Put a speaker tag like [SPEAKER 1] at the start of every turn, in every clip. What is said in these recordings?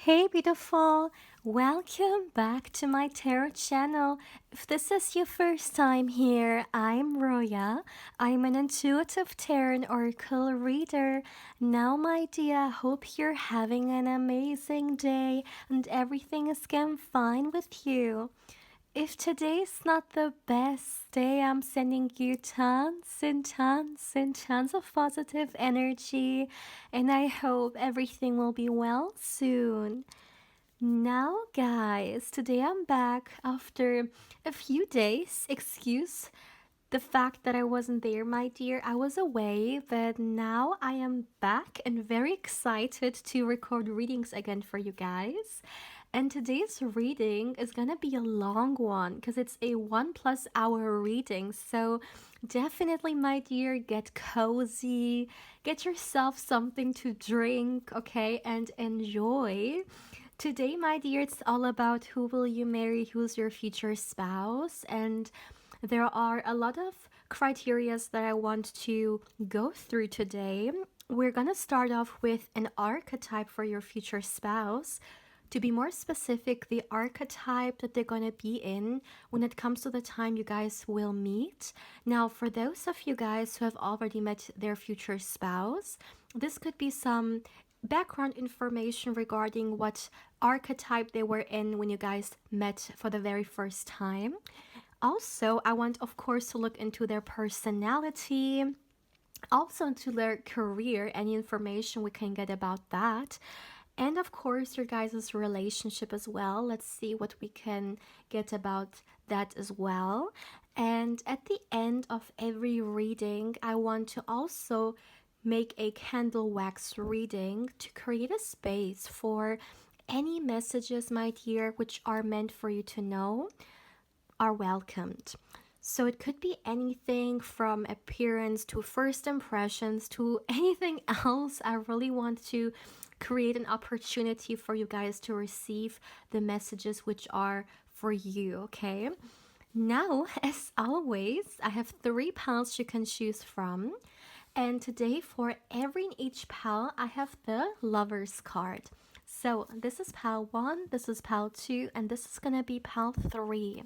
[SPEAKER 1] Hey beautiful, welcome back to my tarot channel. If this is your first time here, I'm Roya. I'm an intuitive tarot oracle reader. Now my dear, hope you're having an amazing day and everything is going fine with you. If today's not the best day, I'm sending you tons of positive energy, and I hope everything will be well soon. Now, guys, today I'm back after a few days. Excuse the fact that I wasn't there, my dear. I was away, but now I am back and very excited to record readings again for you guys. And today's reading is gonna be a long one because it's a 1+hour reading. So definitely, my dear, get cozy, get yourself something to drink, okay, and enjoy. Today, my dear, it's all about who will you marry, who's your future spouse, and there are a lot of criterias that I want to go through today. We're gonna start off with an archetype for your future spouse. To be more specific, the archetype that they're gonna be in when it comes to the time you guys will meet. Now, for those of you guys who have already met their future spouse, this could be some background information regarding what archetype they were in when you guys met for the very first time. Also, I want, of course, to look into their personality, also into their career, any information we can get about that. And of course, your guys' relationship as well. Let's see what we can get about that as well. And at the end of every reading, I want to also make a candle wax reading to create a space for any messages, my dear, which are meant for you to know are welcomed. So it could be anything from appearance to first impressions to anything else. I really want to create an opportunity for you guys to receive the messages which are for you, okay? Now, as always, I have 3 piles you can choose from. And today, for every and each pile, I have the Lover's card. So this is pile 1, this is pile 2, and this is gonna be pile 3.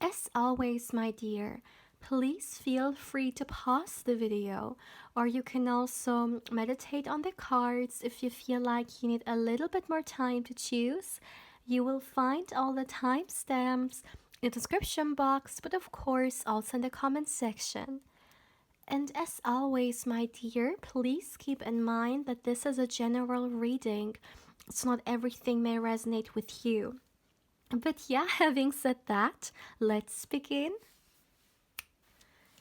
[SPEAKER 1] As always, my dear, please feel free to pause the video, or you can also meditate on the cards if you feel like you need a little bit more time to choose. You will find all the timestamps in the description box, but of course also in the comment section. And as always, my dear, please keep in mind that this is a general reading. It's not everything may resonate with you. But yeah, having said that, let's begin.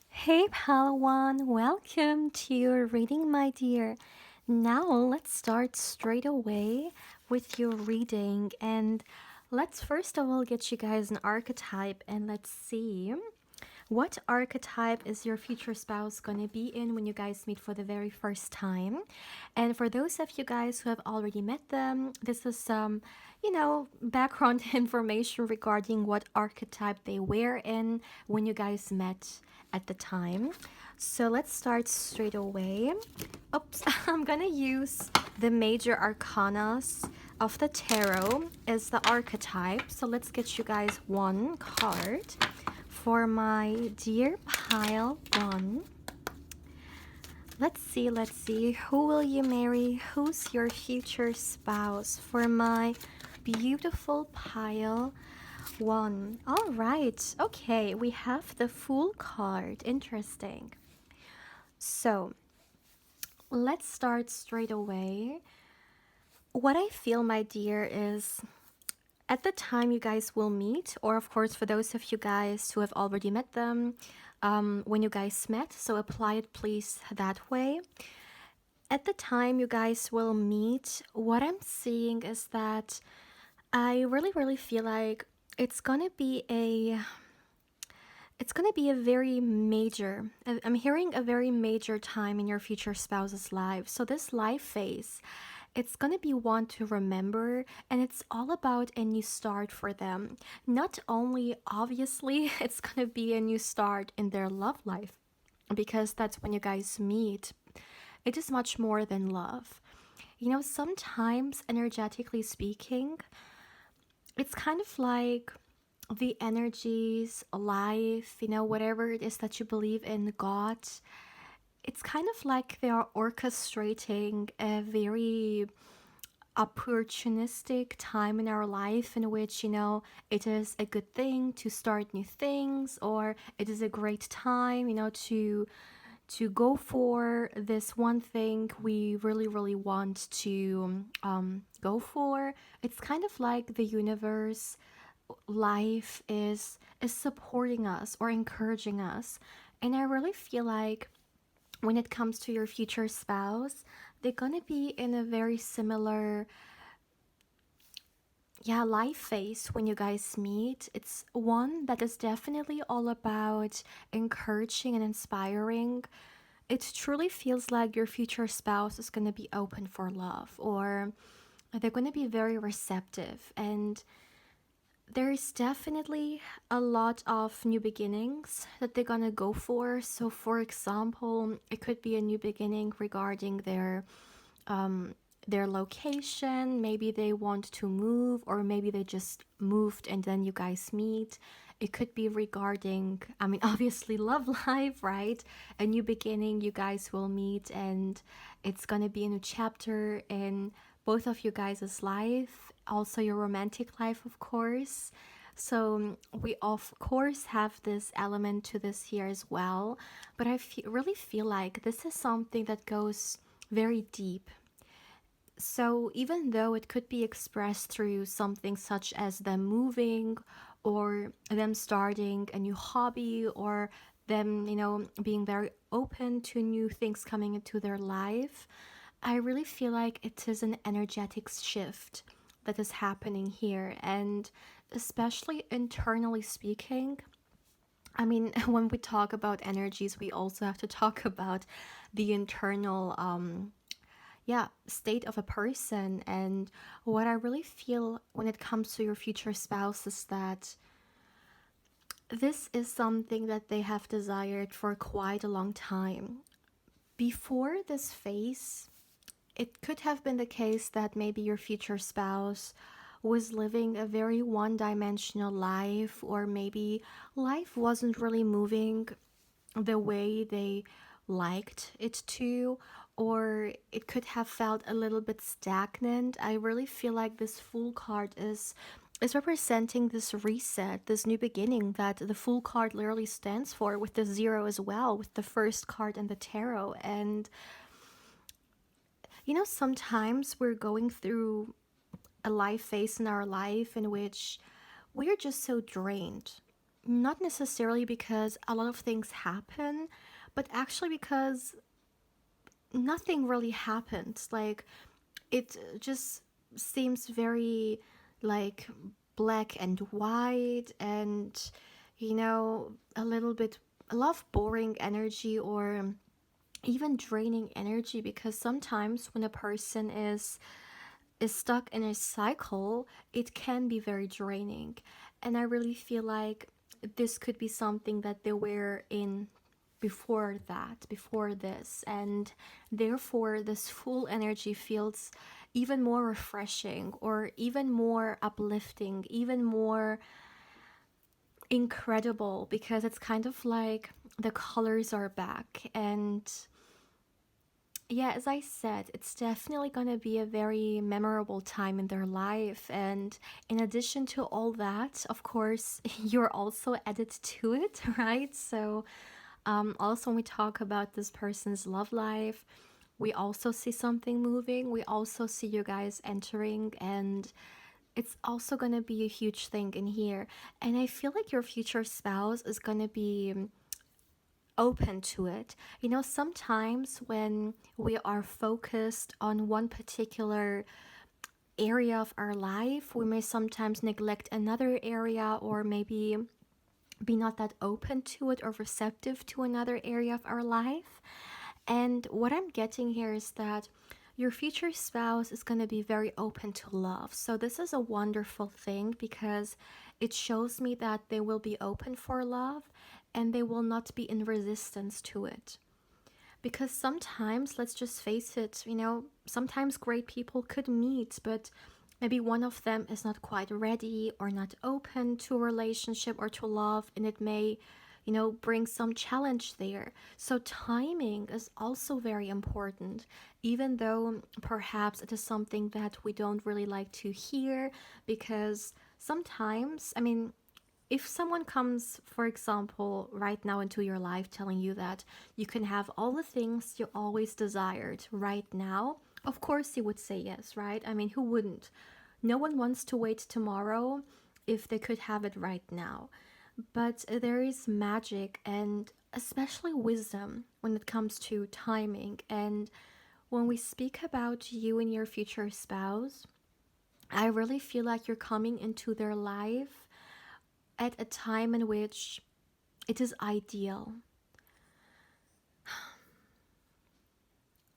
[SPEAKER 1] Hey Palawan, welcome to your reading, my dear. Now let's start straight away with your reading, and let's first of all get you guys an archetype, and let's see what archetype is your future spouse gonna be in when you guys meet for the very first time. And for those of you guys who have already met them, this is some background information regarding what archetype they were in when you guys met at the time. So let's start straight away. Oops, I'm gonna use the major arcanas of the tarot as the archetype. So let's get you guys one card for my dear pile 1. Let's see, who will you marry? Who's your future spouse for my beautiful pile 1? All right, okay, we have the Fool card. Interesting. So let's start straight away. What I feel, my dear, is at the time you guys will meet, or of course for those of you guys who have already met them, when you guys met, so apply it please that way. At the time you guys will meet, what I'm seeing is that I really feel like it's gonna be a very major, I'm hearing a very major time in your future spouse's life. So this life phase, it's gonna be one to remember, and it's all about a new start for them. Not only, obviously, it's gonna be a new start in their love life, because that's when you guys meet. It is much more than love. Sometimes, energetically speaking, it's kind of like the energies, life, whatever it is that you believe in, God. It's kind of like they are orchestrating a very opportunistic time in our life in which it is a good thing to start new things, or it is a great time to go for this one thing we really really want to go for. It's kind of like the universe, life is supporting us or encouraging us. And I really feel like when it comes to your future spouse, they're gonna be in a very similar, yeah, life phase when you guys meet. It's one that is definitely all about encouraging and inspiring. It truly feels like your future spouse is going to be open for love, or they're going to be very receptive. And there is definitely a lot of new beginnings that they're going to go for. So, for example, it could be a new beginning regarding their location. Maybe they want to move, or maybe they just moved and then you guys meet. It could be regarding, I mean, obviously, love life, right? A new beginning, you guys will meet, and it's gonna be a new chapter in both of you guys' life, also your romantic life, of course. So, we of course have this element to this here as well, but really feel like this is something that goes very deep. So, even though it could be expressed through something such as them moving, or them starting a new hobby, or them, being very open to new things coming into their life, I really feel like it is an energetic shift that is happening here. And especially internally speaking, I mean, when we talk about energies, we also have to talk about the internal yeah, state of a person. And what I really feel when it comes to your future spouse is that this is something that they have desired for quite a long time. Before this phase, it could have been the case that maybe your future spouse was living a very one dimensional life, or maybe life wasn't really moving the way they liked it to, or it could have felt a little bit stagnant. I really feel like this Fool card is representing this reset, this new beginning that the Fool card literally stands for, with the zero as well, with the first card and the tarot. And sometimes we're going through a life phase in our life in which we're just so drained. Not necessarily because a lot of things happen, but actually because nothing really happens. Like, it just seems very like black and white, and a little bit, a lot of boring energy, or even draining energy, because sometimes when a person is stuck in a cycle, it can be very draining. And I really feel like this could be something that they were in before that, before this, and therefore this full energy feels even more refreshing, or even more uplifting, even more incredible, because it's kind of like the colors are back. And yeah, as I said, it's definitely going to be a very memorable time in their life. And in addition to all that, of course, you're also added to it, right? So, also, when we talk about this person's love life, we also see something moving. We also see you guys entering, and it's also going to be a huge thing in here. And I feel like your future spouse is going to be open to it. Sometimes when we are focused on one particular area of our life, we may sometimes neglect another area, or maybe be not that open to it or receptive to another area of our life. And what I'm getting here is that your future spouse is going to be very open to love. So, this is a wonderful thing, because it shows me that they will be open for love, and they will not be in resistance to it. Because sometimes, let's just face it, sometimes great people could meet, but maybe one of them is not quite ready or not open to a relationship or to love, and it may, bring some challenge there. So, timing is also very important, even though perhaps it is something that we don't really like to hear, because sometimes, if someone comes, for example, right now into your life telling you that you can have all the things you always desired right now, of course you would say yes, right? Who wouldn't? No one wants to wait tomorrow if they could have it right now. But there is magic and especially wisdom when it comes to timing. And when we speak about you and your future spouse, I really feel like you're coming into their life at a time in which it is ideal.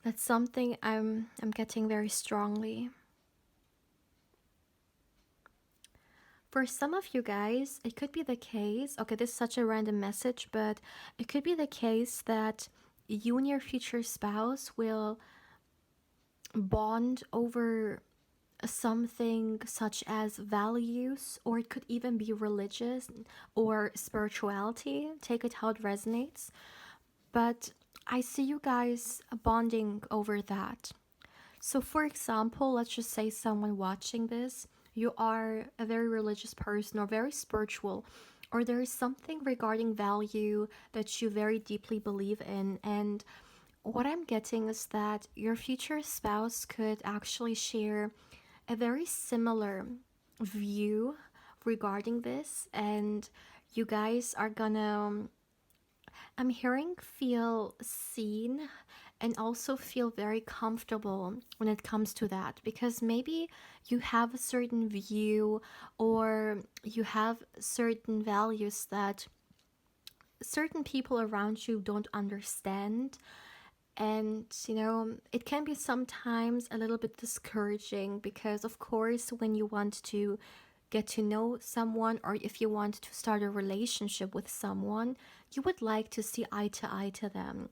[SPEAKER 1] That's something I'm getting very strongly. For some of you guys, it could be the case, okay, this is such a random message, but it could be the case that you and your future spouse will bond over something such as values, or it could even be religious or spirituality. Take it how it resonates. But I see you guys bonding over that. So, for example, let's just say someone watching this, you are a very religious person or very spiritual, or there is something regarding value that you very deeply believe in. And what I'm getting is that your future spouse could actually share a very similar view regarding this, and you guys are gonna, I'm hearing, feel seen and also feel very comfortable when it comes to that, because maybe you have a certain view or you have certain values that certain people around you don't understand. And it can be sometimes a little bit discouraging, because of course when you want to get to know someone, or if you want to start a relationship with someone, you would like to see eye to eye to them.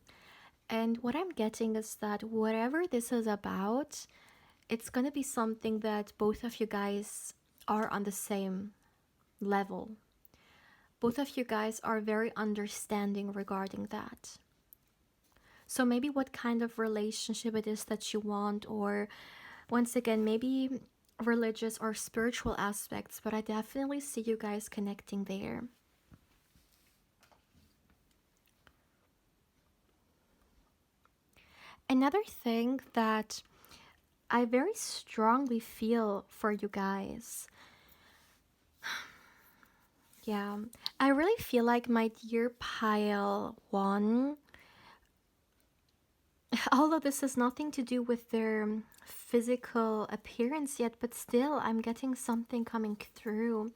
[SPEAKER 1] And what I'm getting is that whatever this is about, it's going to be something that both of you guys are on the same level. Both of you guys are very understanding regarding that. So maybe what kind of relationship it is that you want, or once again, maybe religious or spiritual aspects, but I definitely see you guys connecting there. Another thing that I very strongly feel for you guys, yeah, I really feel like my dear pile one, although this has nothing to do with their physical appearance yet, but still, I'm getting something coming through.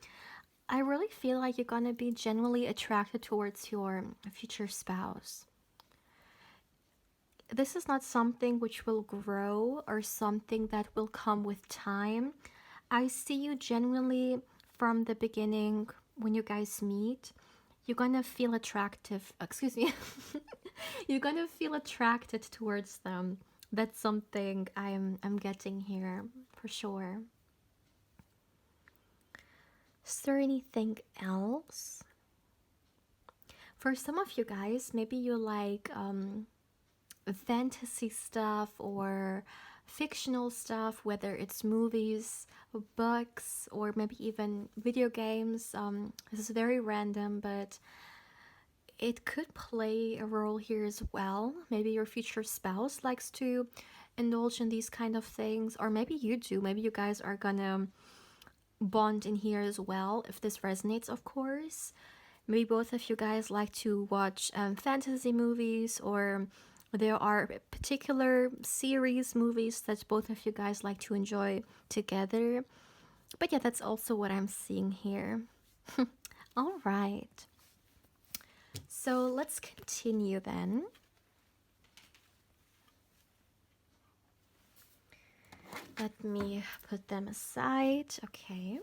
[SPEAKER 1] I really feel like you're gonna be genuinely attracted towards your future spouse. This is not something which will grow or something that will come with time. I see you genuinely from the beginning when you guys meet. You're gonna feel attractive, excuse me, you're gonna feel attracted towards them. That's something I'm getting here for sure. Is there anything else? For some of you guys, maybe you like fantasy stuff or fictional stuff, whether it's movies, books, or maybe even video games. This is very random, but it could play a role here as well. Maybe your future spouse likes to indulge in these kind of things, or maybe you do. Maybe you guys are gonna bond in here as well, if this resonates, of course. Maybe both of you guys like to watch fantasy movies, or there are particular series movies that both of you guys like to enjoy together. But yeah, that's also what I'm seeing here. All right. So let's continue then. Let me put them aside. Okay.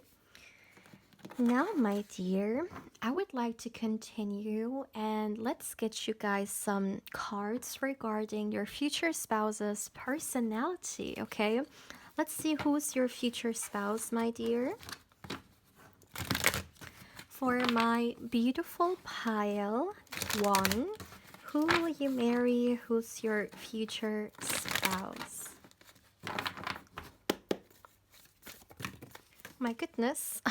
[SPEAKER 1] Now, my dear, I would like to continue and let's get you guys some cards regarding your future spouse's personality, okay? Let's see who's your future spouse, my dear. For my beautiful pile, one, who will you marry? Who's your future spouse? My goodness.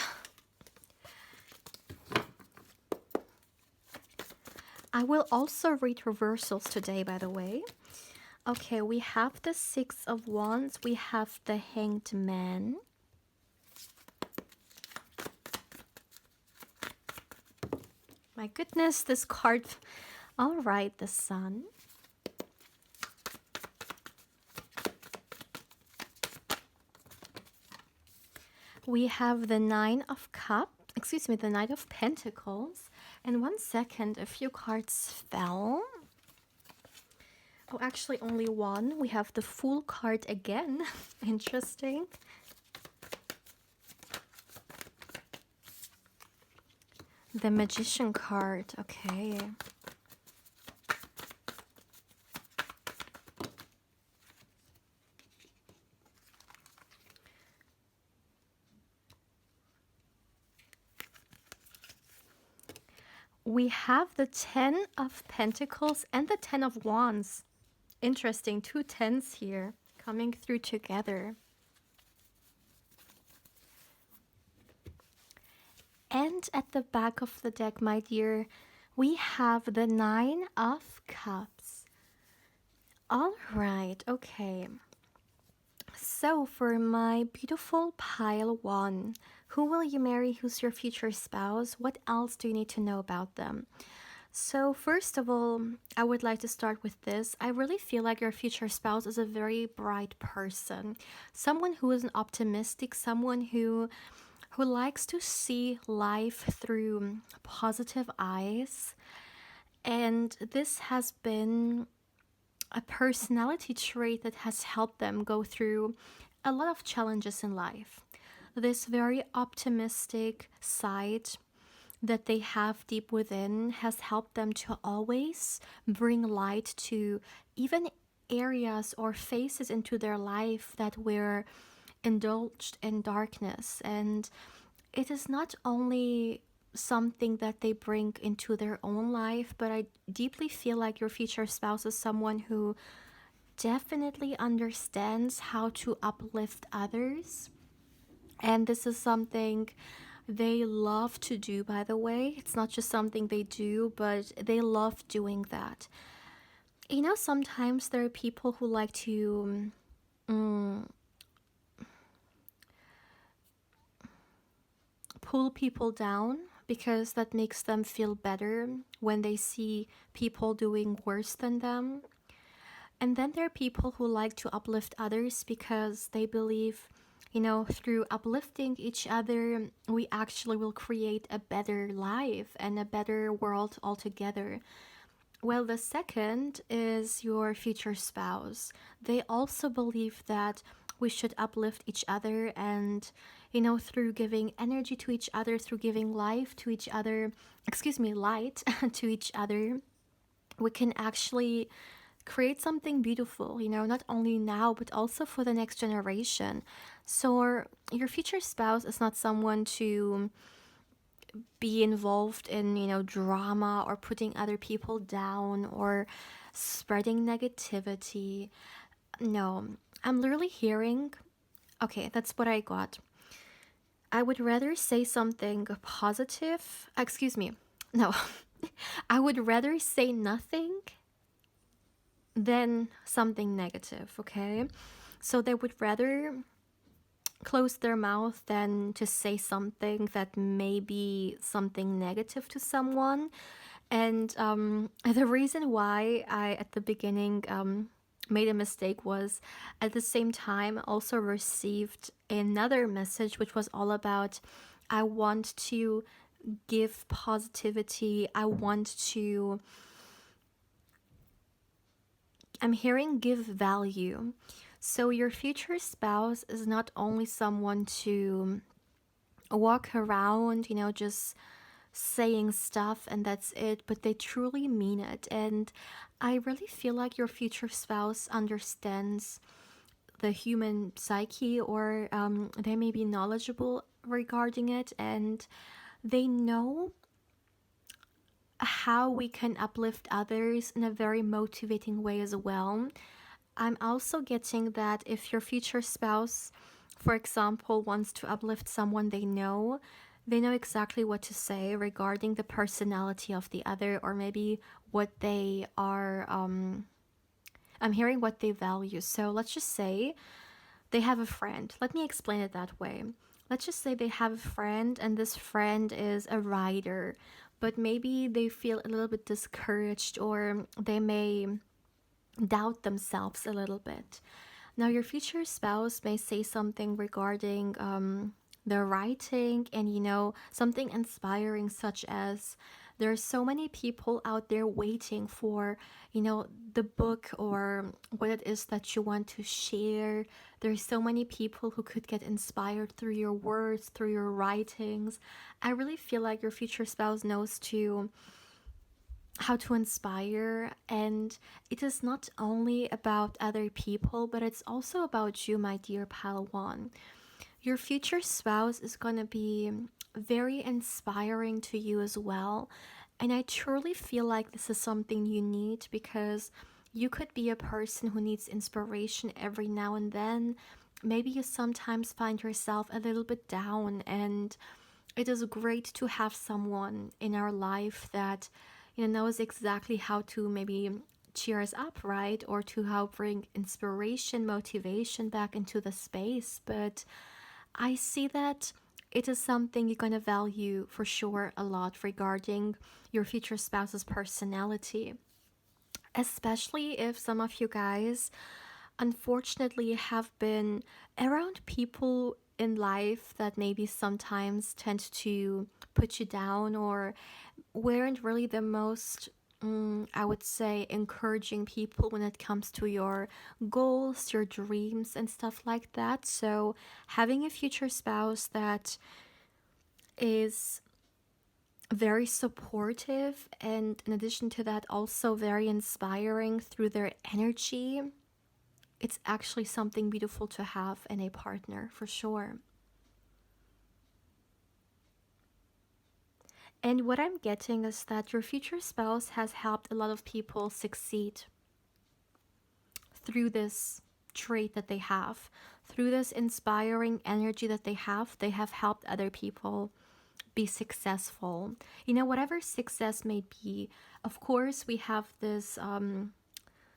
[SPEAKER 1] I will also read reversals today, by the way. Okay, we have the Six of Wands. We have the Hanged Man. My goodness, this card. All right, the Sun. We have the Nine of Cups. Excuse me, the Knight of Pentacles. And 1 second, a few cards fell. Oh, actually only one. We have the Fool card again. Interesting. The Magician card. Okay. We have the 10 of Pentacles and the 10 of Wands. Interesting, two tens here coming through together. And at the back of the deck, my dear, we have the Nine of Cups. All right, okay. So for my beautiful pile one, who will you marry? Who's your future spouse? What else do you need to know about them? So first of all, I would like to start with this. I really feel like your future spouse is a very bright person. Someone who is optimistic, someone who likes to see life through positive eyes. And this has been a personality trait that has helped them go through a lot of challenges in life. This very optimistic side that they have deep within has helped them to always bring light to even areas or phases into their life that were indulged in darkness. And it is not only something that they bring into their own life, but I deeply feel like your future spouse is someone who definitely understands how to uplift others. And this is something they love to do, by the way. It's not just something they do, but they love doing that. You know, sometimes there are people who like to pull people down because that makes them feel better when they see people doing worse than them. And then there are people who like to uplift others because they believe, you know, through uplifting each other, we actually will create a better life and a better world altogether. Well, the second is your future spouse. They also believe that we should uplift each other and, you know, through giving energy to each other, through giving life to each other, excuse me, light to each other, we can actually create something beautiful, you know, not only now, but also for the next generation. So, your future spouse is not someone to be involved in, you know, drama or putting other people down or spreading negativity. No, I'm literally hearing, okay, that's what I got. I would rather say something positive. Excuse me. No, I would rather say nothing than something negative, okay? So they would rather close their mouth than to say something that may be something negative to someone. And the reason why I, at the beginning, made a mistake was at the same time also received another message which was all about I want to give positivity. I'm hearing give value. So your future spouse is not only someone to walk around, just saying stuff and that's it, but they truly mean it. And I really feel like your future spouse understands the human psyche, or they may be knowledgeable regarding it, and they know how we can uplift others in a very motivating way as well. I'm also getting that if your future spouse, for example, wants to uplift someone they know exactly what to say regarding the personality of the other, or maybe what they are. I'm hearing what they value. So let's just say they have a friend. Let me explain it that way. Let's just say they have a friend, and this friend is a writer, but maybe they feel a little bit discouraged, or they may doubt themselves a little bit. Now, your future spouse may say something regarding their writing, and something inspiring, such as there are so many people out there waiting for, the book or what it is that you want to share. There's so many people who could get inspired through your words, through your writings. I really feel like your future spouse knows to how to inspire, and it is not only about other people, but it's also about you, my dear Palawan. Your future spouse is going to be very inspiring to you as well, and I truly feel like this is something you need, because you could be a person who needs inspiration every now and then. Maybe you sometimes find yourself a little bit down, and it is great to have someone in our life that knows exactly how to maybe cheer us up, right? Or to help bring inspiration, motivation back into the space. But I see that it is something you're going to value for sure a lot regarding your future spouse's personality, especially if some of you guys unfortunately have been around people in life that maybe sometimes tend to put you down, or weren't really the most, I would say, encouraging people when it comes to your goals, your dreams, and stuff like that. So, having a future spouse that is very supportive, and in addition to that, also very inspiring through their energy, it's actually something beautiful to have in a partner for sure. And what I'm getting is that your future spouse has helped a lot of people succeed through this trait that they have, through this inspiring energy that they have helped other people be successful. Whatever success may be, of course, we have this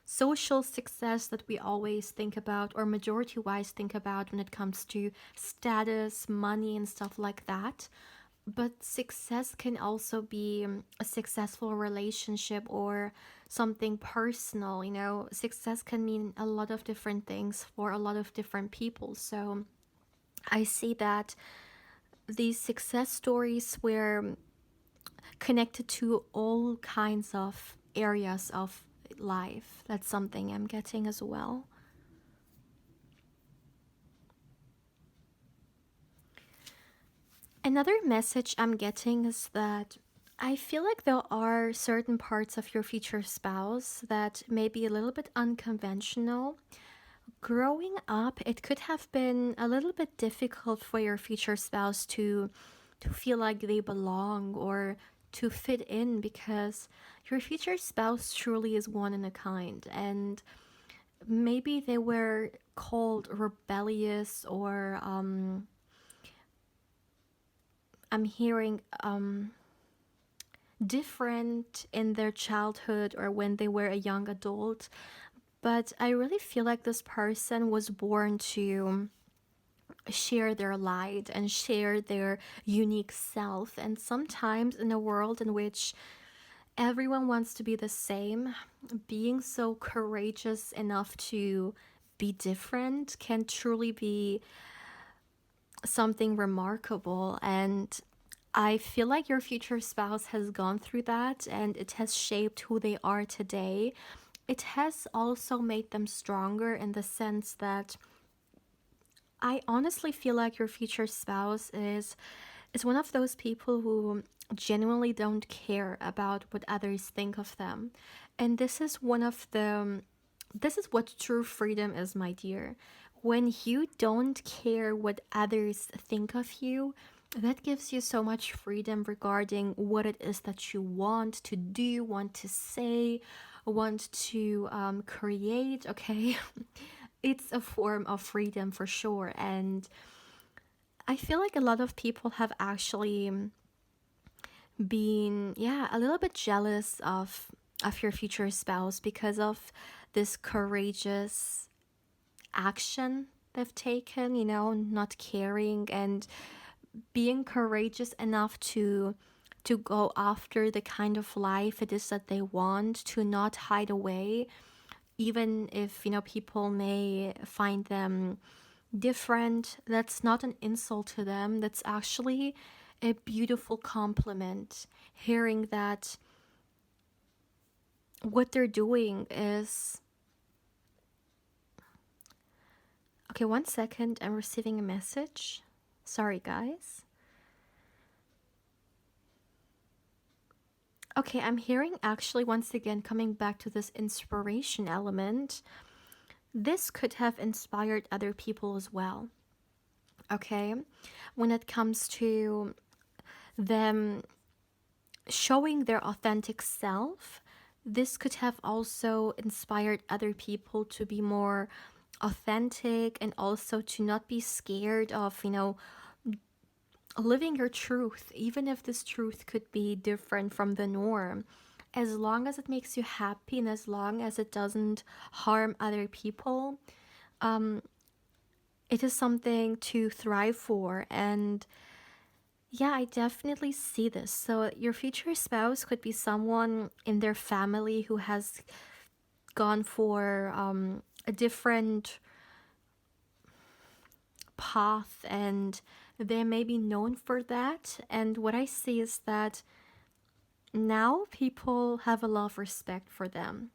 [SPEAKER 1] social success that we always think about, or majority wise think about, when it comes to status, money, and stuff like that. But success can also be a successful relationship, or something personal. Success can mean a lot of different things for a lot of different people. So I see that these success stories were connected to all kinds of areas of life. That's something I'm getting as well. Another message I'm getting is that I feel like there are certain parts of your future spouse that may be a little bit unconventional. Growing up, it could have been a little bit difficult for your future spouse to feel like they belong, or to fit in, because your future spouse truly is one in a kind, and maybe they were called rebellious, or I'm hearing different in their childhood, or when they were a young adult. But I really feel like this person was born to share their light and share their unique self. And sometimes, in a world in which everyone wants to be the same, being so courageous enough to be different can truly be something remarkable. And I feel like your future spouse has gone through that, and it has shaped who they are today. It has also made them stronger, in the sense that I honestly feel like your future spouse is one of those people who genuinely don't care about what others think of them. And this is what true freedom is, my dear. When you don't care what others think of you, that gives you so much freedom regarding what it is that you want to do, want to say, want to create, okay? It's a form of freedom for sure. And I feel like a lot of people have actually been, yeah, a little bit jealous of your future spouse because of this courageous action they've taken, not caring and being courageous enough to go after the kind of life it is that they want, to not hide away, even if, people may find them different. That's not an insult to them. That's actually a beautiful compliment. Hearing that what they're doing is. Okay, 1 second. I'm receiving a message. Sorry, guys. Okay, I'm hearing actually once again coming back to this inspiration element. This could have inspired other people as well. Okay, when it comes to them showing their authentic self, this could have also inspired other people to be more authentic and also to not be scared of, living your truth, even if this truth could be different from the norm. As long as it makes you happy and as long as it doesn't harm other people, it is something to thrive for. And yeah, I definitely see this. So, your future spouse could be someone in their family who has gone for a different path and they may be known for that. And what I see is that now people have a lot of respect for them.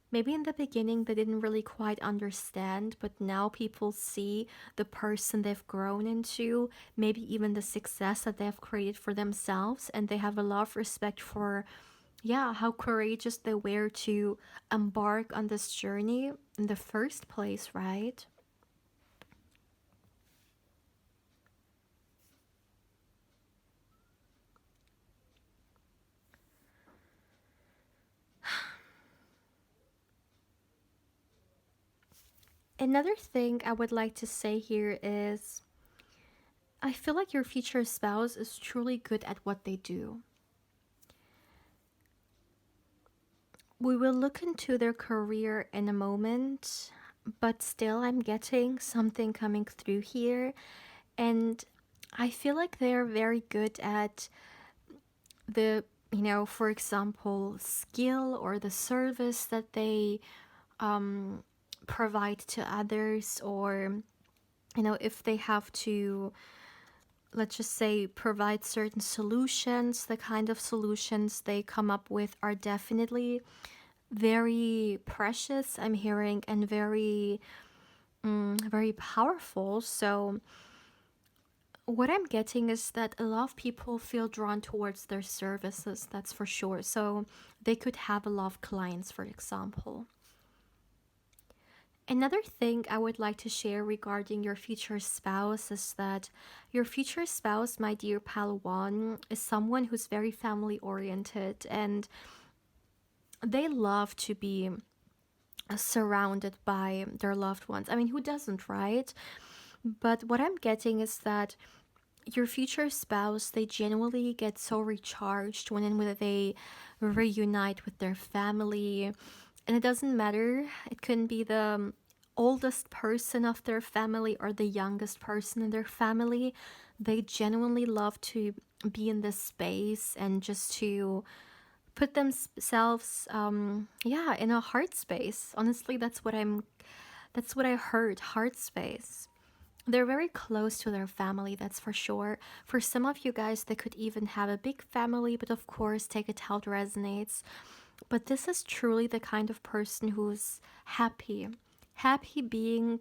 [SPEAKER 1] Maybe in the beginning they didn't really quite understand, but now people see the person they've grown into, maybe even the success that they've created for themselves, and they have a lot of respect for, yeah, how courageous they were to embark on this journey in the first place, right? Another thing I would like to say here is I feel like your future spouse is truly good at what they do. We will look into their career in a moment, but still, I'm getting something coming through here. And I feel like they're very good at the, for example, skill or the service that they provide to others, or, if they have to, let's just say, provide certain solutions, the kind of solutions they come up with are definitely very precious, I'm hearing, and very powerful. So what I'm getting is that a lot of people feel drawn towards their services, that's for sure. So they could have a lot of clients, for example. Another thing I would like to share regarding your future spouse is that your future spouse, my dear Palawan, is someone who's very family oriented and they love to be surrounded by their loved ones. I mean, who doesn't, right? But what I'm getting is that your future spouse, they genuinely get so recharged when they reunite with their family. And it doesn't matter, it couldn't be the oldest person of their family or the youngest person in their family. They genuinely love to be in this space and just to put themselves yeah, in a heart space. Honestly, that's what I heard, heart space. They're very close to their family, that's for sure. For some of you guys, they could even have a big family, but of course, take it how it resonates. But this is truly the kind of person who's happy. Happy being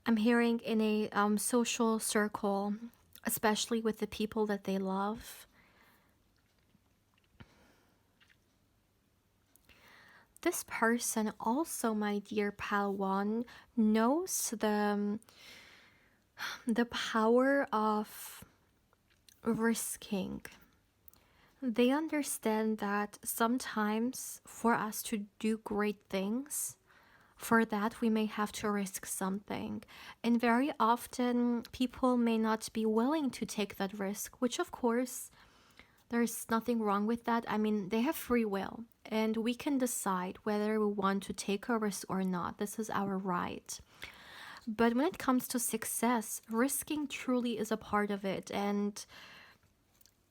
[SPEAKER 1] I'm hearing in a social circle, especially with the people that they love. This person also, my dear pal one, knows the power of risking. They understand that sometimes for us to do great things, for that we may have to risk something. And very often people may not be willing to take that risk, which of course there's nothing wrong with that. I mean, they have free will and we can decide whether we want to take a risk or not. This is our right. But when it comes to success, risking truly is a part of it. And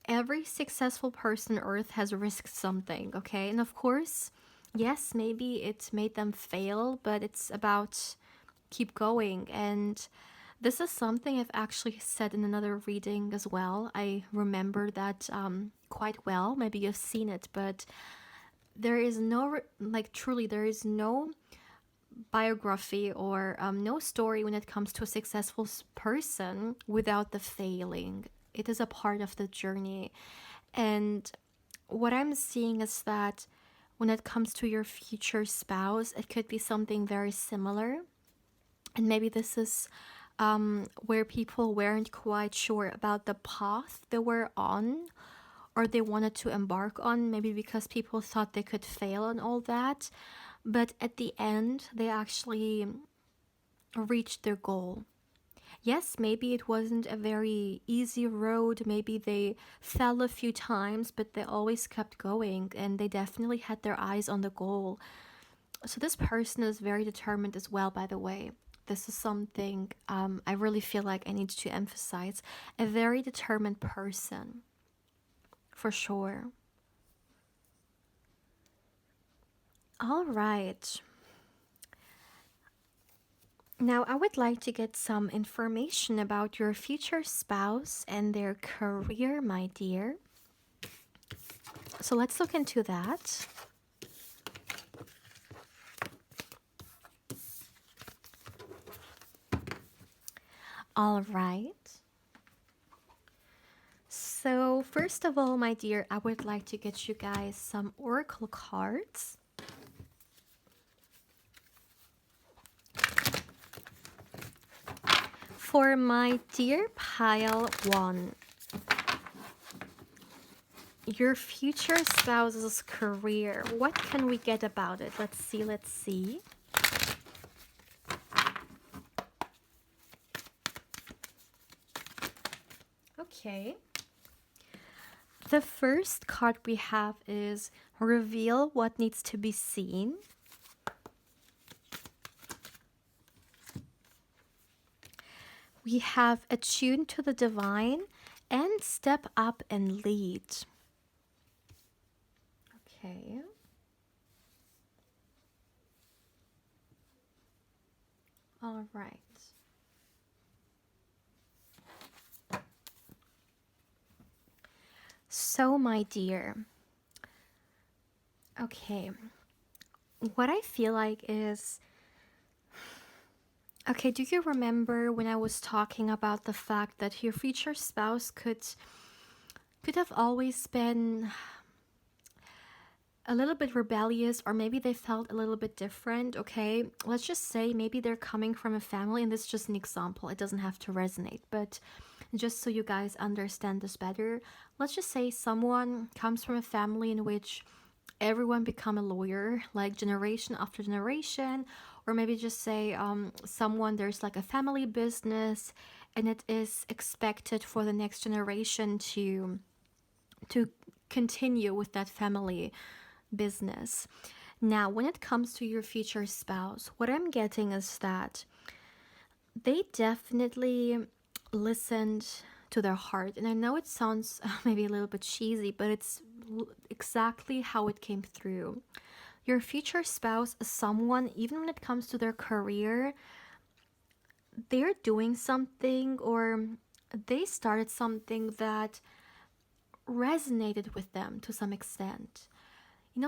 [SPEAKER 1] every successful person on earth has risked something, okay? And of course, yes, maybe it made them fail, but it's about keep going. And this is something I've actually said in another reading as well. I remember that quite well. Maybe you've seen it, but there is no, like, truly, there is no biography or no story when it comes to a successful person without the failing. It is a part of the journey. And what I'm seeing is that when it comes to your future spouse, it could be something very similar. And maybe this is where people weren't quite sure about the path they were on or they wanted to embark on, maybe because people thought they could fail and all that. But at the end, they actually reached their goal. Yes, maybe it wasn't a very easy road. Maybe they fell a few times, but they always kept going and they definitely had their eyes on the goal. So this person is very determined as well, by the way. This is something I really feel like I need to emphasize. A very determined person, for sure. All right. Now, I would like to get some information about your future spouse and their career, my dear. So let's look into that. All right. So, first of all, my dear, I would like to get you guys some oracle cards. For my dear pile 1, your future spouse's career, what can we get about it? Let's see. Okay. The first card we have is reveal what needs to be seen. We have attune to the divine and step up and lead. Okay. All right. So, my dear, okay, what I feel like is, okay, do you remember when I was talking about the fact that your future spouse could have always been a little bit rebellious, or maybe they felt a little bit different? Okay, let's just say maybe they're coming from a family, and this is just an example, it doesn't have to resonate, but just so you guys understand this better, let's just say someone comes from a family in which everyone become a lawyer, like generation after generation, or maybe just say someone, there's like a family business and it is expected for the next generation to continue with that family business. Now, when it comes to your future spouse, what I'm getting is that they definitely listened to their heart. And I know it sounds maybe a little bit cheesy, but it's exactly how it came through. Your future spouse is someone, even when it comes to their career, they're doing something or they started something that resonated with them to some extent.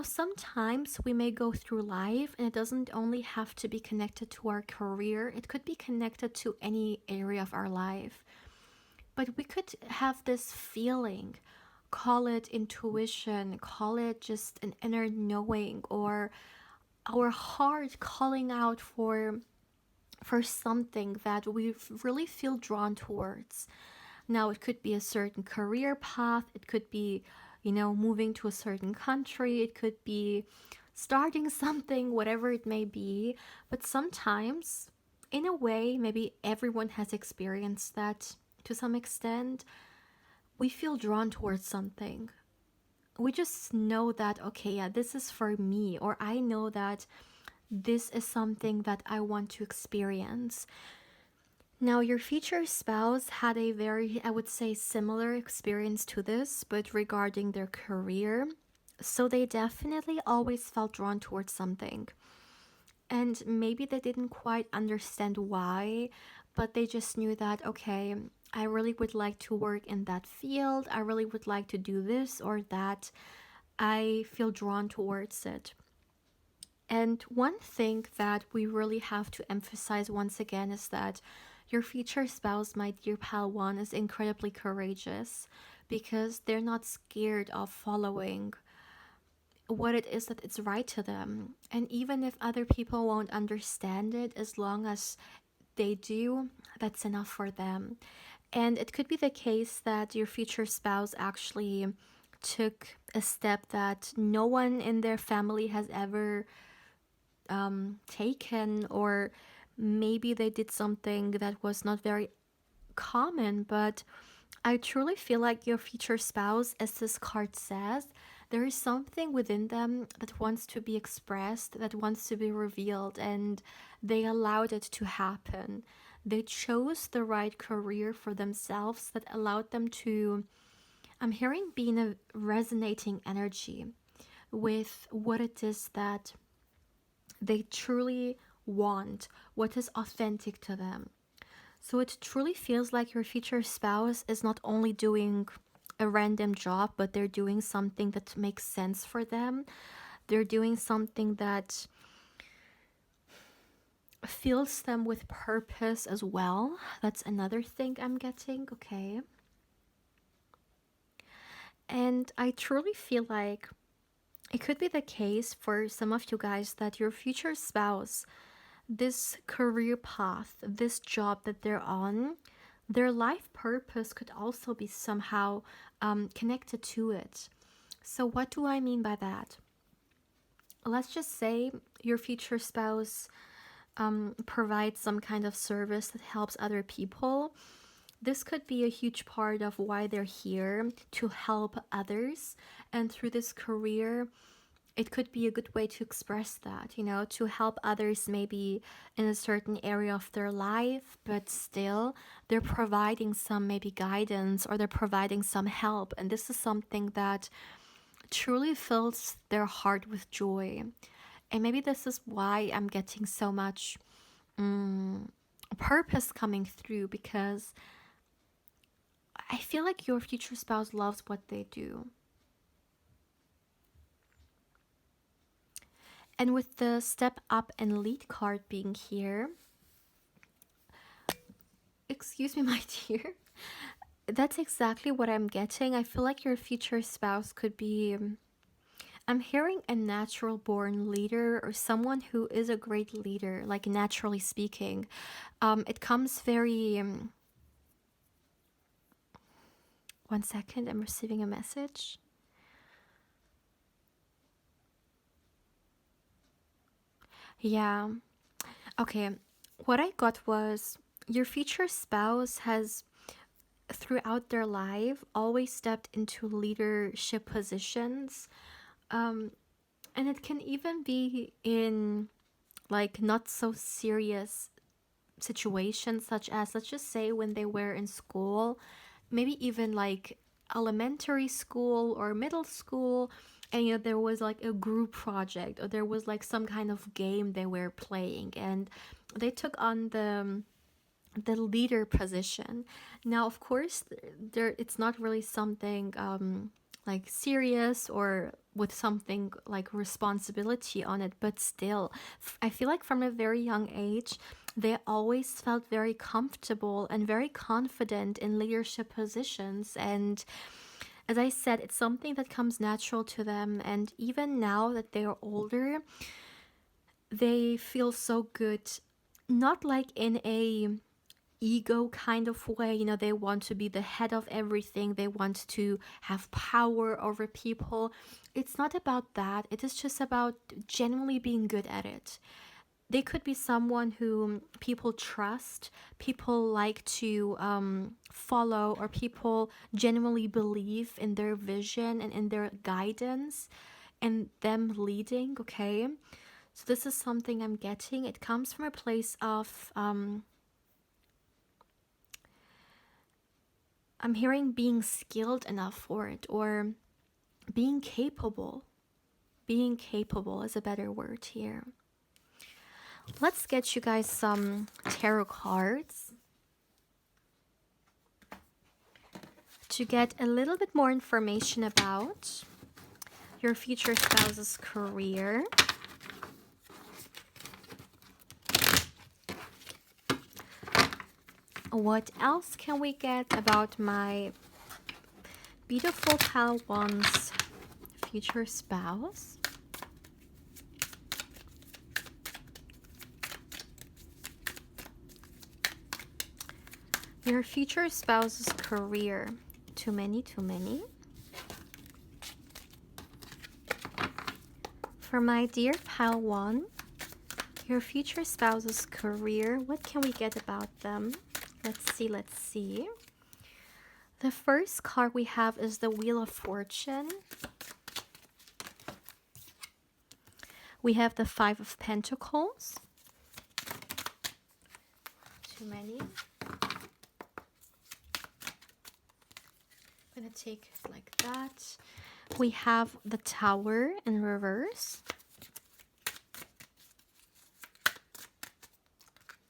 [SPEAKER 1] Sometimes we may go through life and it doesn't only have to be connected to our career, it could be connected to any area of our life. But we could have this feeling, call it intuition, call it just an inner knowing, or our heart calling out for something that we really feel drawn towards. Now, it could be a certain career path, it could be, moving to a certain country, it could be starting something, whatever it may be. But sometimes, in a way, maybe everyone has experienced that to some extent. We feel drawn towards something. We just know that, okay, yeah, this is for me, or I know that this is something that I want to experience. Now, your future spouse had a very, I would say, similar experience to this, but regarding their career. So they definitely always felt drawn towards something. And maybe they didn't quite understand why, but they just knew that, okay, I really would like to work in that field. I really would like to do this or that. I feel drawn towards it. And one thing that we really have to emphasize once again is that your future spouse, my dear pal one, is incredibly courageous because they're not scared of following what it is that it's right to them. And even if other people won't understand it, as long as they do, that's enough for them. And it could be the case that your future spouse actually took a step that no one in their family has ever taken, or maybe they did something that was not very common. But I truly feel like your future spouse, as this card says, there is something within them that wants to be expressed, that wants to be revealed, and they allowed it to happen. They chose the right career for themselves that allowed them to, I'm hearing, be in a resonating energy with what it is that they truly want, what is authentic to them. So it truly feels like your future spouse is not only doing a random job, but they're doing something that makes sense for them. They're doing something that fills them with purpose as well. That's another thing I'm getting, okay? And I truly feel like it could be the case for some of you guys that your future spouse, this career path, this job that they're on, their life purpose could also be somehow connected to it. So, what do I mean by that? Let's just say your future spouse provides some kind of service that helps other people. This could be a huge part of why they're here, to help others. And through this career, it could be a good way to express that, to help others maybe in a certain area of their life, but still they're providing some maybe guidance, or they're providing some help. And this is something that truly fills their heart with joy. And maybe this is why I'm getting so much purpose coming through, because I feel like your future spouse loves what they do. And with the step up and lead card being here, excuse me, my dear, that's exactly what I'm getting. I feel like your future spouse could be, I'm hearing a natural born leader, or someone who is a great leader, like naturally speaking. It comes very, one second, I'm receiving a message. Yeah. Okay. What I got was your future spouse has, throughout their life, always stepped into leadership positions. And it can even be in like not so serious situations, such as, let's just say, when they were in school, maybe even like elementary school or middle school, and there was like a group project, or there was like some kind of game they were playing, and they took on the leader position. Now, of course, there it's not really something like serious or with something like responsibility on it, but still, I feel like from a very young age, they always felt very comfortable and very confident in leadership positions. And as I said, it's something that comes natural to them. And even now that they are older, they feel so good, not like in a ego kind of way. You know, they want to be the head of everything, they want to have power over people. It's not about that, it is just about genuinely being good at it. They could be someone who people trust, people like to follow, or people genuinely believe in their vision and in their guidance and them leading, okay? So this is something I'm getting. It comes from a place of I'm hearing being skilled enough for it, or being capable. Being capable is a better word here. Let's get you guys some tarot cards to get a little bit more information about your future spouse's career. What else can we get about my beautiful pile one's future spouse? Your future spouse's career. Too many, too many. For my dear pile one, your future spouse's career, what can we get about them? Let's see, let's see. The first card we have is the Wheel of Fortune. We have the Five of Pentacles. Too many. I'm gonna take it like that. We have the Tower in reverse.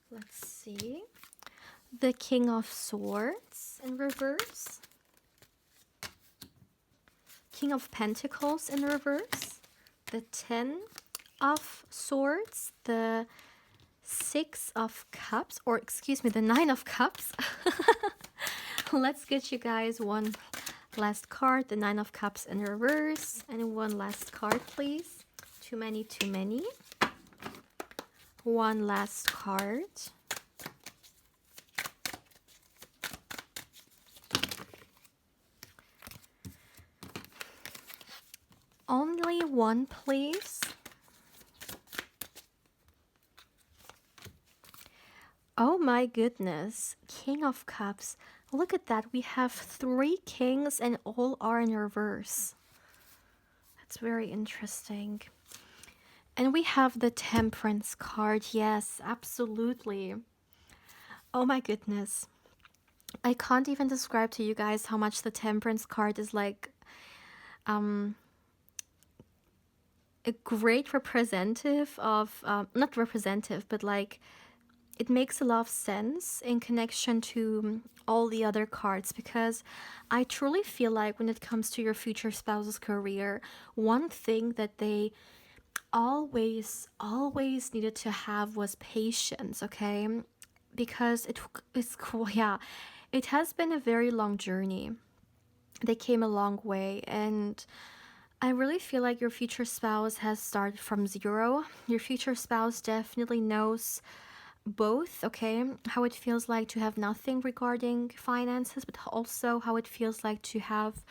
[SPEAKER 1] Let's see. The King of Swords in reverse. King of Pentacles in reverse. The Ten of Swords. The Six of Cups, or excuse me, the Nine of Cups. Let's get you guys one last card, the Nine of Cups in reverse, and one last card, please. Too many, too many. One last card. Only one, please. Oh my goodness, King of Cups. Look at that, we have 3 kings and all are in reverse. That's very interesting. And we have the Temperance card. Yes, absolutely. Oh my goodness. I can't even describe to you guys how much the Temperance card is like a great representative of, not representative, but like it makes a lot of sense in connection to all the other cards, because I truly feel like when it comes to your future spouse's career, one thing that they always needed to have was patience, okay? Because it's cool, yeah. It has been a very long journey. They came a long way, and I really feel like your future spouse has started from zero. Your future spouse definitely knows both, okay, how it feels like to have nothing regarding finances, but also how it feels like to have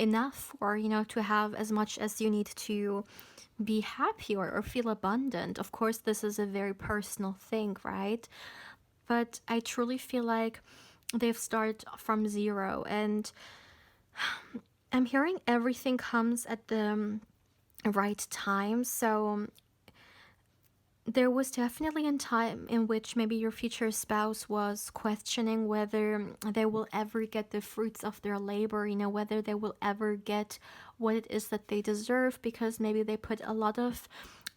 [SPEAKER 1] enough, or, you know, to have as much as you need to be happy, or feel abundant. Of course, this is a very personal thing, right? But I truly feel like they've started from zero, and I'm hearing everything comes at the right time. So there was definitely a time in which maybe your future spouse was questioning whether they will ever get the fruits of their labor, you know, whether they will ever get what it is that they deserve, because maybe they put a lot of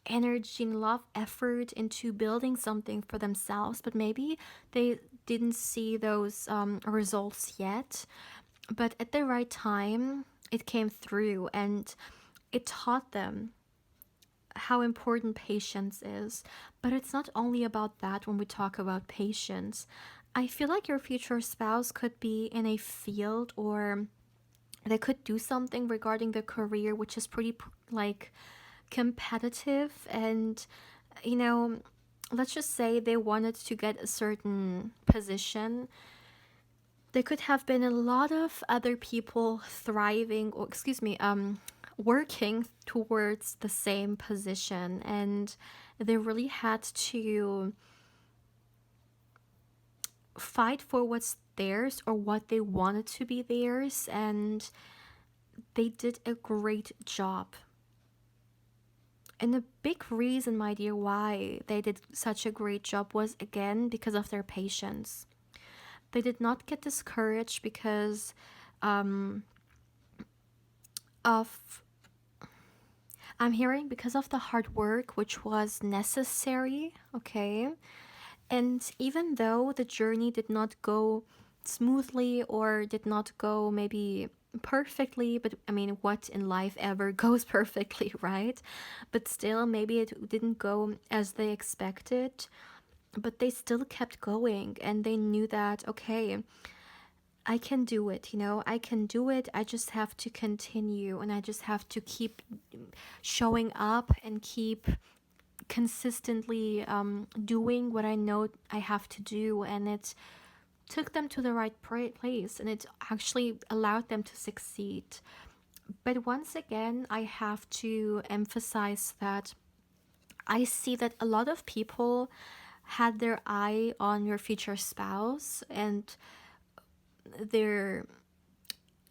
[SPEAKER 1] energy and a lot of effort into building something for themselves, but maybe they didn't see those results yet. But at the right time, it came through, and it taught them how important patience is. But it's not only about that when we talk about patience. I feel like your future spouse could be in a field, or they could do something regarding their career which is pretty like competitive, and you know, let's just say they wanted to get a certain position. There could have been a lot of other people thriving, or excuse me, working towards the same position, and they really had to fight for what's theirs, or what they wanted to be theirs, and they did a great job. And a big reason, my dear, why they did such a great job was, again, because of their patience. They did not get discouraged because of, I'm hearing, because of the hard work which was necessary, okay? And even though the journey did not go smoothly, or did not go maybe perfectly, but I mean, what in life ever goes perfectly, right? But still, maybe it didn't go as they expected, but they still kept going, and they knew that, okay, I can do it, I can do it. I just have to continue, and I just have to keep showing up and keep consistently doing what I know I have to do. And it took them to the right place, and it actually allowed them to succeed. But once again, I have to emphasize that I see that a lot of people had their eye on your future spouse, and they're,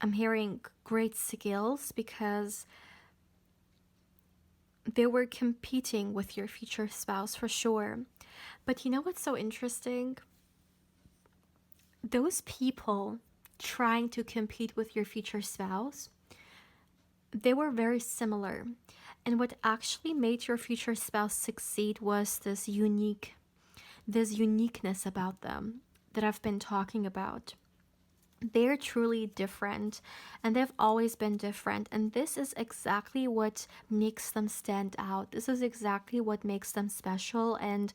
[SPEAKER 1] I'm hearing, great skills, because they were competing with your future spouse for sure. But you know what's so interesting? Those people trying to compete with your future spouse, they were very similar. And what actually made your future spouse succeed was this uniqueness about them that I've been talking about. They're truly different, and they've always been different, and this is exactly what makes them stand out. This is exactly what makes them special. And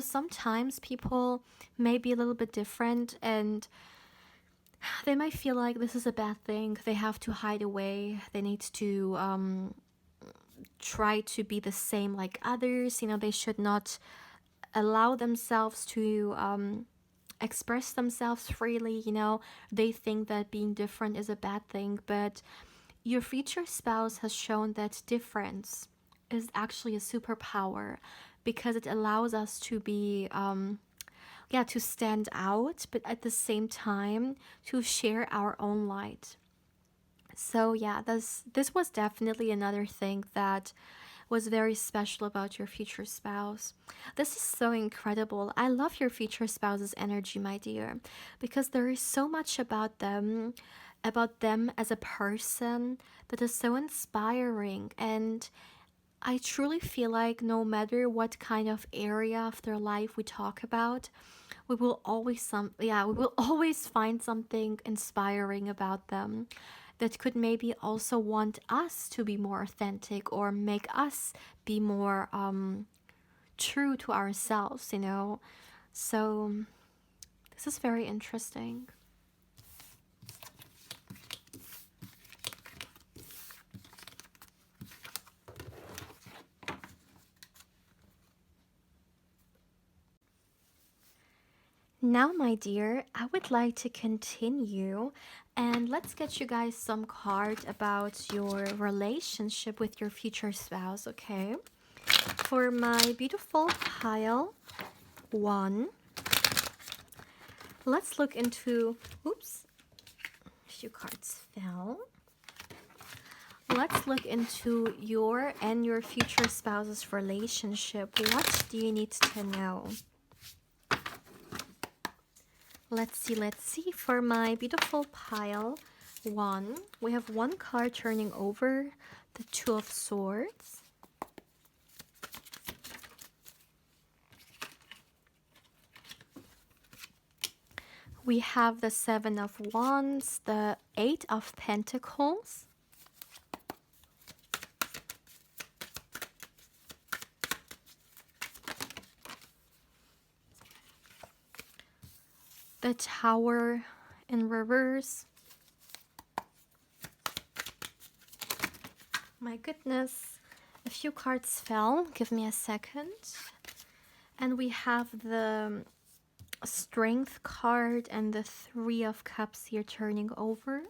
[SPEAKER 1] sometimes people may be a little bit different, and they might feel like this is a bad thing. They have to hide away. They need to try to be the same like others. They should not allow themselves to express themselves freely. They think that being different is a bad thing, but your future spouse has shown that difference is actually a superpower, because it allows us to be to stand out, but at the same time to share our own light. So yeah, this was definitely another thing that was very special about your future spouse. This is so incredible. I love your future spouse's energy, my dear, because there is so much about them as a person, that is so inspiring. And I truly feel like no matter what kind of area of their life we talk about, we will always find something inspiring about them, that could maybe also want us to be more authentic, or make us be more true to ourselves. So this is very interesting. Now, my dear, I would like to continue, and let's get you guys some cards about your relationship with your future spouse, okay? For my beautiful pile 1, let's look into, oops, a few cards fell. Let's look into your and your future spouse's relationship. What do you need to know? Let's see. For my beautiful pile 1, we have one card turning over, the 2 of Swords. We have the 7 of Wands, the 8 of Pentacles, The Tower in reverse. My goodness, a few cards fell. Give me a second. And we have the Strength card and the Three of Cups here turning over.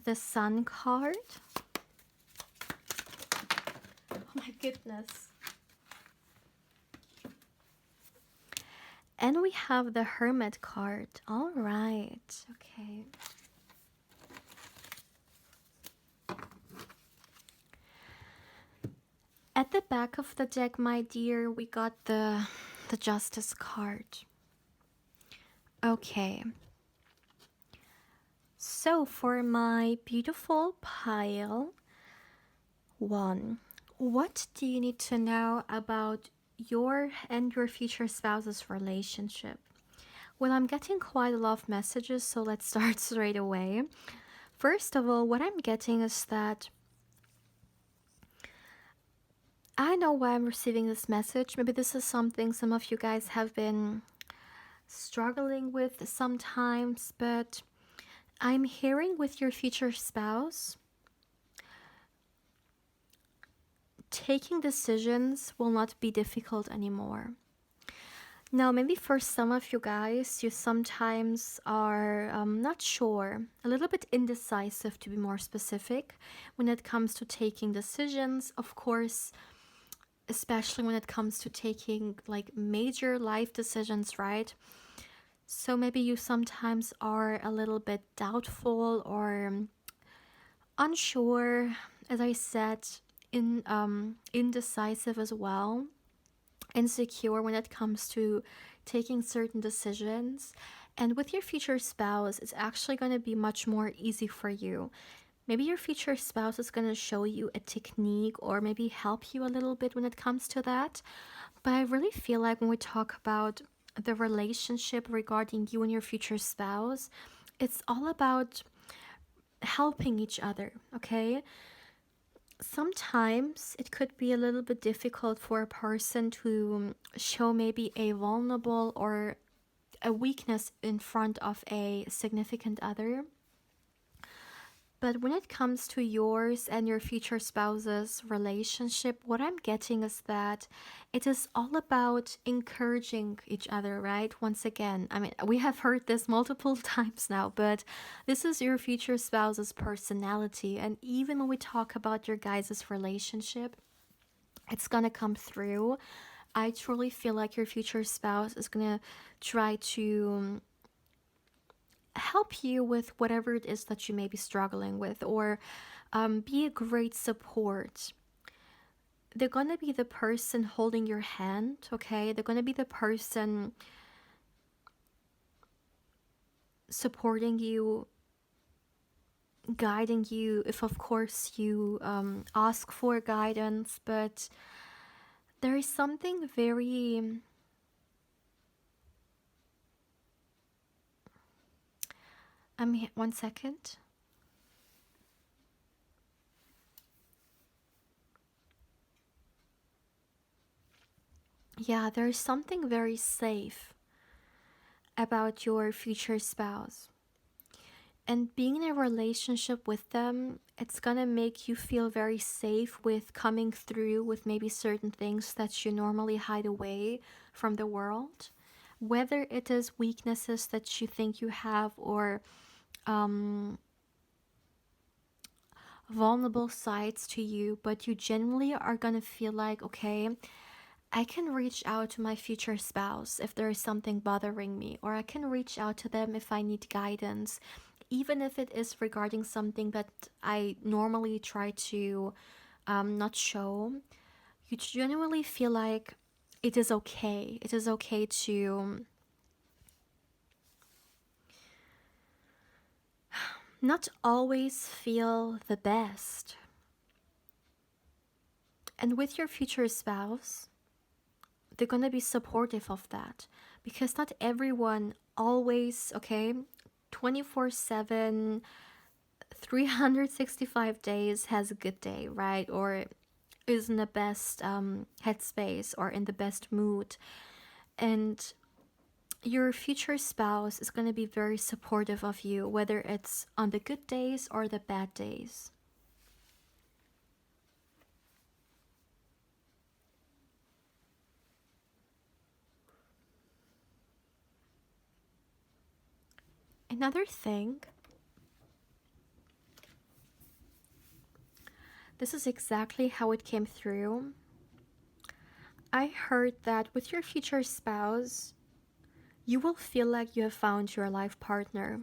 [SPEAKER 1] The Sun card. Oh my goodness. And we have the Hermit card. All right. Okay. At the back of the deck, my dear, we got the Justice card. Okay. So for my beautiful pile 1, what do you need to know about your and your future spouse's relationship? Well, I'm getting quite a lot of messages, so let's start straight away. First of all, what I'm getting is that I know why I'm receiving this message. Maybe this is something some of you guys have been struggling with sometimes, but I'm hearing with your future spouse, taking decisions will not be difficult anymore. Now, maybe for some of you guys, you sometimes are not sure, a little bit indecisive to be more specific, when it comes to taking decisions. Of course, especially when it comes to taking like major life decisions, right? So maybe you sometimes are a little bit doubtful or unsure, as I said, indecisive as well, insecure when it comes to taking certain decisions. And with your future spouse, it's actually going to be much more easy for you. Maybe your future spouse is going to show you a technique or maybe help you a little bit when it comes to that. But I really feel like when we talk about the relationship regarding you and your future spouse, it's all about helping each other, okay? Sometimes it could be a little bit difficult for a person to show maybe a vulnerable or a weakness in front of a significant other. But when it comes to yours and your future spouse's relationship, what I'm getting is that it is all about encouraging each other, right? Once again, I mean, we have heard this multiple times now, but this is your future spouse's personality. And even when we talk about your guys' relationship, it's gonna come through. I truly feel like your future spouse is gonna try to help you with whatever it is that you may be struggling with, or be a great support. They're going to be the person holding your hand, okay? They're going to be the person supporting you, guiding you, if of course you ask for guidance. But there is something very one second. Yeah, there's something very safe about your future spouse. And being in a relationship with them, it's gonna make you feel very safe with coming through with maybe certain things that you normally hide away from the world. Whether it is weaknesses that you think you have or vulnerable sides to you, but you genuinely are gonna feel like, okay, I can reach out to my future spouse if there is something bothering me, or I can reach out to them if I need guidance, even if it is regarding something that I normally try to not show. You genuinely feel like it is okay. It is okay to not always feel the best. And with your future spouse, they're going to be supportive of that, because not everyone always, okay, 24/7, 365 days has a good day, right? Or is in the best headspace or in the best mood. And your future spouse is going to be very supportive of you, whether it's on the good days or the bad days. Another thing, this is exactly how it came through. I heard that with your future spouse, you will feel like you have found your life partner.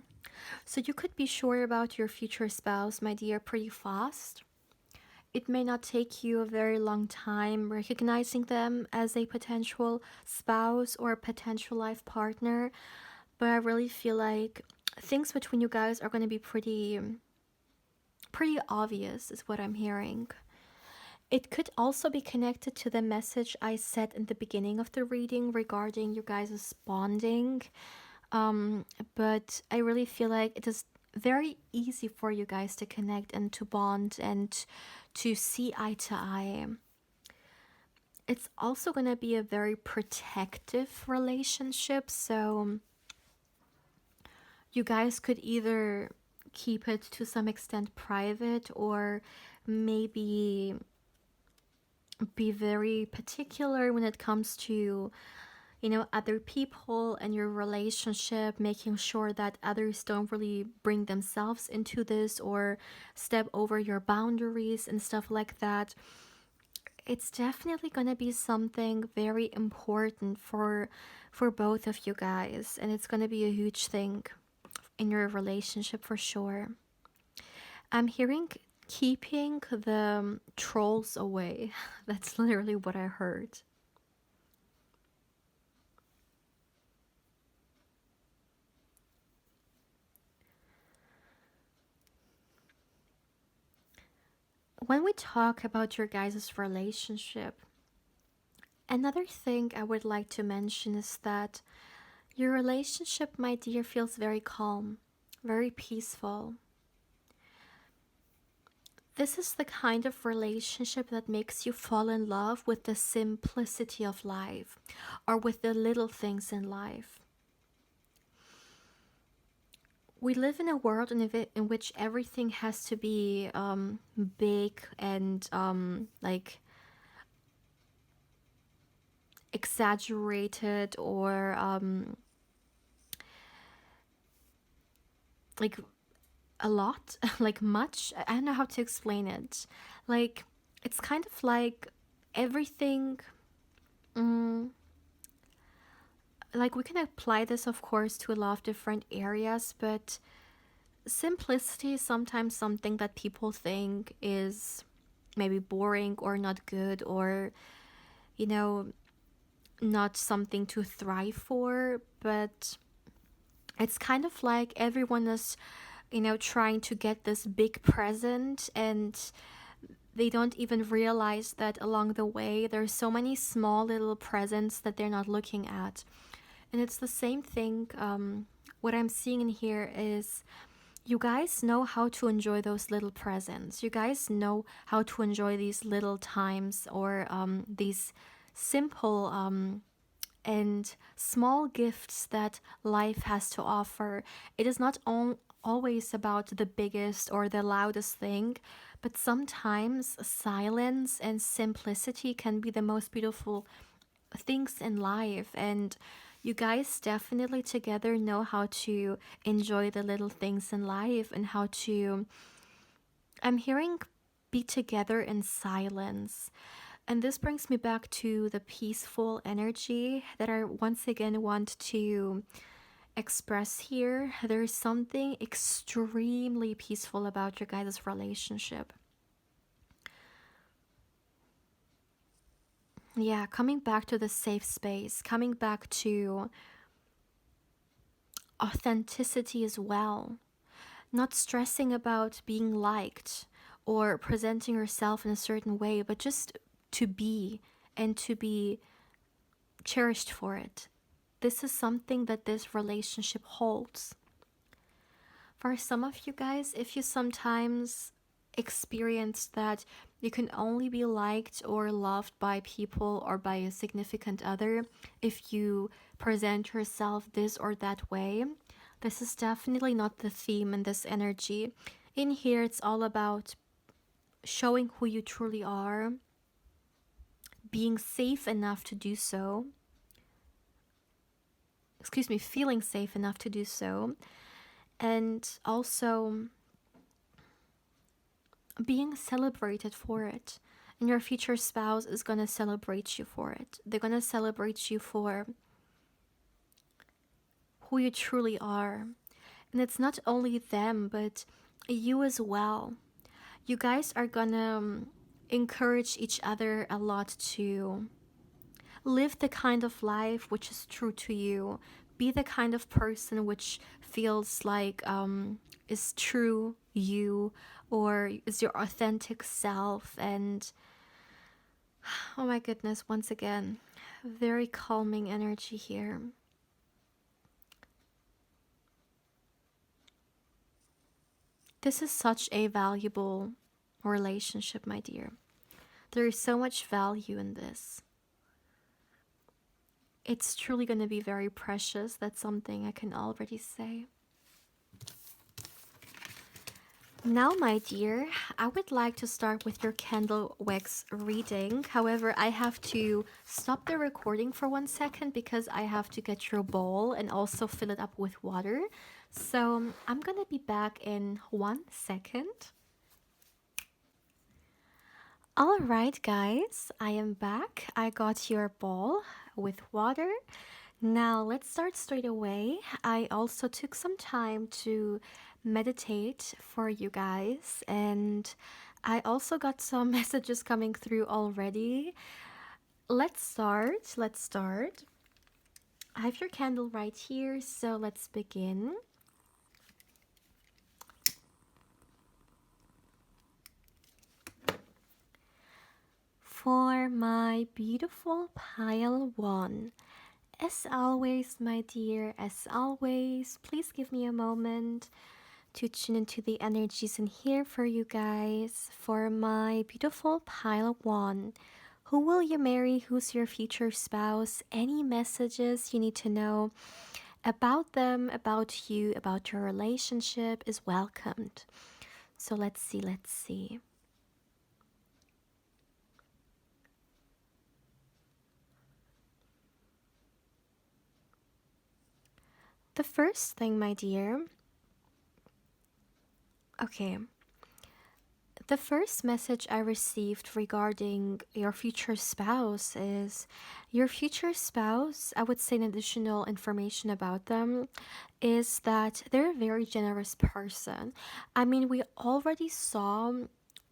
[SPEAKER 1] So you could be sure about your future spouse, my dear, pretty fast. It may not take you a very long time recognizing them as a potential spouse or a potential life partner, but I really feel like things between you guys are going to be pretty obvious is what I'm hearing. It could also be connected to the message I said in the beginning of the reading regarding you guys' bonding. But I really feel like it is very easy for you guys to connect and to bond and to see eye to eye. It's also going to be a very protective relationship, so you guys could either keep it to some extent private or maybe be very particular when it comes to other people and your relationship, making sure that others don't really bring themselves into this or step over your boundaries and stuff like that. It's definitely going to be something very important for both of you guys, and it's going to be a huge thing in your relationship for sure. I'm hearing keeping the trolls away. That's literally what I heard. When we talk about your guys' relationship, another thing I would like to mention is that your relationship, my dear, feels very calm, very peaceful. This is the kind of relationship that makes you fall in love with the simplicity of life or with the little things in life. We live in a world in which everything has to be big and like exaggerated or like a lot, like much. I don't know how to explain it. Like, it's kind of like everything. Mm, like, we can apply this, of course, to a lot of different areas, but simplicity is sometimes something that people think is maybe boring or not good or, you know, not something to thrive for. But it's kind of like everyone is, trying to get this big present, and they don't even realize that along the way there's so many small little presents that they're not looking at. And it's the same thing. What I'm seeing in here is you guys know how to enjoy those little presents. You guys know how to enjoy these little times or these simple and small gifts that life has to offer. It is not always about the biggest or the loudest thing, but sometimes silence and simplicity can be the most beautiful things in life. And you guys definitely together know how to enjoy the little things in life and how to, I'm hearing, be together in silence. And this brings me back to the peaceful energy that I once again want to express here. There's something extremely peaceful about your guys' relationship. Yeah, coming back to the safe space, coming back to authenticity as well, not stressing about being liked or presenting yourself in a certain way, but just to be and to be cherished for it. This is something that this relationship holds. For some of you guys, if you sometimes experience that You can only be liked or loved by people or by a significant other if you present yourself this or that way. This is definitely not the theme in this energy. In here, it's all about showing who you truly are, being safe enough to do so. Excuse me, feeling safe enough to do so. And also being celebrated for it. And your future spouse is going to celebrate you for it. They're going to celebrate you for who you truly are. And it's not only them, but you as well. You guys are going to encourage each other a lot to live the kind of life which is true to you. Be the kind of person which feels like is true you, or is your authentic self. And oh my goodness, once again, very calming energy here. This is such a valuable relationship, my dear. There is so much value in this. It's truly going to be very precious. That's something I can already say. Now, my dear, I would like to start with your candle wax reading. However, I have to stop the recording for 1 second because I have to get your bowl and also fill it up with water. So I'm going to be back in 1 second. All right, guys, I am back. I got your bowl with water. Now let's start straight away. I also took some time to meditate for you guys, and I also got some messages coming through already. Let's start. I have your candle right here, so let's begin. For my beautiful pile 1, as always, my dear, as always, please give me a moment to tune into the energies in here for you guys. For my beautiful pile 1, who will you marry? Who's your future spouse? Any messages you need to know about them, about you, about your relationship is welcomed. So let's see. The first thing, my dear, okay, the first message I received regarding your future spouse is your future spouse, I would say an additional information about them is that they're a very generous person. I mean, we already saw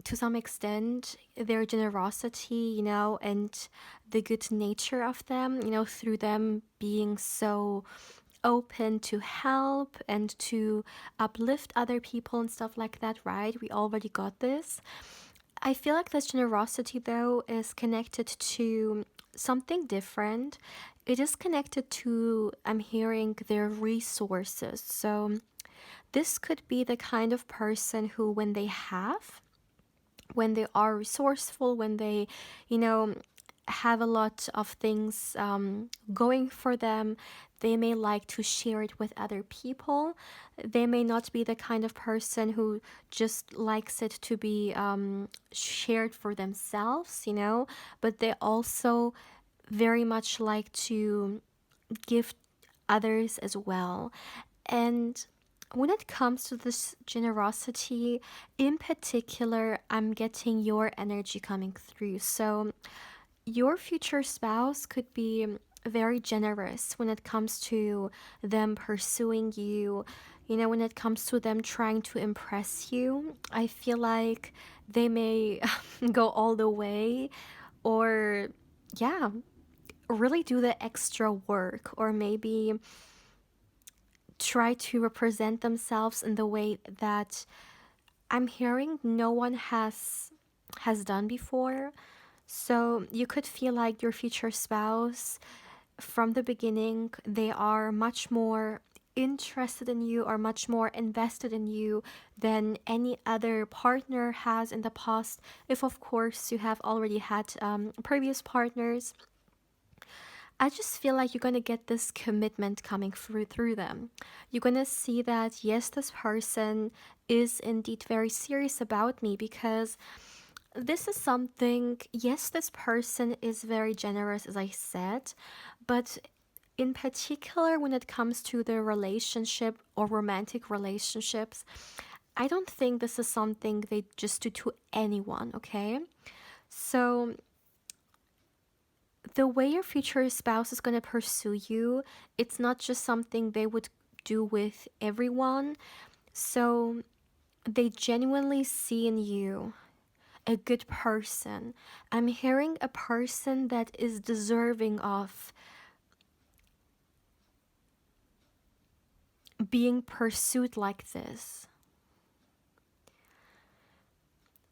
[SPEAKER 1] to some extent their generosity, and the good nature of them, through them being so open to help and to uplift other people and stuff like that, right? We already got this. I feel like this generosity, though, is connected to something different. It is connected to, I'm hearing, their resources. So this could be the kind of person who, when they are resourceful, when they, have a lot of things going for them, they may like to share it with other people. They may not be the kind of person who just likes it to be shared for themselves, but they also very much like to give others as well. And when it comes to this generosity, in particular, I'm getting your energy coming through. So your future spouse could be very generous when it comes to them pursuing you, when it comes to them trying to impress you. I feel like they may go all the way, or yeah, really do the extra work, or maybe try to represent themselves in the way that I'm hearing no one has done before. So you could feel like your future spouse, from the beginning, they are much more interested in you or much more invested in you than any other partner has in the past. If, of course, you have already had previous partners, I just feel like you're gonna get this commitment coming through them. You're gonna see that yes, this person is indeed very serious about me, because this is something. Yes, this person is very generous, as I said, but in particular when it comes to the relationship or romantic relationships, I don't think this is something they just do to anyone, okay? So the way your future spouse is going to pursue you, it's not just something they would do with everyone. So they genuinely see in you a good person. I'm hearing a person that is deserving of being pursued like this.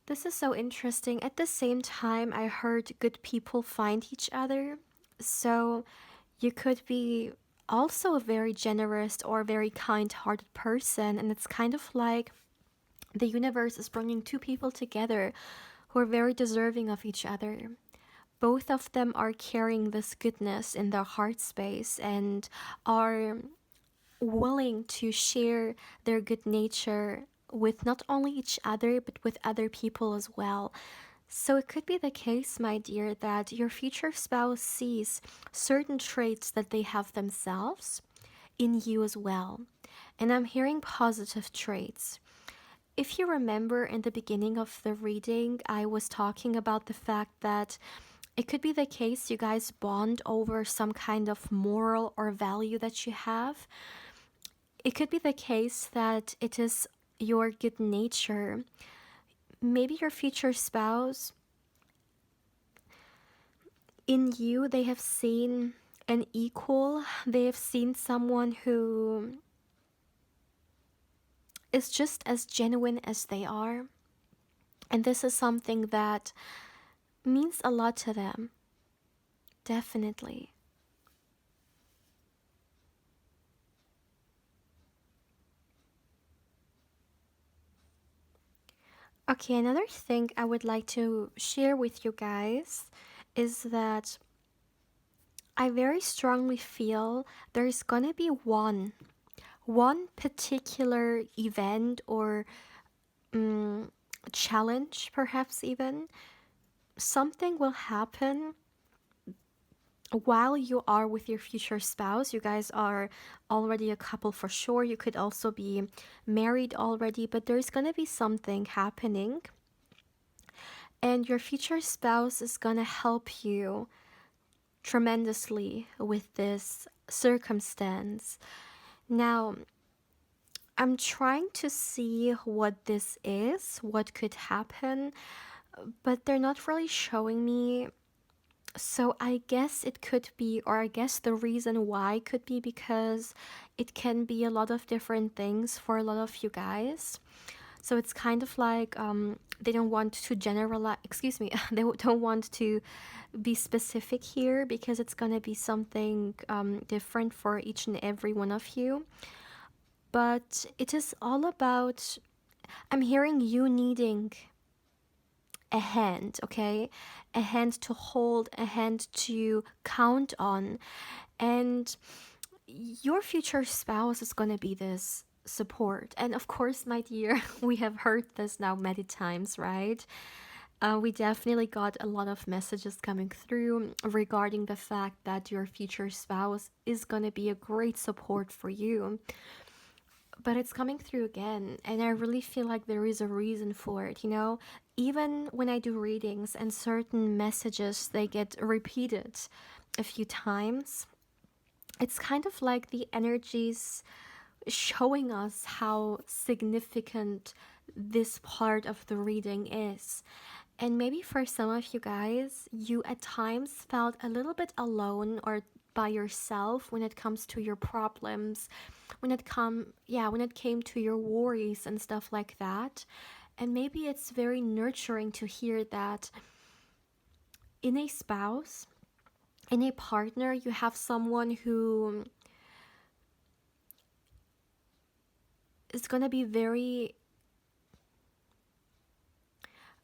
[SPEAKER 1] This is so interesting. At the same time, I heard good people find each other. So you could be also a very generous or very kind hearted person. And it's kind of like the universe is bringing two people together who are very deserving of each other. Both of them are carrying this goodness in their heart space and are willing to share their good nature with not only each other but with other people as well. So it could be the case, my dear, that your future spouse sees certain traits that they have themselves in you as well. And I'm hearing positive traits. If you remember in the beginning of the reading, I was talking about the fact that it could be the case you guys bond over some kind of moral or value that you have. It could be the case that it is your good nature. Maybe your future spouse, in you, they have seen an equal, they have seen someone who is just as genuine as they are. And this is something that means a lot to them. Definitely. Okay, another thing I would like to share with you guys is that I very strongly feel there's gonna be one particular event or um, challenge, perhaps even something will happen while you are with your future spouse. You guys are already a couple for sure. You could also be married already, but there's gonna be something happening, and your future spouse is gonna help you tremendously with this circumstance. Now, I'm trying to see what this is, what could happen, but they're not really showing me. So I guess it could be, or I guess the reason why could be because it can be a lot of different things for a lot of you guys. So it's kind of like they don't want to generalize, excuse me, they don't want to be specific here because it's going to be something different for each and every one of you. But it is all about, I'm hearing you needing a hand, okay? A hand to hold, a hand to count on. And your future spouse is going to be this support. And of course, my dear, we have heard this now many times, right? We definitely got a lot of messages coming through regarding the fact that your future spouse is going to be a great support for you. But it's coming through again, and I really feel like there is a reason for it, you know? Even when I do readings and certain messages they get repeated a few times, it's kind of like the energies showing us how significant this part of the reading is. And maybe for some of you guys, you at times felt a little bit alone or by yourself when it comes to your problems, when it came to your worries and stuff like that. And maybe it's very nurturing to hear that in a spouse, in a partner, you have someone who is going to be very,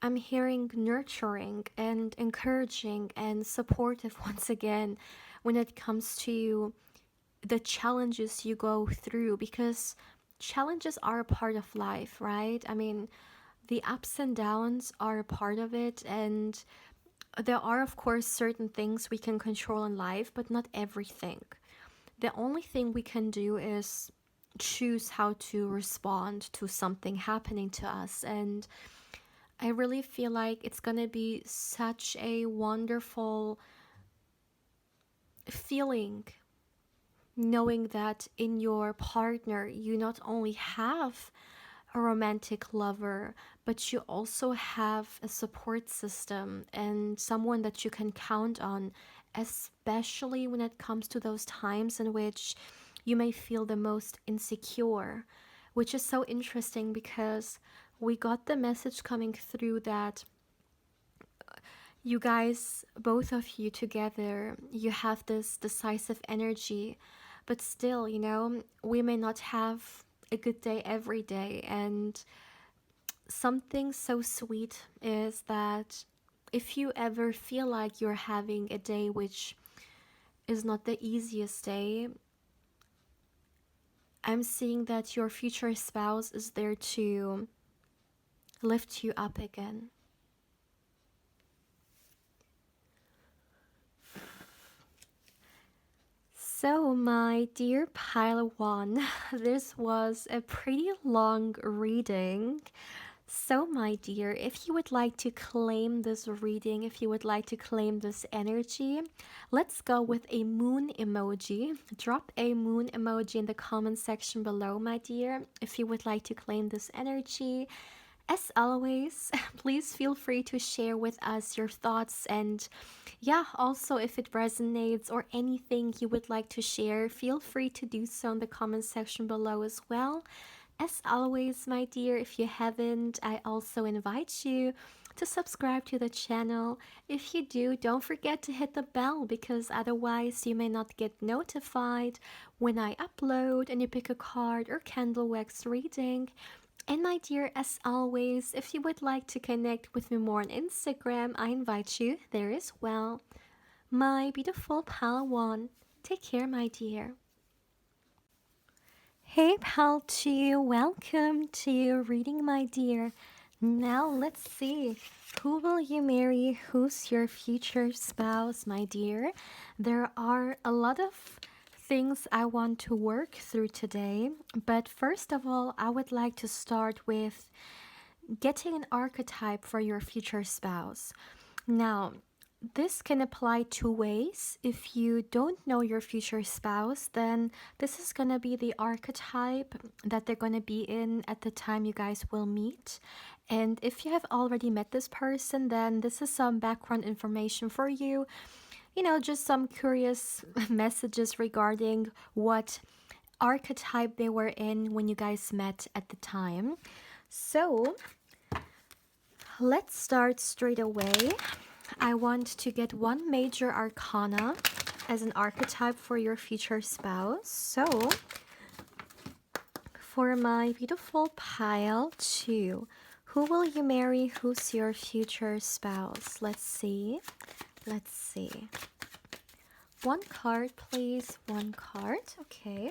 [SPEAKER 1] I'm hearing nurturing and encouraging and supportive once again when it comes to the challenges you go through, because challenges are a part of life, right? I mean, the ups and downs are a part of it, and there are, of course, certain things we can control in life, but not everything. The only thing we can do is choose how to respond to something happening to us. And I really feel like it's gonna be such a wonderful feeling knowing that in your partner you not only have a romantic lover, but you also have a support system and someone that you can count on, especially when it comes to those times in which you may feel the most insecure, which is so interesting because we got the message coming through that you guys, both of you together, you have this decisive energy, but still, we may not have a good day every day. And something so sweet is that if you ever feel like you're having a day which is not the easiest day, I'm seeing that your future spouse is there to lift you up again. So, my dear Pile One, this was a pretty long reading. So, my dear, if you would like to claim this reading, if you would like to claim this energy, let's go with a moon emoji. Drop a moon emoji in the comment section below, my dear, if you would like to claim this energy. As always, please feel free to share with us your thoughts, and yeah, also if it resonates or anything you would like to share, feel free to do so in the comment section below as well. As always, my dear, if you haven't, I also invite you to subscribe to the channel. If you do, don't forget to hit the bell, because otherwise you may not get notified when I upload and you pick a card or candle wax reading. And my dear, as always, if you would like to connect with me more on Instagram, I invite you there as well. My beautiful Palawan, take care, my dear. Hey, pal, to welcome to your reading, my dear. Now let's see. Who will you marry? Who's your future spouse, my dear? There are a lot of things I want to work through today, but first of all, I would like to start with getting an archetype for your future spouse. Now, this can apply two ways. If you don't know your future spouse, then this is going to be the archetype that they're going to be in at the time you guys will meet. And if you have already met this person, then this is some background information for you. Just some curious messages regarding what archetype they were in when you guys met at the time. So, let's start straight away. I want to get one major arcana as an archetype for your future spouse. So, for my beautiful pile 2, who will you marry? Who's your future spouse? Let's see. Let's see. One card, please. One card. Okay.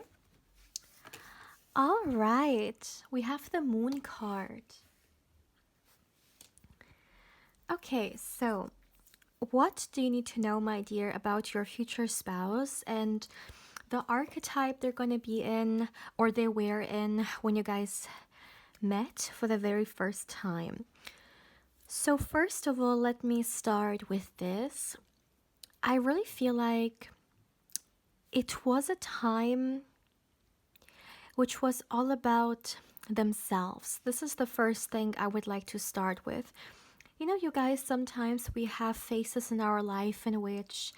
[SPEAKER 1] All right. We have the moon card. Okay, so what do you need to know, my dear, about your future spouse and the archetype they're going to be in, or they were in when you guys met for the very first time? So first of all, let me start with this. I really feel like it was a time which was all about themselves. This is the first thing I would like to start with. You guys, sometimes we have phases in our life in which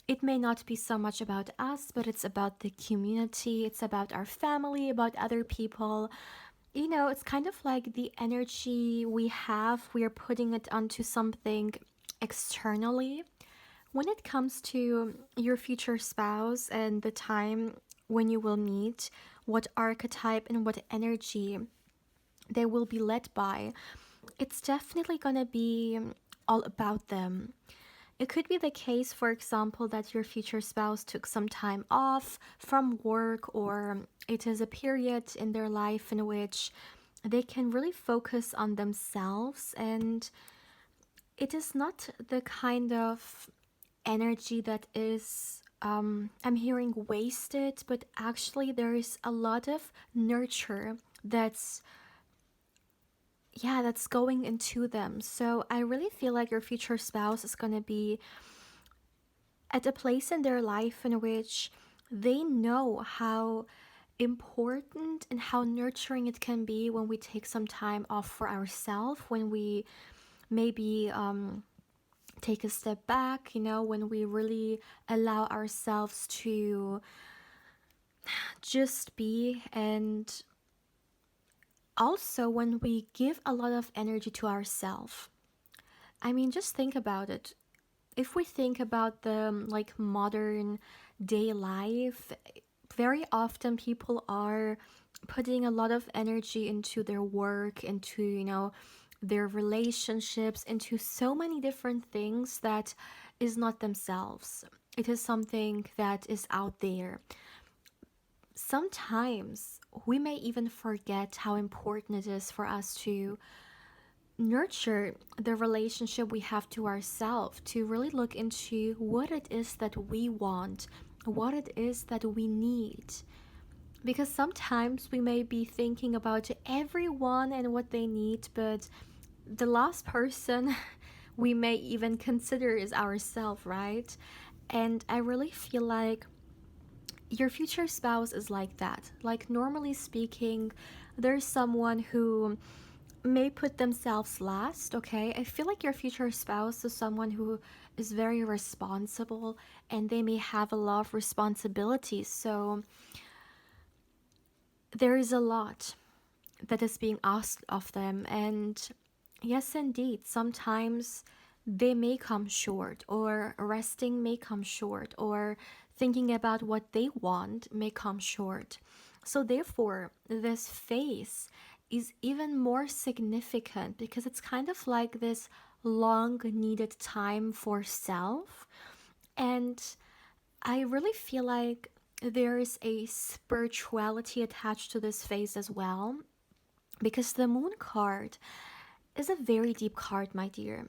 [SPEAKER 1] it may not be so much about us, but it's about the community, it's about our family, about other people. It's kind of like the energy we have, we are putting it onto something externally. When it comes to your future spouse and the time when you will meet, what archetype and what energy they will be led by, it's definitely gonna be all about them. It could be the case, for example, that your future spouse took some time off from work, or it is a period in their life in which they can really focus on themselves, and it is not the kind of energy that is I'm hearing wasted, but actually there is a lot of nurture that's that's going into them. So I really feel like your future spouse is going to be at a place in their life in which they know how important and how nurturing it can be when we take some time off for ourselves, when we maybe take a step back, when we really allow ourselves to just be, and also when we give a lot of energy to ourselves. I mean, just think about it. If we think about the like modern day life, very often people are putting a lot of energy into their work, into, their relationships, into so many different things that is not themselves. It is something that is out there. Sometimes we may even forget how important it is for us to nurture the relationship we have to ourselves, to really look into what it is that we want, what it is that we need. Because sometimes we may be thinking about everyone and what they need, but the last person we may even consider is ourselves, right? And I really feel like your future spouse is like that. Like, normally speaking, there's someone who may put themselves last, okay? I feel like your future spouse is someone who is very responsible, and they may have a lot of responsibilities. So there is a lot that is being asked of them. And yes, indeed, sometimes they may come short, or resting may come short, or thinking about what they want may come short. So, therefore, this phase is even more significant because it's kind of like this long needed time for self. And I really feel like there is a spirituality attached to this phase as well, because the moon card is a very deep card, my dear.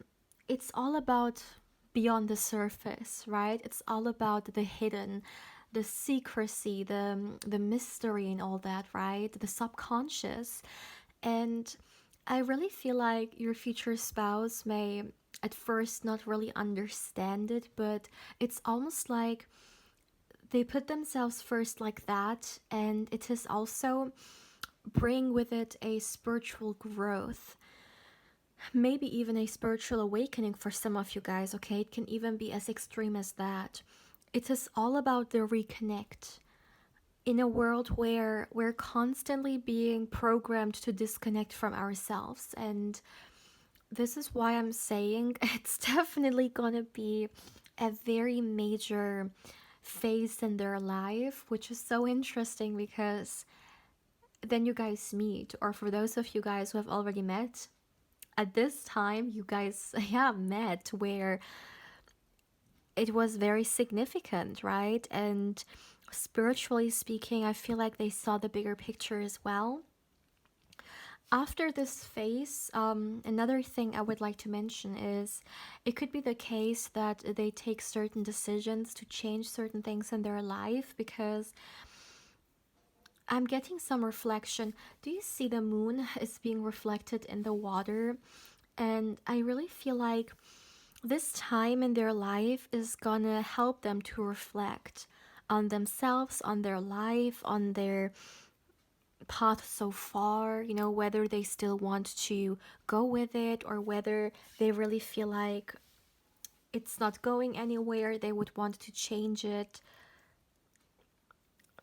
[SPEAKER 1] It's all about beyond the surface, right? It's all about the hidden, the secrecy, the mystery and all that, right? The subconscious. And I really feel like your future spouse may at first not really understand it, but it's almost like they put themselves first like that, and it is also bring with it a spiritual growth, maybe even a spiritual awakening for some of you guys, okay? It can even be as extreme as that. It is all about the reconnect in a world where we're constantly being programmed to disconnect from ourselves. And this is why I'm saying it's definitely gonna be a very major phase in their life, which is so interesting because then you guys meet, or for those of you guys who have already met, at this time you guys met where it was very significant, right? And spiritually speaking, I feel like they saw the bigger picture as well. After this phase, another thing I would like to mention is it could be the case that they take certain decisions to change certain things in their life, because I'm getting some reflection. Do you see the moon is being reflected in the water? And I really feel like this time in their life is gonna help them to reflect on themselves, on their life, on their path so far, whether they still want to go with it, or whether they really feel like it's not going anywhere, they would want to change it.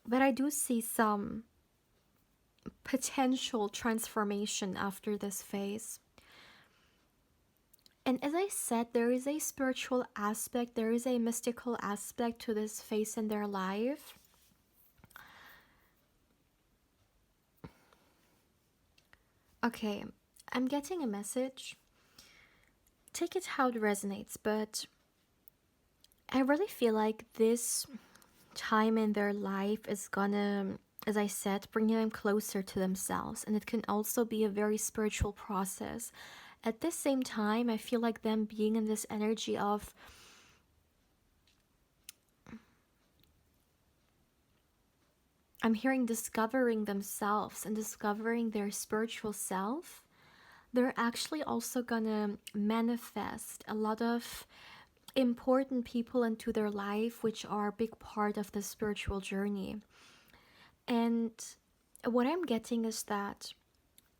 [SPEAKER 1] But I do see some potential transformation after this phase. And as I said, there is a spiritual aspect, there is a mystical aspect to this phase in their life. Okay, I'm getting a message. Take it how it resonates, but I really feel like this time in their life is gonna, as I said, bring them closer to themselves. And it can also be a very spiritual process. At the same time, I feel like them being in this energy of, I'm hearing discovering themselves and discovering their spiritual self. They're actually also gonna manifest a lot of important people into their life, which are a big part of the spiritual journey. And what I'm getting is that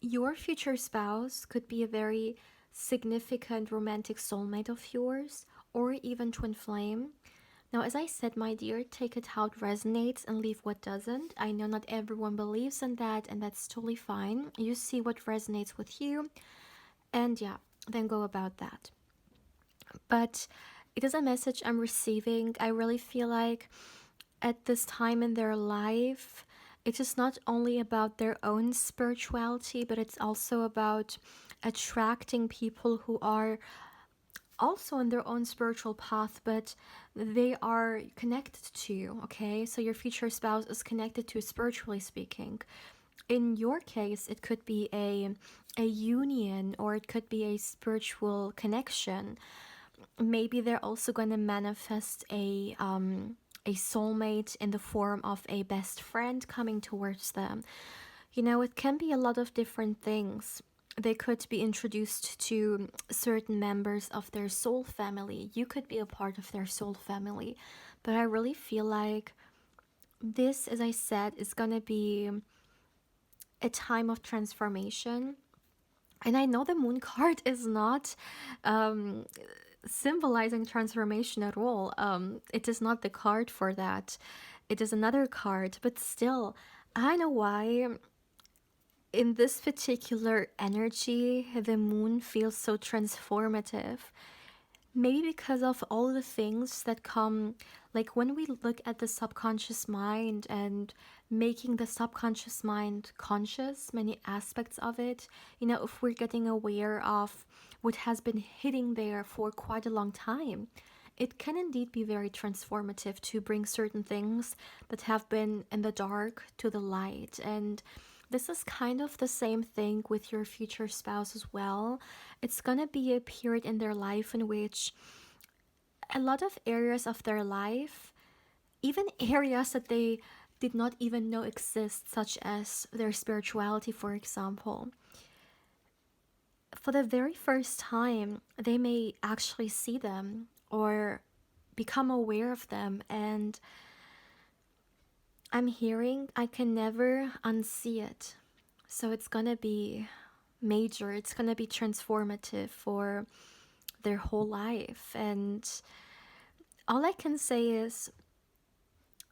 [SPEAKER 1] your future spouse could be a very significant romantic soulmate of yours, or even twin flame. Now, as I said, my dear, take it how it resonates and leave what doesn't. I know not everyone believes in that, and that's totally fine. You see what resonates with you, and yeah, then go about that. But it is a message I'm receiving. I really feel like at this time in their life, it is not only about their own spirituality, but it's also about attracting people who are also on their own spiritual path, but they are connected to you, okay? So your future spouse is connected to you spiritually speaking. In your case, it could be a union, or it could be a spiritual connection. Maybe they're also going to manifest a soulmate in the form of a best friend coming towards them. You know, it can be a lot of different things. They could be introduced to certain members of their soul family. You could be a part of their soul family. But I really feel like this, as I said, is going to be a time of transformation. And I know the moon card is not um, symbolizing transformation at all. It is not the card for that. It is another card, but still, I know why in this particular energy the moon feels so transformative. Maybe because of all the things that come, like when we look at the subconscious mind and making the subconscious mind conscious, many aspects of it, you know, if we're getting aware of what has been hitting there for quite a long time, it can indeed be very transformative to bring certain things that have been in the dark to the light. And this is kind of the same thing with your future spouse as well. It's gonna be a period in their life in which a lot of areas of their life, even areas that they did not even know exist, such as their spirituality, for example, for the very first time, they may actually see them or become aware of them. And I'm hearing I can never unsee it. So it's gonna be major, it's gonna be transformative for their whole life. And all I can say is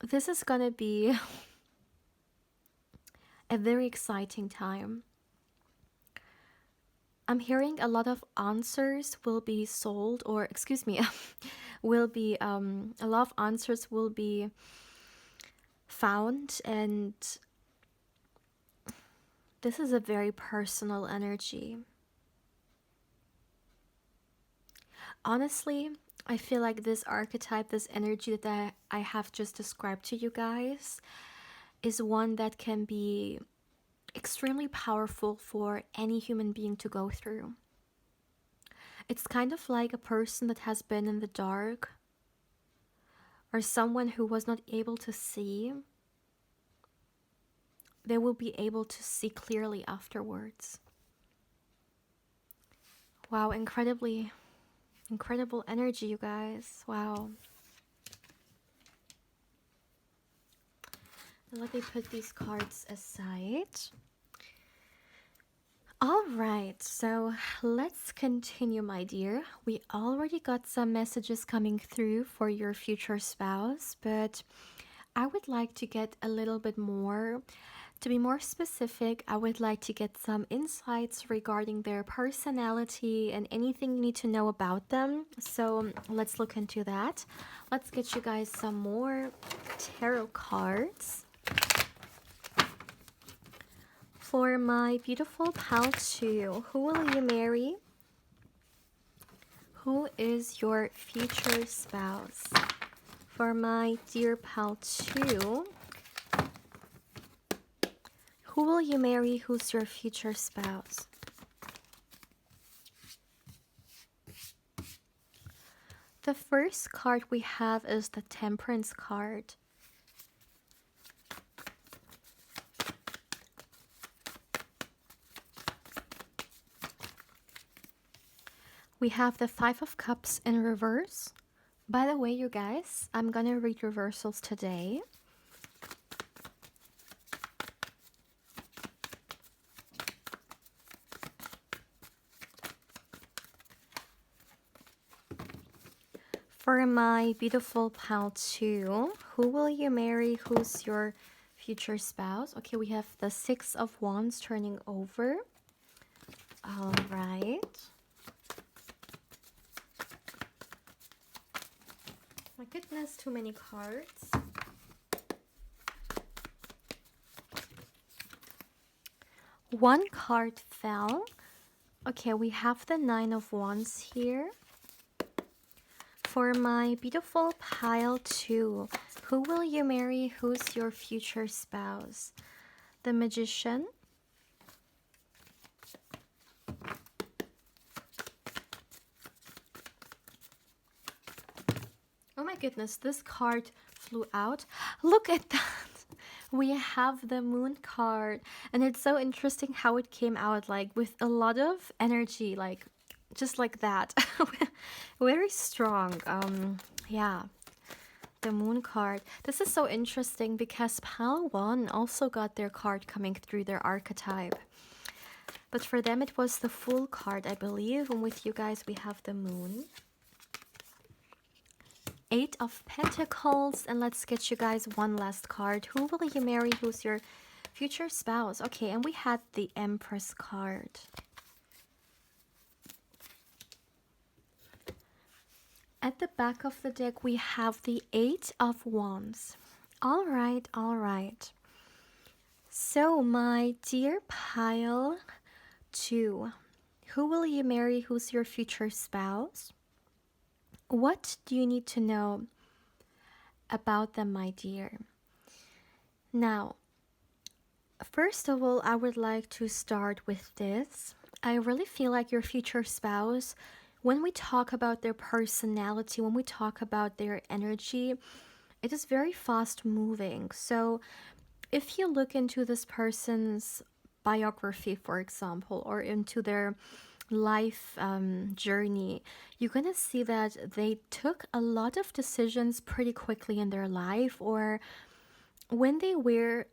[SPEAKER 1] this is gonna be a very exciting time. I'm hearing a lot of answers will be sold, or excuse me, will be a lot of answers will be found. And this is a very personal energy. Honestly, I feel like this archetype, this energy that I have just described to you guys, is one that can be extremely powerful for any human being to go through. It's kind of like a person that has been in the dark, or someone who was not able to see. They will be able to see clearly afterwards. Wow, incredible energy, you guys. Wow. Let me put these cards aside. All right, so let's continue, my dear. We already got some messages coming through for your future spouse, but I would like to get a little bit more. To be more specific, I would like to get some insights regarding their personality and anything you need to know about them. So let's look into that. Let's get you guys some more tarot cards For my beautiful pal 2, who will you marry? Who is your future spouse? For my dear pal 2, who will you marry? Who's your future spouse? The first card we have is the Temperance card. We have the Five of Cups in reverse. By the way, you guys, I'm gonna read reversals today. For my beautiful pal 2, who will you marry? Who's your future spouse? Okay, we have the Six of Wands turning over. All right. My goodness, too many cards. One card fell. Okay, we have the Nine of Wands here. For my beautiful pile 2, who will you marry? Who's your future spouse? The Magician. Oh my goodness, this card flew out. Look at that. We have the Moon card. And it's so interesting how it came out, like with a lot of energy, like just like that. Very strong. Yeah, the Moon card. This is so interesting because pal 1 also got their card coming through their archetype. But for them it was the Fool card, I believe. And with you guys we have the Moon. Eight of Pentacles. And let's get you guys one last card. Who will you marry? Who's your future spouse? Okay, and we had the Empress card. At the back of the deck, we have the Eight of Wands. All right, all right. So, my dear pile 2, who will you marry? Who's your future spouse? What do you need to know about them, my dear? Now, first of all, I would like to start with this. I really feel like your future spouse, when we talk about their personality, when we talk about their energy, it is very fast moving. So if you look into this person's biography, for example, or into their life journey, you're gonna see that they took a lot of decisions pretty quickly in their life, or when they were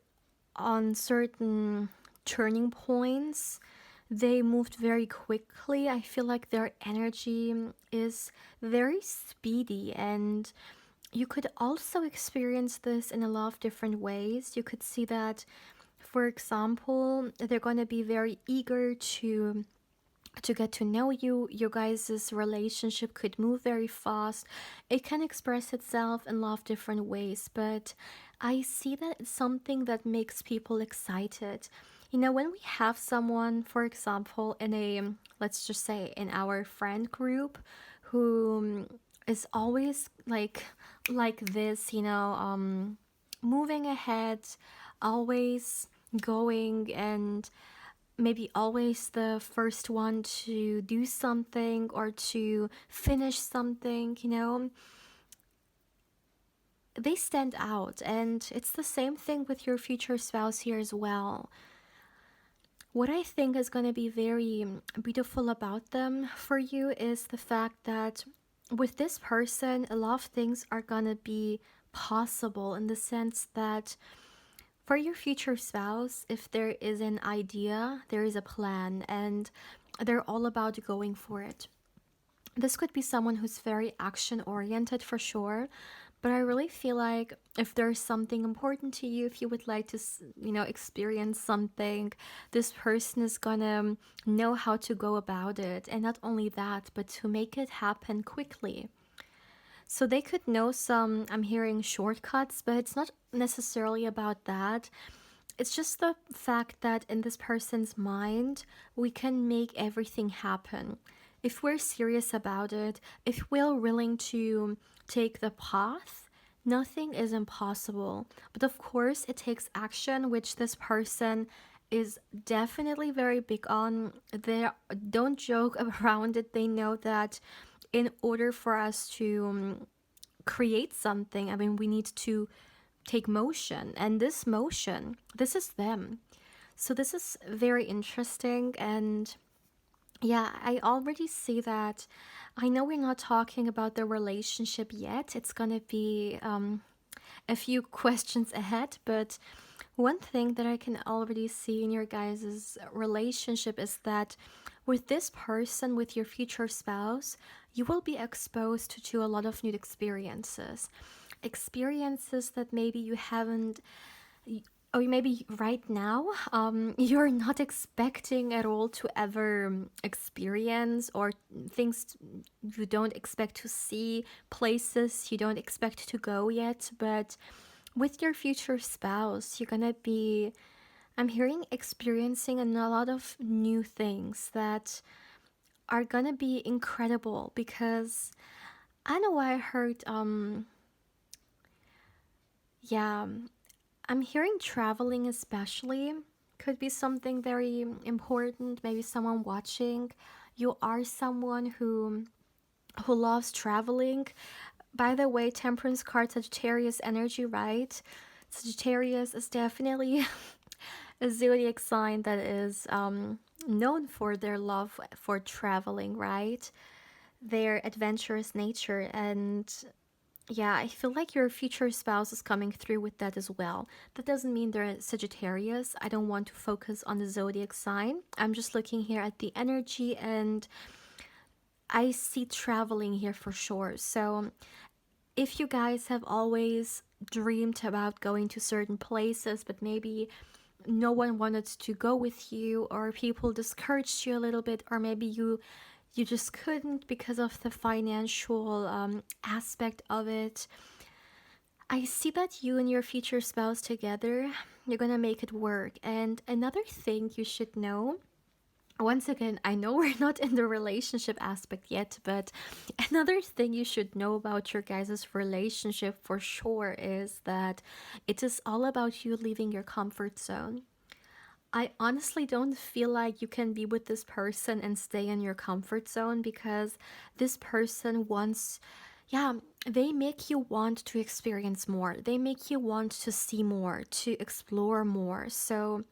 [SPEAKER 1] on certain turning points, they moved very quickly. I feel like their energy is very speedy, and you could also experience this in a lot of different ways. You could see that, for example, they're going to be very eager to get to know you. Your guys' relationship could move very fast. It can express itself in a lot of different ways, but I see that it's something that makes people excited. You know, when we have someone, for example, in a, let's just say in our friend group, who is always like this, you know, moving ahead, always going, and maybe always the first one to do something or to finish something, you know, they stand out. And it's the same thing with your future spouse here as well. What I think is going to be very beautiful about them for you is the fact that with this person, a lot of things are going to be possible, in the sense that for your future spouse, if there is an idea, there is a plan, and they're all about going for it. This could be someone who's very action oriented for sure, but I really feel like if there's something important to you, if you would like to, you know, experience something, this person is gonna know how to go about it. And not only that, but to make it happen quickly. So they could know some, I'm hearing shortcuts, but it's not necessarily about that. it's just the fact that in this person's mind, we can make everything happen. If we're serious about it, if we're willing to take the path, nothing is impossible. But of course, it takes action, which this person is definitely very big on. They don't joke around it. They know that in order for us to create something, I mean, we need to take motion. And this motion, this is them. So this is very interesting. And yeah, I already see that. I know we're not talking about the relationship yet. It's gonna be a few questions ahead, but one thing that I can already see in your guys' relationship is that with this person, with your future spouse, you will be exposed to a lot of new experiences. Experiences that maybe you haven't, or maybe right now, you're not expecting at all to ever experience, or things you don't expect to see, places you don't expect to go yet. But with your future spouse, you're gonna be, I'm hearing, experiencing a lot of new things that are gonna be incredible. Because I know I heard, yeah, I'm hearing traveling especially could be something very important. Maybe someone watching, you are someone who loves traveling. By the way, Temperance card, Sagittarius energy, right? Sagittarius is definitely a zodiac sign that is known for their love for traveling, right? Their adventurous nature. And yeah, I feel like your future spouse is coming through with that as well. That doesn't mean they're Sagittarius. I don't want to focus on the zodiac sign. I'm just looking here at the energy, and I see traveling here for sure. So if you guys have always dreamed about going to certain places, but maybe no one wanted to go with you, or people discouraged you a little bit, or maybe you just couldn't because of the financial aspect of it, I see that you and your future spouse together, you're gonna make it work. And another thing you should know, once again, I know we're not in the relationship aspect yet, but another thing you should know about your guys' relationship for sure is that it is all about you leaving your comfort zone. I honestly don't feel like you can be with this person and stay in your comfort zone, because this person wants, yeah, they make you want to experience more. They make you want to see more, to explore more. So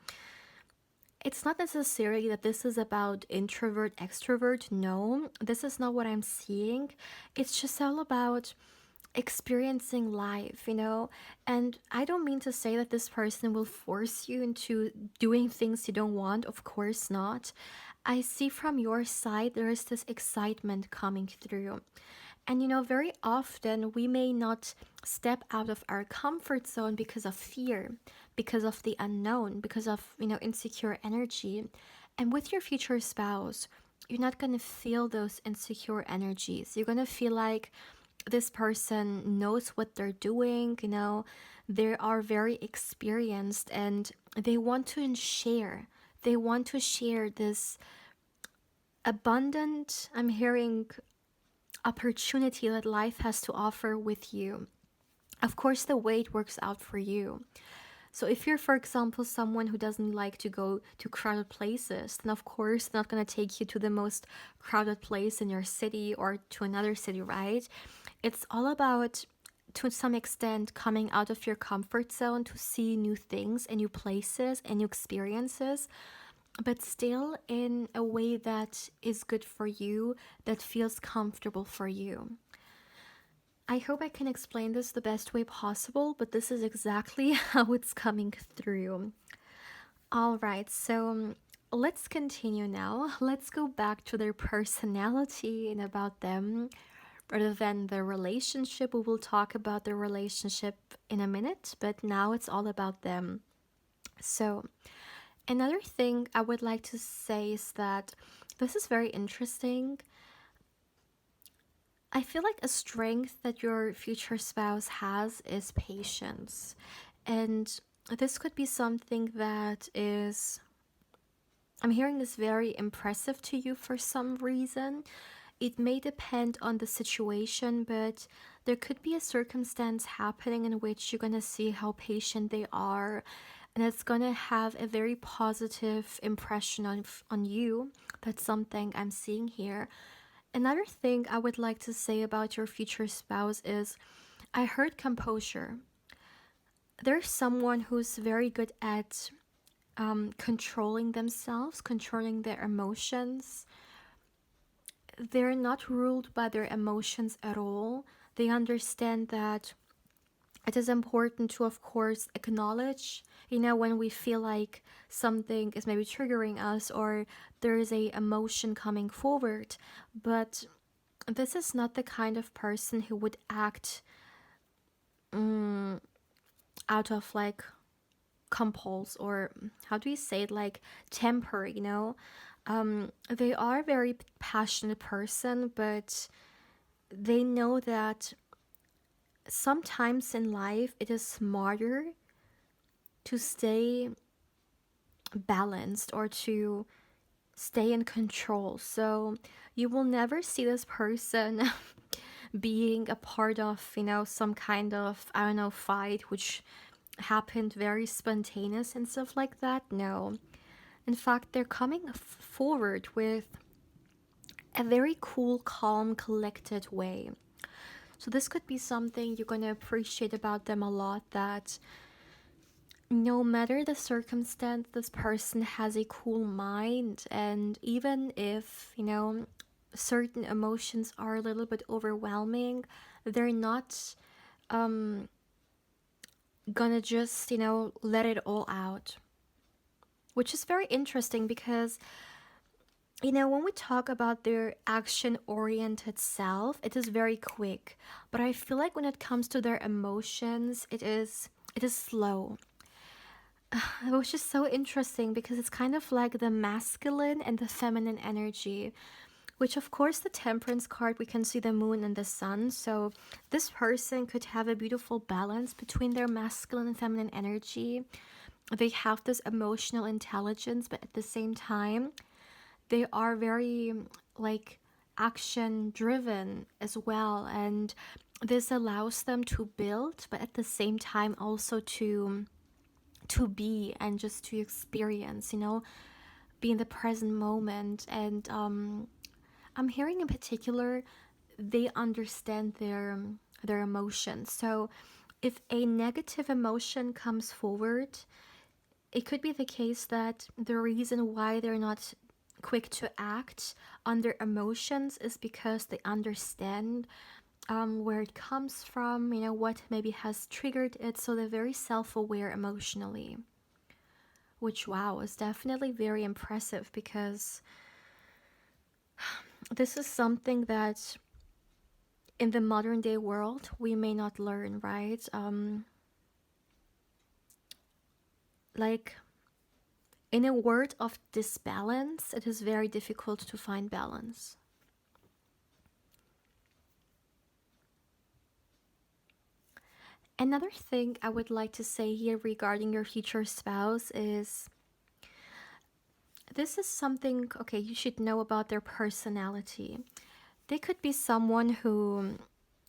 [SPEAKER 1] it's not necessarily that this is about introvert, extrovert. No, this is not what I'm seeing. It's just all about experiencing life, you know? And I don't mean to say that this person will force you into doing things you don't want. Of course not. I see from your side there is this excitement coming through. And you know, very often we may not step out of our comfort zone because of fear, because of the unknown, because of, you know, insecure energy. And with your future spouse, you're not going to feel those insecure energies. You're going to feel like this person knows what they're doing, you know, they are very experienced, and they want to share. They want to share this abundant, I'm hearing, opportunity that life has to offer with you. Of course, the way it works out for you. So if you're, for example, someone who doesn't like to go to crowded places, then of course they're not going to take you to the most crowded place in your city or to another city, right? It's all about, to some extent, coming out of your comfort zone to see new things and new places and new experiences, but still in a way that is good for you, that feels comfortable for you. I hope I can explain this the best way possible, but this is exactly how it's coming through. All right, so let's continue now. Let's go back to their personality and about them rather than the relationship. We will talk about the relationship in a minute, but now it's all about them. So, another thing I would like to say is that this is very interesting. I feel like a strength that your future spouse has is patience. And this could be something that is, I'm hearing, is very impressive to you for some reason. It may depend on the situation, but there could be a circumstance happening in which you're gonna see how patient they are, and it's gonna have a very positive impression on you. That's something I'm seeing here. Another thing I would like to say about your future spouse is I heard composure. There's someone who's very good at controlling themselves, controlling their emotions. They're not ruled by their emotions at all. They understand that it is important to, of course, acknowledge, when we feel like something is maybe triggering us or there is a emotion coming forward. But this is not the kind of person who would act out of like compulse, or how do you say it, like temper. They are a very passionate person, but they know that sometimes in life it is smarter to stay balanced or to stay in control. So you will never see this person being a part of, some kind of, I don't know, fight which happened very spontaneous and stuff like that. No. In fact, they're coming forward with a very cool, calm, collected way. So this could be something you're going to appreciate about them a lot, that no matter the circumstance, this person has a cool mind. And even if, certain emotions are a little bit overwhelming, they're not gonna just, let it all out. Which is very interesting because, when we talk about their action oriented self, it is very quick. But I feel like when it comes to their emotions, it is slow. Which is so interesting because it's kind of like the masculine and the feminine energy. Which, of course, the temperance card, we can see the moon and the sun. So this person could have a beautiful balance between their masculine and feminine energy. They have this emotional intelligence, but at the same time, they are very like action driven as well. And this allows them to build, but at the same time also to be and just to experience, be in the present moment. And I'm hearing in particular, they understand their emotions. So if a negative emotion comes forward, it could be the case that the reason why they're not quick to act on their emotions is because they understand where it comes from, what maybe has triggered it. So they're very self aware emotionally, which, wow, is definitely very impressive because this is something that in the modern day world we may not learn, right? Like, in a world of disbalance, it is very difficult to find balance. Another thing I would like to say here regarding your future spouse is this is something, okay, you should know about their personality. They could be someone who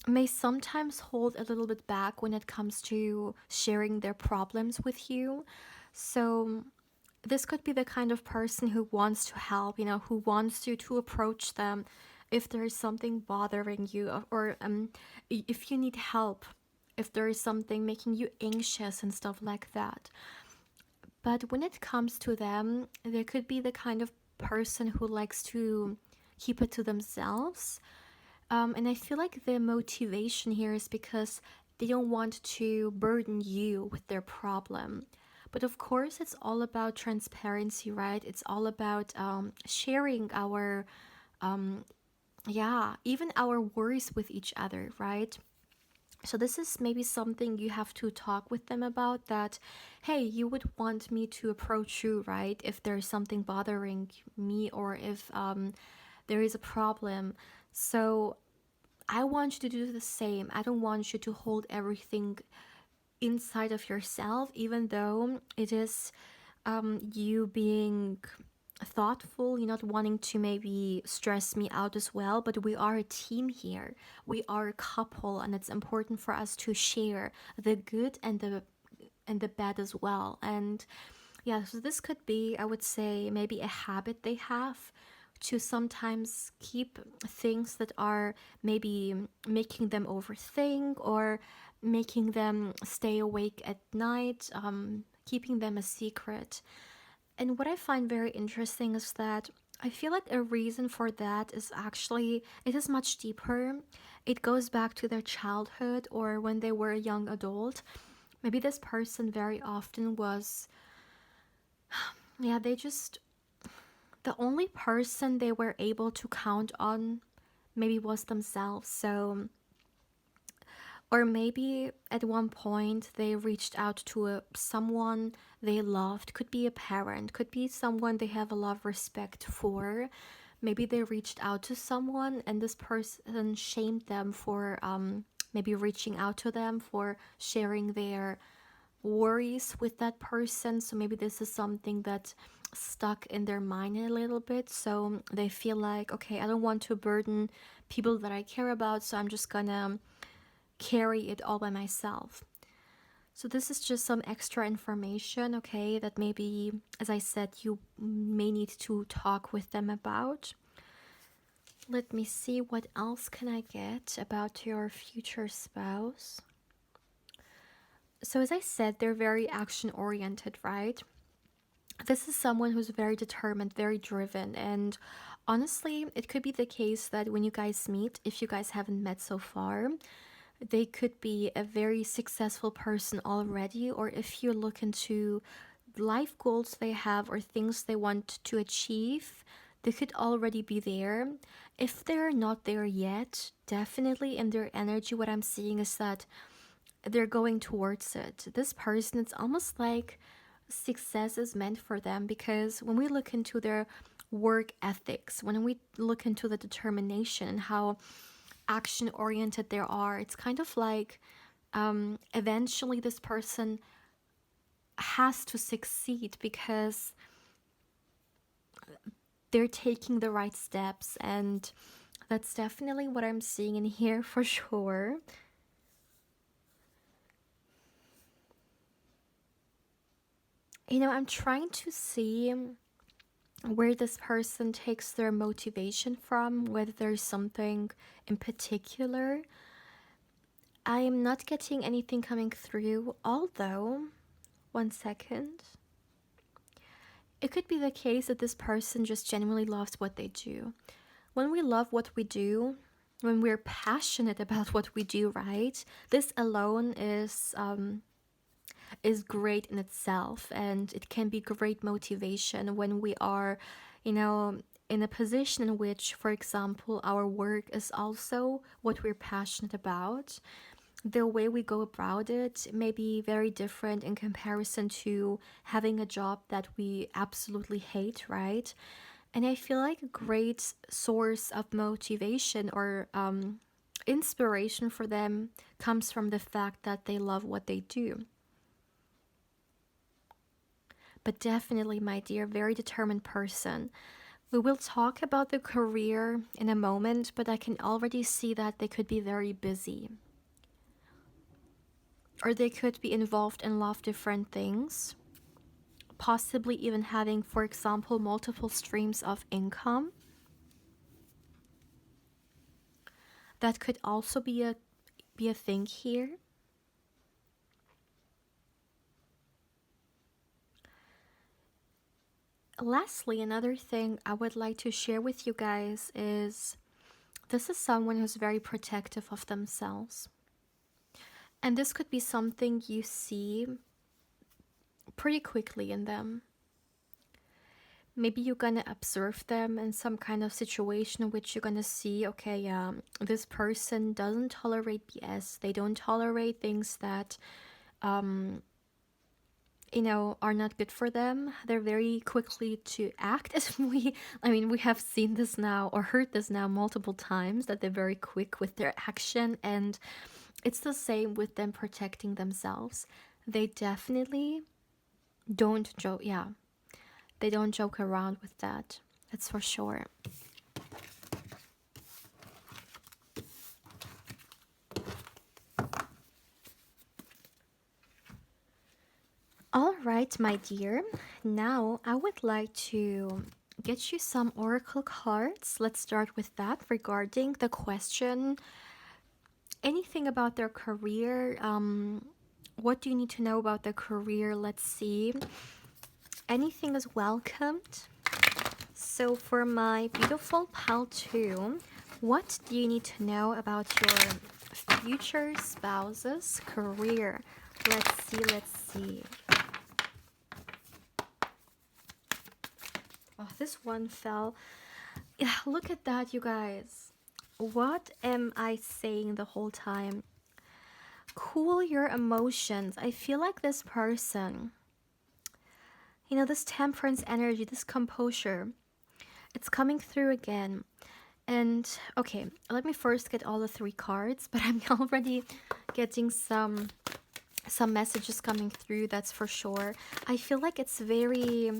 [SPEAKER 1] may sometimes hold a little bit back when it comes to sharing their problems with you. So this could be the kind of person who wants to help, who wants you to approach them if there is something bothering you, or if you need help, if there is something making you anxious and stuff like that. But when it comes to them, they could be the kind of person who likes to keep it to themselves. And I feel like the motivation here is because they don't want to burden you with their problem. But of course, it's all about transparency, right? It's all about sharing our, yeah, even our worries with each other, right? So this is maybe something you have to talk with them about, that, hey, you would want me to approach you, right? If there's something bothering me, or if there is a problem. So I want you to do the same. I don't want you to hold everything inside of yourself, even though it is you being thoughtful, you're not wanting to maybe stress me out as well, but we are a team here. We are a couple, and it's important for us to share the good and the bad as well. And yeah, so this could be, I would say, maybe a habit they have to sometimes keep things that are maybe making them overthink or making them stay awake at night, keeping them a secret. And what I find very interesting is that I feel like a reason for that is actually, it is much deeper. It goes back to their childhood or when they were a young adult. Maybe this person very often was, yeah, they just, the only person they were able to count on maybe was themselves. So, or maybe at one point they reached out to someone they loved. Could be a parent, could be someone they have a lot of respect for. Maybe they reached out to someone and this person shamed them for maybe reaching out to them, for sharing their worries with that person. So maybe this is something that stuck in their mind a little bit. So they feel like, okay, I don't want to burden people that I care about, so I'm just gonna carry it all by myself. So this is just some extra information, okay, that maybe, as I said, you may need to talk with them about. Let me see, what else can I get about your future spouse? So as I said, they're very action oriented, right? This is someone who's very determined, very driven, and honestly, it could be the case that when you guys meet, if you guys haven't met so far, they could be a very successful person already, or if you look into life goals they have or things they want to achieve, they could already be there. If they're not there yet, definitely in their energy, what I'm seeing is that they're going towards it. This person, it's almost like success is meant for them, because when we look into their work ethics, when we look into the determination and how action oriented they are, it's kind of like eventually this person has to succeed because they're taking the right steps. And that's definitely what I'm seeing in here for sure. You know, I'm trying to see where this person takes their motivation from, whether there's something in particular. I am not getting anything coming through, although, one second. It could be the case that this person just genuinely loves what they do. When we love what we do, when we're passionate about what we do, right? This alone is great in itself, and it can be great motivation when we are, you know, in a position in which, for example, our work is also what we're passionate about. The way we go about it may be very different in comparison to having a job that we absolutely hate, right? And I feel like a great source of motivation or inspiration for them comes from the fact that they love what they do. But definitely, my dear, very determined person. We will talk about the career in a moment, but I can already see that they could be very busy. Or they could be involved in a lot of different things. Possibly even having, for example, multiple streams of income. That could also be a thing here. Lastly, another thing I would like to share with you guys is this is someone who's very protective of themselves. And this could be something you see pretty quickly in them. Maybe you're gonna observe them in some kind of situation in which you're gonna see, okay, this person doesn't tolerate BS. They don't tolerate things that, you know, are not good for them. They're very quickly to act as we have seen this now or heard this now multiple times, that they're very quick with their action. And It's the same with them protecting themselves. They definitely don't joke. Yeah, they don't joke around with that. That's for sure. All right, my dear. Now I would like to get you some oracle cards. Let's start with that regarding the question, anything about their career. What do you need to know about their career? Let's see. Anything is welcomed. So for my beautiful pal 2, what do you need to know about your future spouse's career? Let's see, let's see. Oh, this one fell. Yeah, look at that, you guys. What am I saying the whole time? Cool your emotions. I feel like this person, this temperance energy, this composure, it's coming through again. And okay, let me first get all the 3 cards, but I'm already getting some messages coming through, that's for sure. I feel like it's very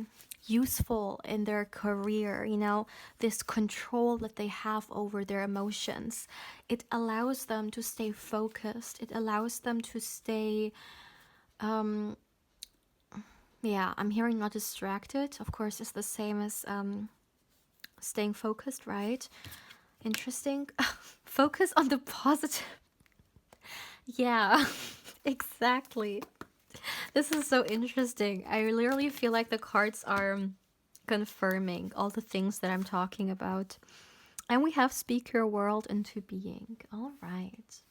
[SPEAKER 1] useful in their career, this control that they have over their emotions. It allows them to stay focused. It allows them to stay, yeah, I'm hearing not distracted. Of course, it's the same as staying focused, right? Interesting. Focus on the positive. Yeah, exactly. This is so interesting. I literally feel like the cards are confirming all the things that I'm talking about. And we have speak your world into being. All right.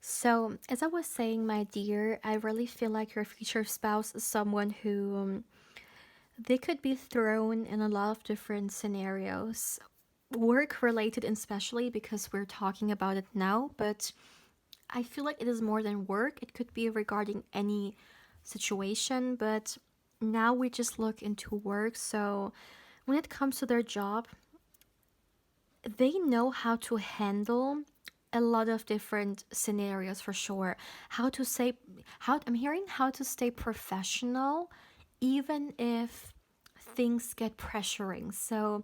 [SPEAKER 1] So, as I was saying, my dear, I really feel like your future spouse is someone who they could be thrown in a lot of different scenarios, work related, especially because we're talking about it now, but I feel like it is more than work. It could be regarding any situation, but now we just look into work. So when it comes to their job, they know how to handle a lot of different scenarios for sure. I'm hearing how to stay professional even if things get pressuring. So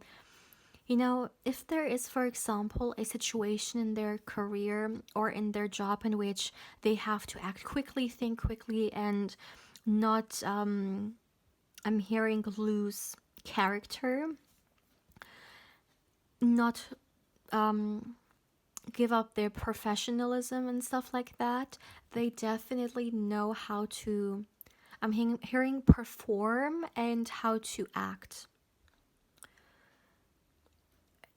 [SPEAKER 1] if there is, for example, a situation in their career or in their job in which they have to act quickly, think quickly, and not, I'm hearing lose character, not give up their professionalism and stuff like that, they definitely know how to, hearing perform and how to act.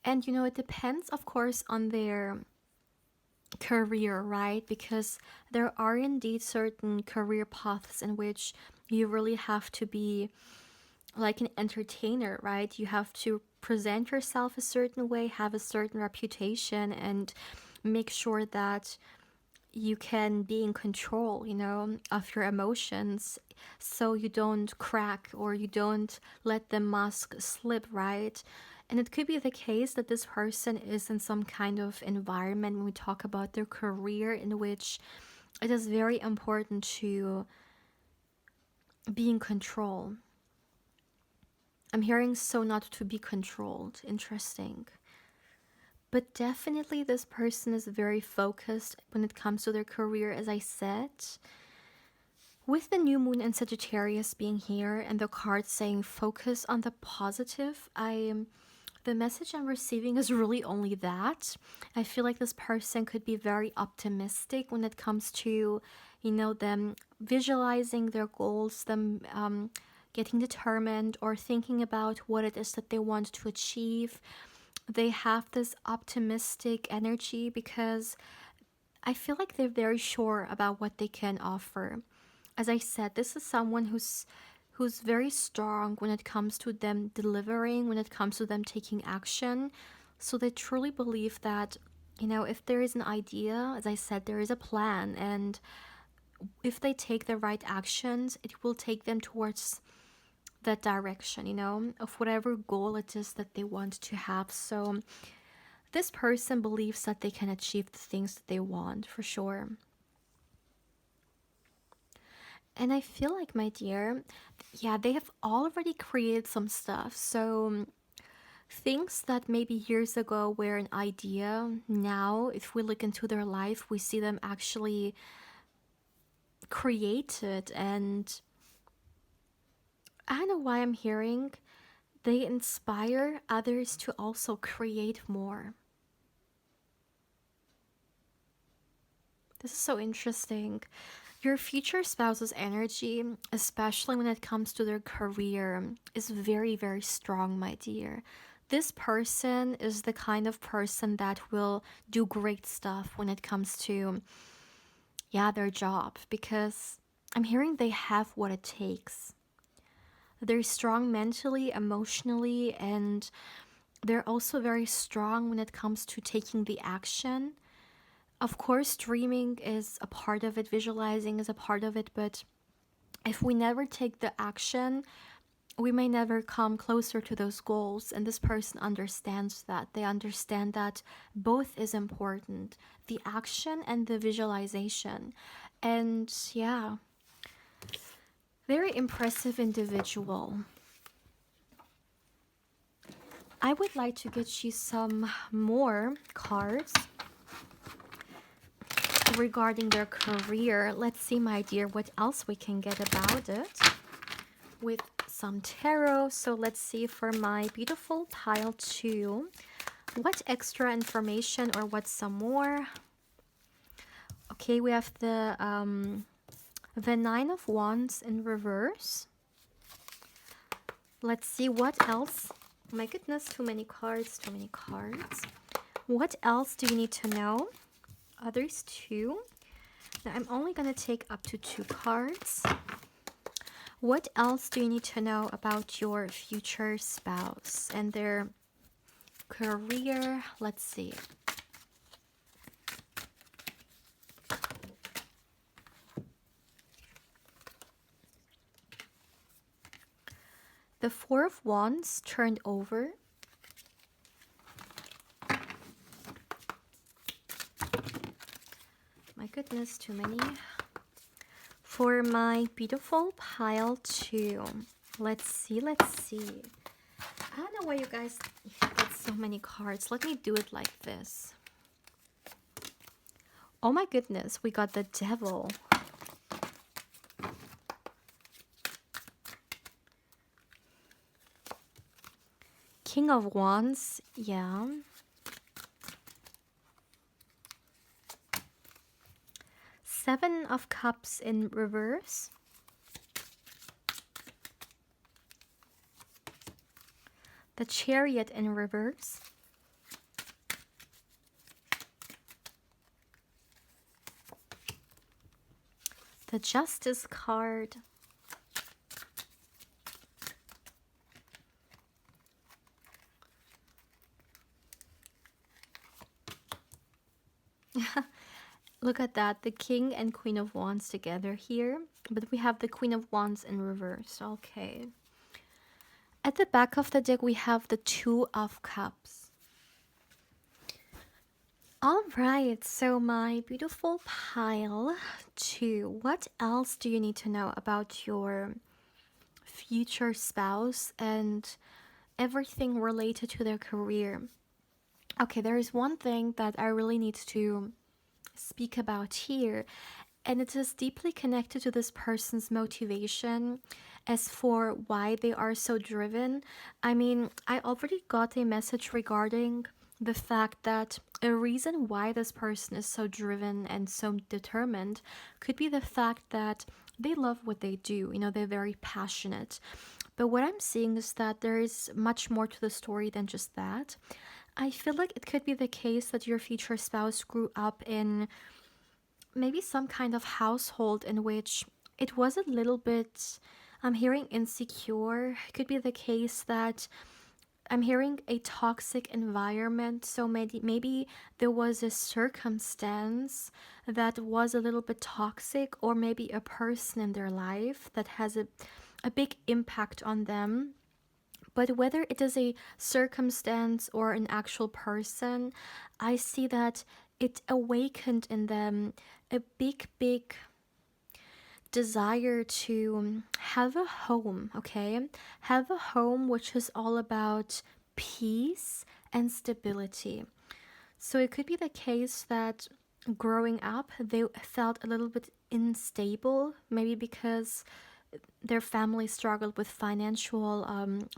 [SPEAKER 1] And it depends, of course, on their career, right? Because there are indeed certain career paths in which you really have to be like an entertainer, right? You have to present yourself a certain way, have a certain reputation, and make sure that you can be in control, of your emotions so you don't crack or you don't let the mask slip, right? And it could be the case that this person is in some kind of environment when we talk about their career in which it is very important to be in control. I'm hearing so not to be controlled. Interesting. But definitely this person is very focused when it comes to their career, as I said. With the new moon in Sagittarius being here and the card saying focus on the positive, the message I'm receiving is really only that. I feel like this person could be very optimistic when it comes to, them visualizing their goals, them getting determined or thinking about what it is that they want to achieve. They have this optimistic energy because I feel like they're very sure about what they can offer. As I said, this is someone who's very strong when it comes to them delivering, when it comes to them taking action. So they truly believe that, if there is an idea, as I said, there is a plan, and if they take the right actions, it will take them towards that direction, of whatever goal it is that they want to have. So this person believes that they can achieve the things that they want for sure. And I feel like, my dear, yeah, they have already created some stuff. So things that maybe years ago were an idea, now, if we look into their life, we see them actually created. And I don't know why I'm hearing they inspire others to also create more. This is so interesting. Your future spouse's energy, especially when it comes to their career, is very, very strong, my dear. This person is the kind of person that will do great stuff when it comes to, yeah, their job, because I'm hearing they have what it takes. They're strong mentally, emotionally, and they're also very strong when it comes to taking the action. Of course, dreaming is a part of it, visualizing is a part of it, but if we never take the action, we may never come closer to those goals. And this person understands that. They understand that both is important, the action and the visualization. And yeah, very impressive individual. I would like to get you some more cards regarding their career. Let's see, my dear, what else we can get about it with some tarot. So let's see for my beautiful pile 2, what extra information or what some more. Okay, we have the 9 of Wands in reverse. Let's see what else. My goodness, too many cards, too many cards. What else do you need to know? Others too. Now I'm only going to take up to 2 cards. What else do you need to know about your future spouse and their career? Let's see. The 4 of Wands turned over. My goodness, too many. For my beautiful pile 2, let's see. I don't know why you guys get so many cards. Let me do it like this. Oh my goodness, we got the Devil. King of Wands, yeah. Seven of Cups in reverse. The Chariot in reverse. The Justice card. Look at that, the King and Queen of Wands together here, but we have the Queen of Wands in reverse. Okay. At the back of the deck, we have the Two of Cups. All right, so my beautiful pile 2, what else do you need to know about your future spouse and everything related to their career? Okay, there is one thing that I really need to speak about here, and it is deeply connected to this person's motivation as for why they are so driven. I mean, I already got a message regarding the fact that a reason why this person is so driven and so determined could be the fact that they love what they do. They're very passionate. But what I'm seeing is that there is much more to the story than just that. I feel like it could be the case that your future spouse grew up in maybe some kind of household in which it was a little bit, I'm hearing insecure. It could be the case that I'm hearing a toxic environment. So maybe there was a circumstance that was a little bit toxic, or maybe a person in their life that has a big impact on them. But whether it is a circumstance or an actual person, I see that it awakened in them a big desire to have a home, okay? Have a home which is all about peace and stability. So it could be the case that growing up, they felt a little bit unstable, maybe because their family struggled with financial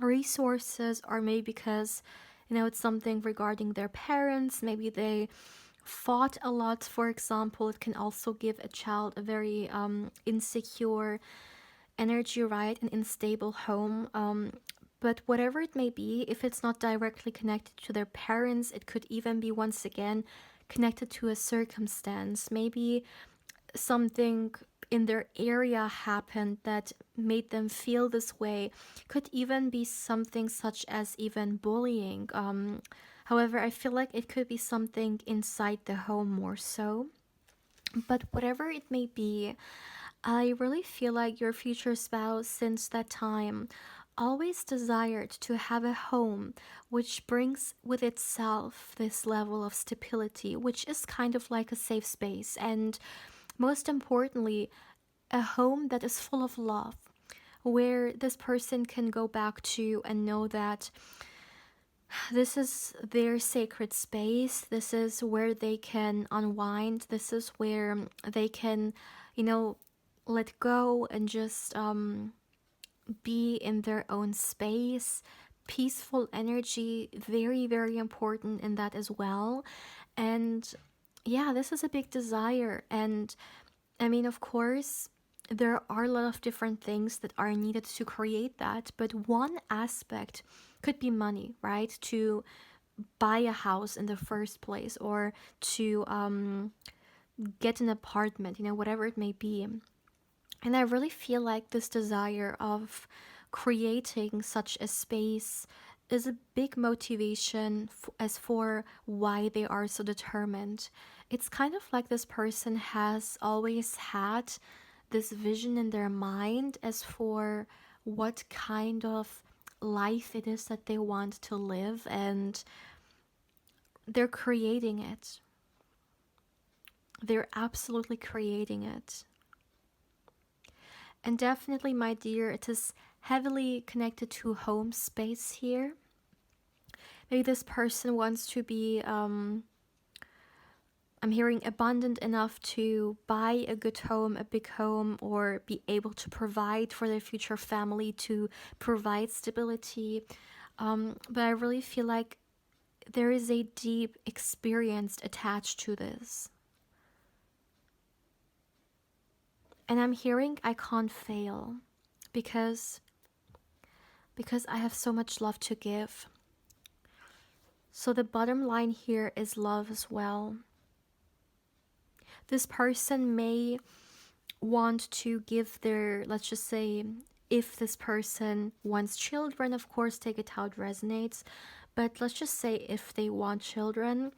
[SPEAKER 1] resources, or maybe because, it's something regarding their parents. Maybe they fought a lot, for example. It can also give a child a very insecure energy, right? An unstable home. But whatever it may be, if it's not directly connected to their parents, it could even be, once again, connected to a circumstance. Maybe something in their area happened that made them feel this way. Could even be something such as even bullying. However, I feel like it could be something inside the home more so. But whatever it may be, I really feel like your future spouse, since that time, always desired to have a home which brings with itself this level of stability, which is kind of like a safe space. And most importantly, a home that is full of love, where this person can go back to and know that this is their sacred space. This is where they can unwind. This is where they can, let go and just be in their own space. Peaceful energy, very, very important in that as well. And yeah, this is a big desire. And I mean, of course, there are a lot of different things that are needed to create that, but one aspect could be money, right? To buy a house in the first place, or to get an apartment, whatever it may be. And I really feel like this desire of creating such a space is a big motivation as for why they are so determined. It's kind of like this person has always had this vision in their mind as for what kind of life it is that they want to live, and they're creating it. They're absolutely creating it. And definitely, my dear, it is heavily connected to home space here. Maybe this person wants to be, I'm hearing, abundant enough to buy a good home, a big home, or be able to provide for their future family, to provide stability. But I really feel like there is a deep experience attached to this. And I'm hearing I can't fail because I have so much love to give. So the bottom line here is love as well. This person may want to give their, let's just say, if this person wants children, of course, take it how it resonates. But let's just say if they want children,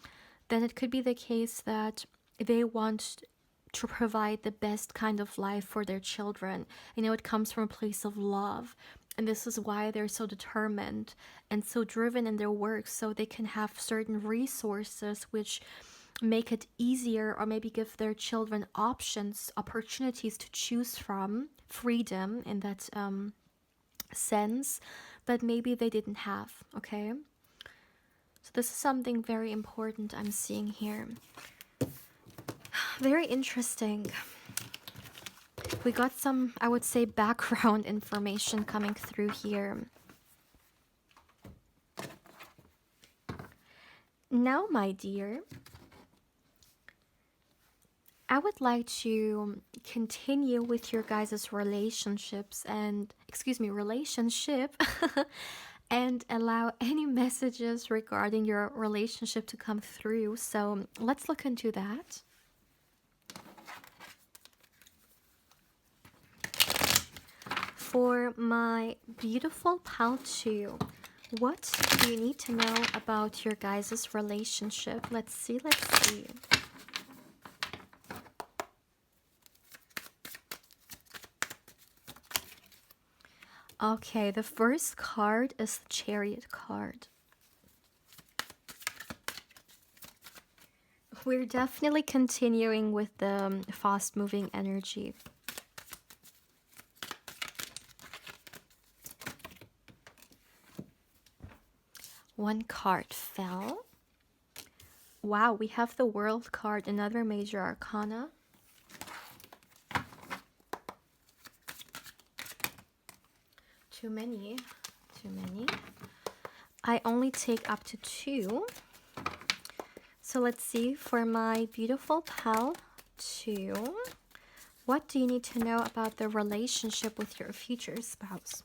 [SPEAKER 1] then it could be the case that they want to provide the best kind of life for their children. It comes from a place of love. And this is why they're so determined and so driven in their work, so they can have certain resources which make it easier, or maybe give their children options, opportunities to choose from, freedom in that sense, that maybe they didn't have, okay? So this is something very important I'm seeing here. Very interesting. We got some, I would say, background information coming through here. Now, my dear, I would like to continue with your guys' relationships and, relationship and allow any messages regarding your relationship to come through. So let's look into that. For my beautiful pal 2, what do you need to know about your guys' relationship? Let's see. Okay, the first card is the Chariot card. We're definitely continuing with the fast-moving energy. One card fell. Wow, we have the World card, another major arcana. Too many. I only take up to 2. So let's see, for my beautiful pal 2, what do you need to know about the relationship with your future spouse?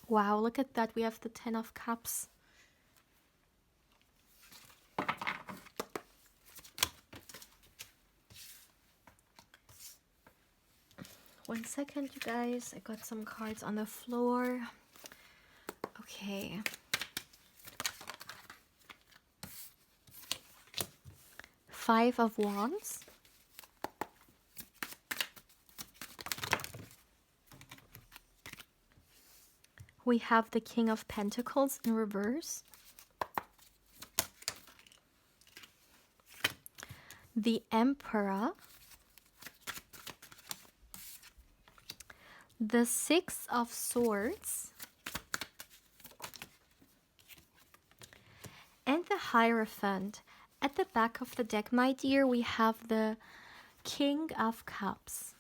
[SPEAKER 1] Wow, look at that. We have the 10 of Cups. One second, you guys. I got some cards on the floor. Okay. Five of Wands. We have the King of Pentacles in reverse. The Emperor. The Six of Swords. And the Hierophant. At the back of the deck, my dear, we have the King of Cups.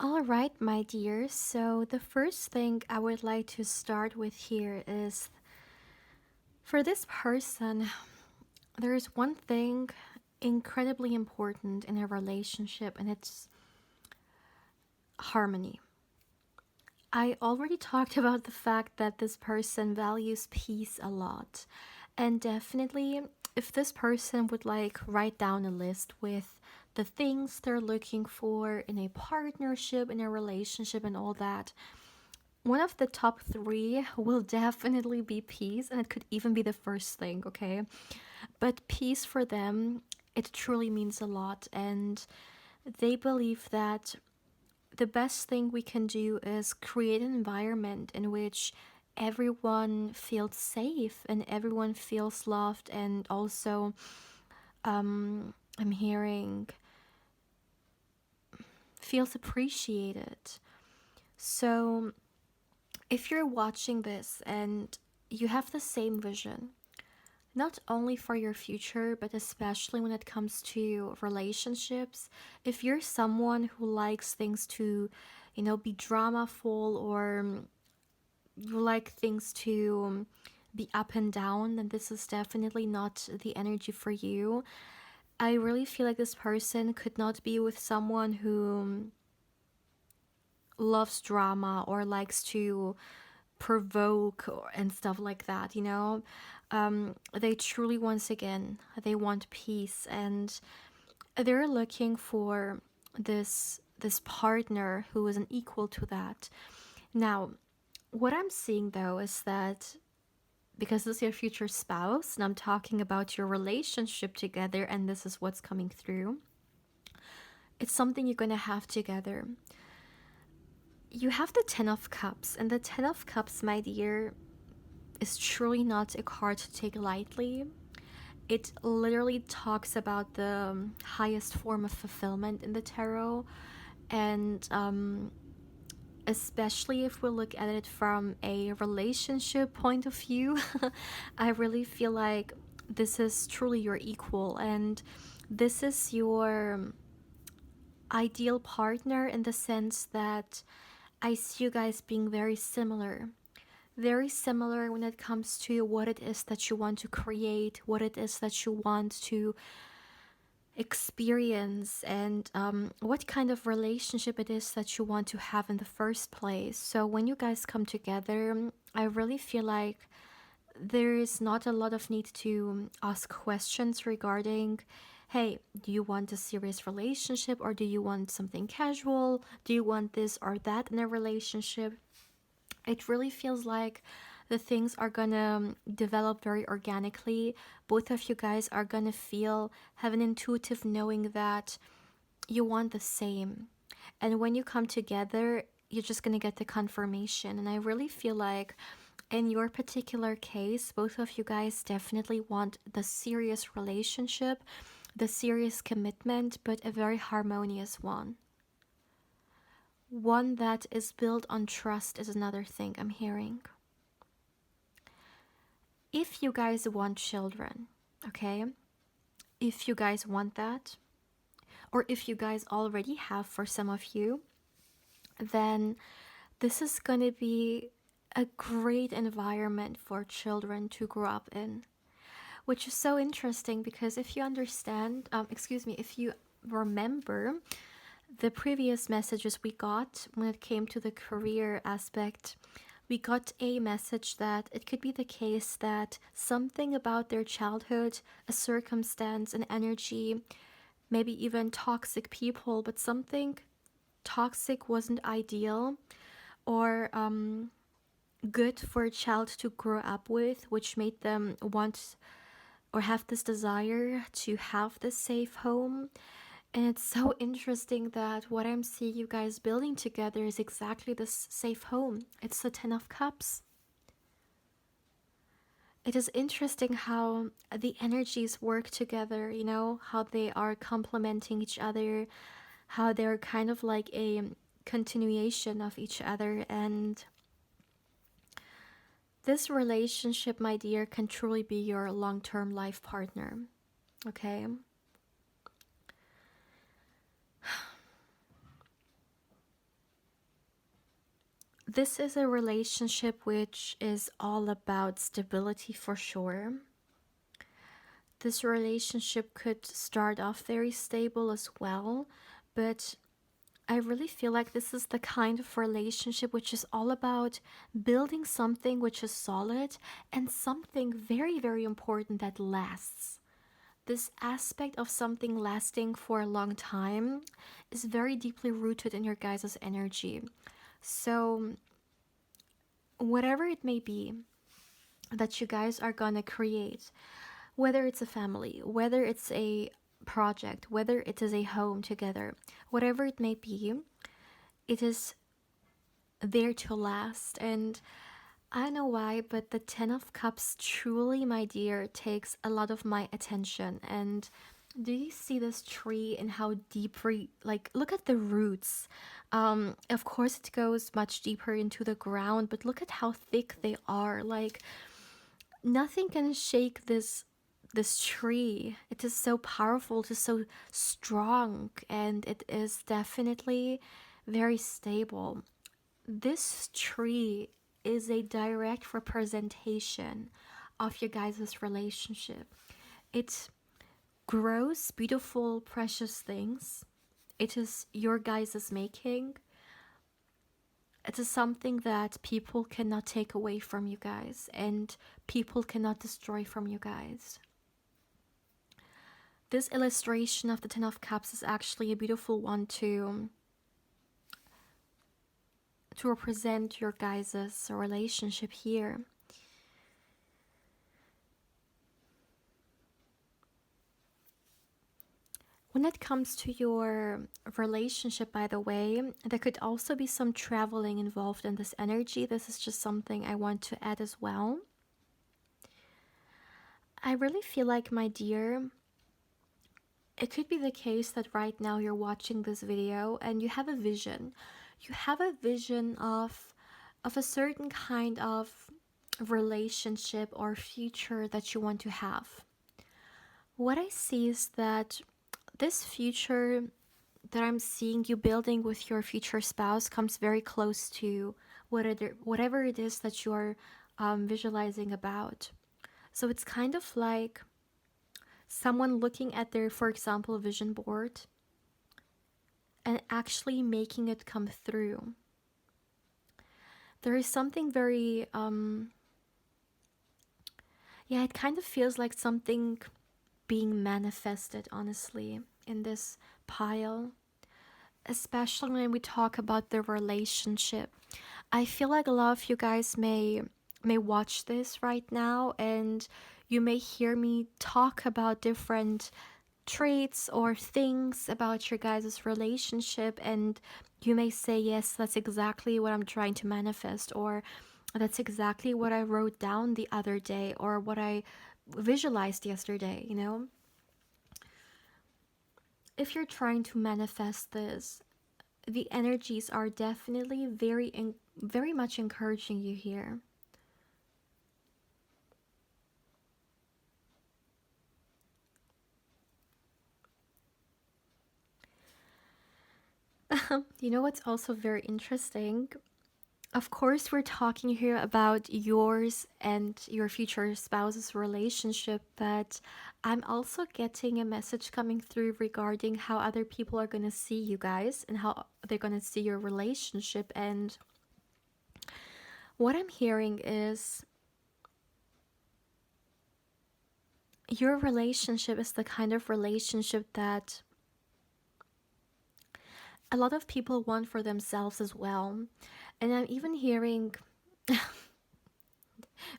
[SPEAKER 1] All right, my dear. So the first thing I would like to start with here is, for this person, there is one thing incredibly important in a relationship, and it's harmony. I already talked about the fact that this person values peace a lot. And definitely, if this person would like write down a list with the things they're looking for in a partnership, in a relationship, and all that, one of the top 3 will definitely be peace, and it could even be the first thing, okay? But peace for them, it truly means a lot, and they believe that the best thing we can do is create an environment in which everyone feels safe and everyone feels loved, and also I'm hearing feels appreciated. So if you're watching this and you have the same vision, not only for your future, but especially when it comes to relationships, if you're someone who likes things to, be dramaful, or you like things to be up and down, then this is definitely not the energy for you. I really feel like this person could not be with someone who loves drama or likes to provoke and stuff like that, they truly, once again, they want peace, and they're looking for this partner who is an equal to that. Now, what I'm seeing though is that, because this is your future spouse and I'm talking about your relationship together, and this is what's coming through, it's something you're gonna have together. You have the 10 of Cups, and the 10 of Cups, my dear, is truly not a card to take lightly. It literally talks about the highest form of fulfillment in the tarot, and especially if we look at it from a relationship point of view, I really feel like this is truly your equal, and this is your ideal partner, in the sense that I see you guys being very similar. Very similar when it comes to what it is that you want to create, what it is that you want to experience, and what kind of relationship it is that you want to have in the first place. So when you guys come together, I really feel like there is not a lot of need to ask questions regarding, hey, do you want a serious relationship, or do you want something casual? Do you want this or that in a relationship? It really feels like the things are gonna develop very organically. Both of you guys are gonna have an intuitive knowing that you want the same. And when you come together, you're just going to get the confirmation. And I really feel like in your particular case, both of you guys definitely want the serious relationship, the serious commitment, but a very harmonious one. One that is built on trust is another thing I'm hearing. If you guys want children, okay? If you guys want that, or if you guys already have for some of you, then this is going to be a great environment for children to grow up in. Which is so interesting because if you understand, if you remember the previous messages we got when it came to the career aspect, we got a message that it could be the case that something about their childhood, a circumstance, an energy, maybe even toxic people, but something toxic wasn't ideal or good for a child to grow up with, which made them want or have this desire to have this safe home. And it's so interesting that what I'm seeing you guys building together is exactly this safe home. It's the 10 of Cups. It is interesting how the energies work together, you know, how they are complementing each other, how they're kind of like a continuation of each other. And this relationship, my dear, can truly be your long-term life partner. Okay? This is a relationship which is all about stability for sure. This relationship could start off very stable as well, but I really feel like this is the kind of relationship which is all about building something which is solid and something very, very important that lasts. This aspect of something lasting for a long time is very deeply rooted in your guys' energy. So, whatever it may be that you guys are gonna create, whether it's a family, whether it's a project, whether it is a home together, whatever it may be, it is there to last. And I don't know why, but the 10 of Cups truly, my dear, takes a lot of my attention. And do you see this tree and how deeply, like, look at the roots. Of course, it goes much deeper into the ground, but look at how thick they are. Like, nothing can shake this tree. It is so powerful, it is so strong, and it is definitely very stable. This tree is a direct representation of your guys' relationship. It grows beautiful, precious things. It is your guys' making. It is something that people cannot take away from you guys, and people cannot destroy from you guys. This illustration of the 10 of Cups is actually a beautiful one to represent your guys' relationship here. When it comes to your relationship, by the way, there could also be some traveling involved in this energy. This is just something I want to add as well. I really feel like, my dear, it could be the case that right now you're watching this video and you have a vision. You have a vision of a certain kind of relationship or future that you want to have. What I see is that this future that I'm seeing you building with your future spouse comes very close to whatever it is that you're visualizing about. So it's kind of like someone looking at their, for example, vision board and actually making it come through. There is something very, it kind of feels like something being manifested, honestly, in this pile, especially when we talk about the relationship. I feel like a lot of you guys may watch this right now and you may hear me talk about different traits or things about your guys' relationship, and you may say, yes, that's exactly what I'm trying to manifest, or that's exactly what I wrote down the other day, or what I visualized yesterday, you know? If you're trying to manifest this, the energies are definitely very much encouraging you here. You know what's also very interesting? Of course, we're talking here about yours and your future spouse's relationship, but I'm also getting a message coming through regarding how other people are going to see you guys and how they're going to see your relationship. And what I'm hearing is your relationship is the kind of relationship that a lot of people want for themselves as well. And I'm even hearing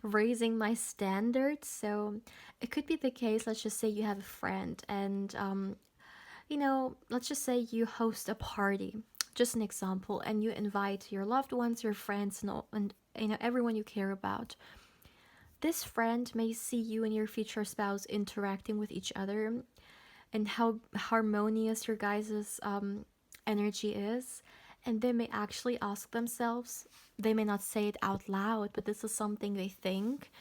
[SPEAKER 1] raising my standards. So it could be the case, let's just say you have a friend, and let's just say you host a party, just an example, and you invite your loved ones, your friends, and everyone you care about. This friend may see you and your future spouse interacting with each other, and how harmonious your guys' energy is. And they may actually ask themselves, they may not say it out loud, but this is something they think,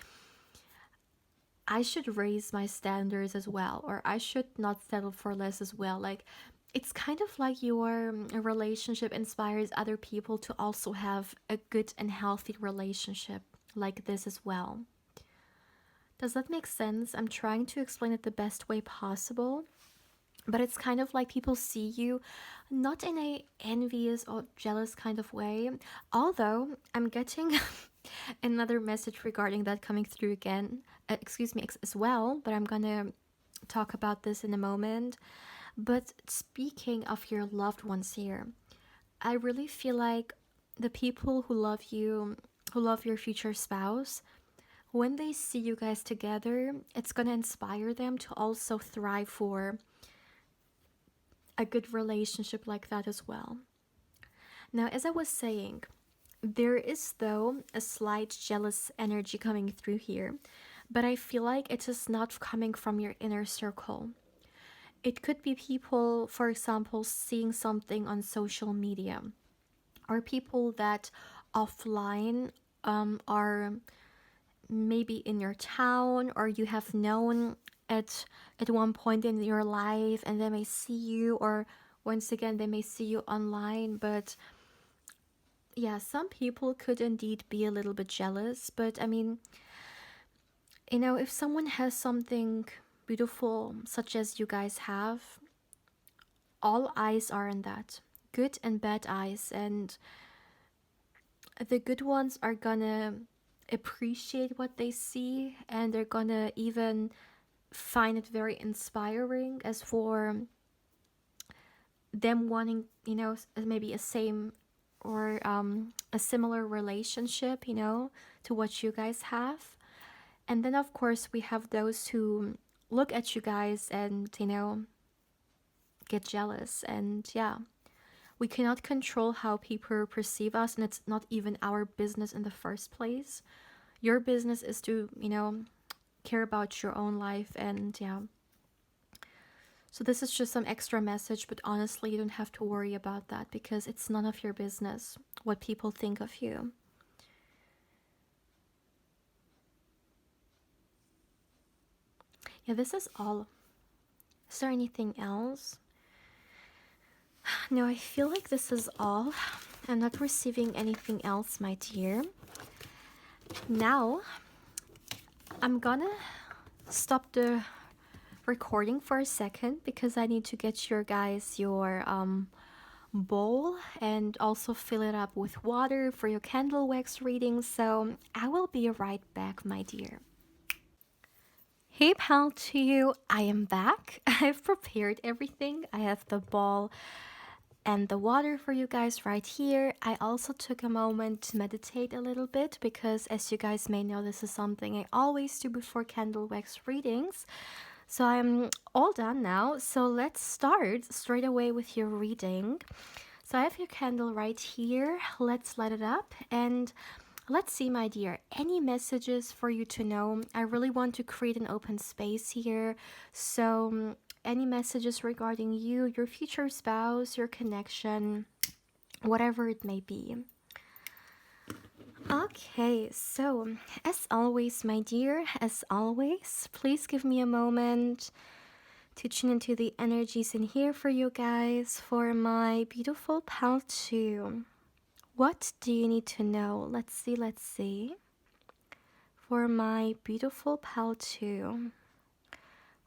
[SPEAKER 1] I should raise my standards as well, or I should not settle for less as well. Like, it's kind of like your relationship inspires other people to also have a good and healthy relationship like this as well. Does that make sense? I'm trying to explain it the best way possible. But it's kind of like people see you not in a envious or jealous kind of way. Although I'm getting another message regarding that coming through again. Excuse me, as well, but I'm gonna talk about this in a moment. But speaking of your loved ones here, I really feel like the people who love you, who love your future spouse, when they see you guys together, it's gonna inspire them to also thrive for a good relationship like that as well. Now, as I was saying, there is, though, a slight jealous energy coming through here, but I feel like it is not coming from your inner circle. It could be people, for example, seeing something on social media, or people that offline are maybe in your town, or you have known at one point in your life, and they may see you, or once again they may see you online. But yeah, some people could indeed be a little bit jealous. But I mean, if someone has something beautiful such as you guys have, all eyes are on that, good and bad eyes, and the good ones are gonna appreciate what they see, and they're gonna even find it very inspiring, as for them wanting, maybe a same or a similar relationship, to what you guys have. And then, of course, we have those who look at you guys and, get jealous. And yeah, we cannot control how people perceive us, and it's not even our business in the first place. Your business is to, care about your own life, and yeah. So this is just some extra message, but honestly, you don't have to worry about that because it's none of your business what people think of you. Yeah, this is all. Is there anything else? No, I feel like this is all. I'm not receiving anything else, my dear. Now, I'm gonna stop the recording for a second because I need to get your guys your bowl and also fill it up with water for your candle wax reading. So I will be right back, my dear. Hey pal to you, I am back. I've prepared everything. I have the ball and the water for you guys right here. I also took a moment to meditate a little bit because, as you guys may know, this is something I always do before candle wax readings. So I'm all done now. So let's start straight away with your reading. So I have your candle right here. Let's light it up and let's see, my dear, any messages for you to know. I really want to create an open space here. So any messages regarding you, your future spouse, your connection, whatever it may be. Okay, so as always, my dear, as always, please give me a moment to tune into the energies in here for you guys for my beautiful pal 2. What do you need to know? Let's see, let's see. For my beautiful pal 2,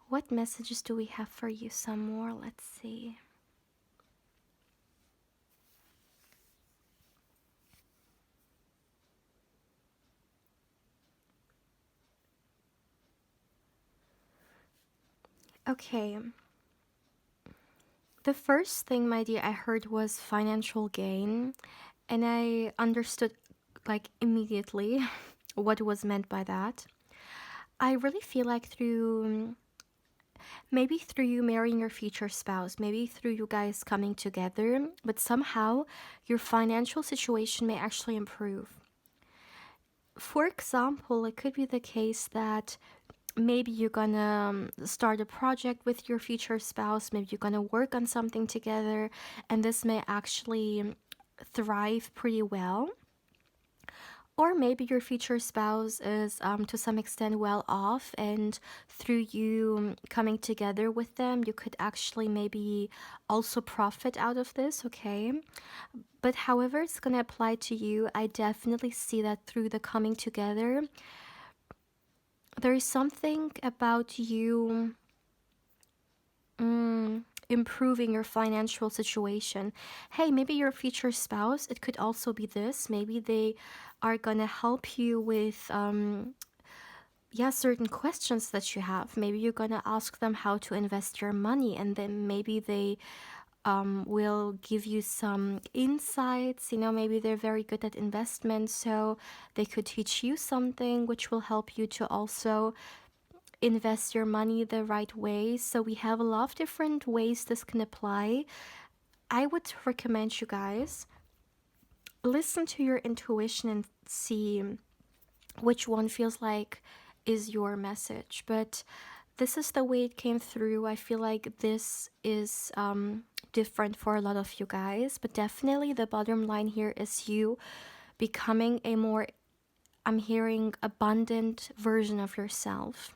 [SPEAKER 1] what messages do we have for you? Some more, let's see. Okay. The first thing, my dear, I heard was financial gain, and I understood like immediately what was meant by that. I really feel like maybe through you marrying your future spouse, maybe through you guys coming together, but somehow your financial situation may actually improve. For example, it could be the case that maybe you're gonna start a project with your future spouse, maybe you're gonna work on something together, and this may actually thrive pretty well. Or maybe your future spouse is to some extent well off, and through you coming together with them, you could actually maybe also profit out of this, okay? But however it's going to apply to you, I definitely see that through the coming together, there is something about you improving your financial situation. Hey, maybe your future spouse, it could also be this. Maybe they are gonna help you with yeah, certain questions that you have. Maybe you're gonna ask them how to invest your money, and then maybe they will give you some insights. You know, maybe they're very good at investment, so they could teach you something which will help you to also invest your money the right way. So we have a lot of different ways this can apply. I would recommend you guys listen to your intuition and see which one feels like is your message. But this is the way it came through. I feel like this is different for a lot of you guys, but definitely the bottom line here is you becoming a more, I'm hearing, abundant version of yourself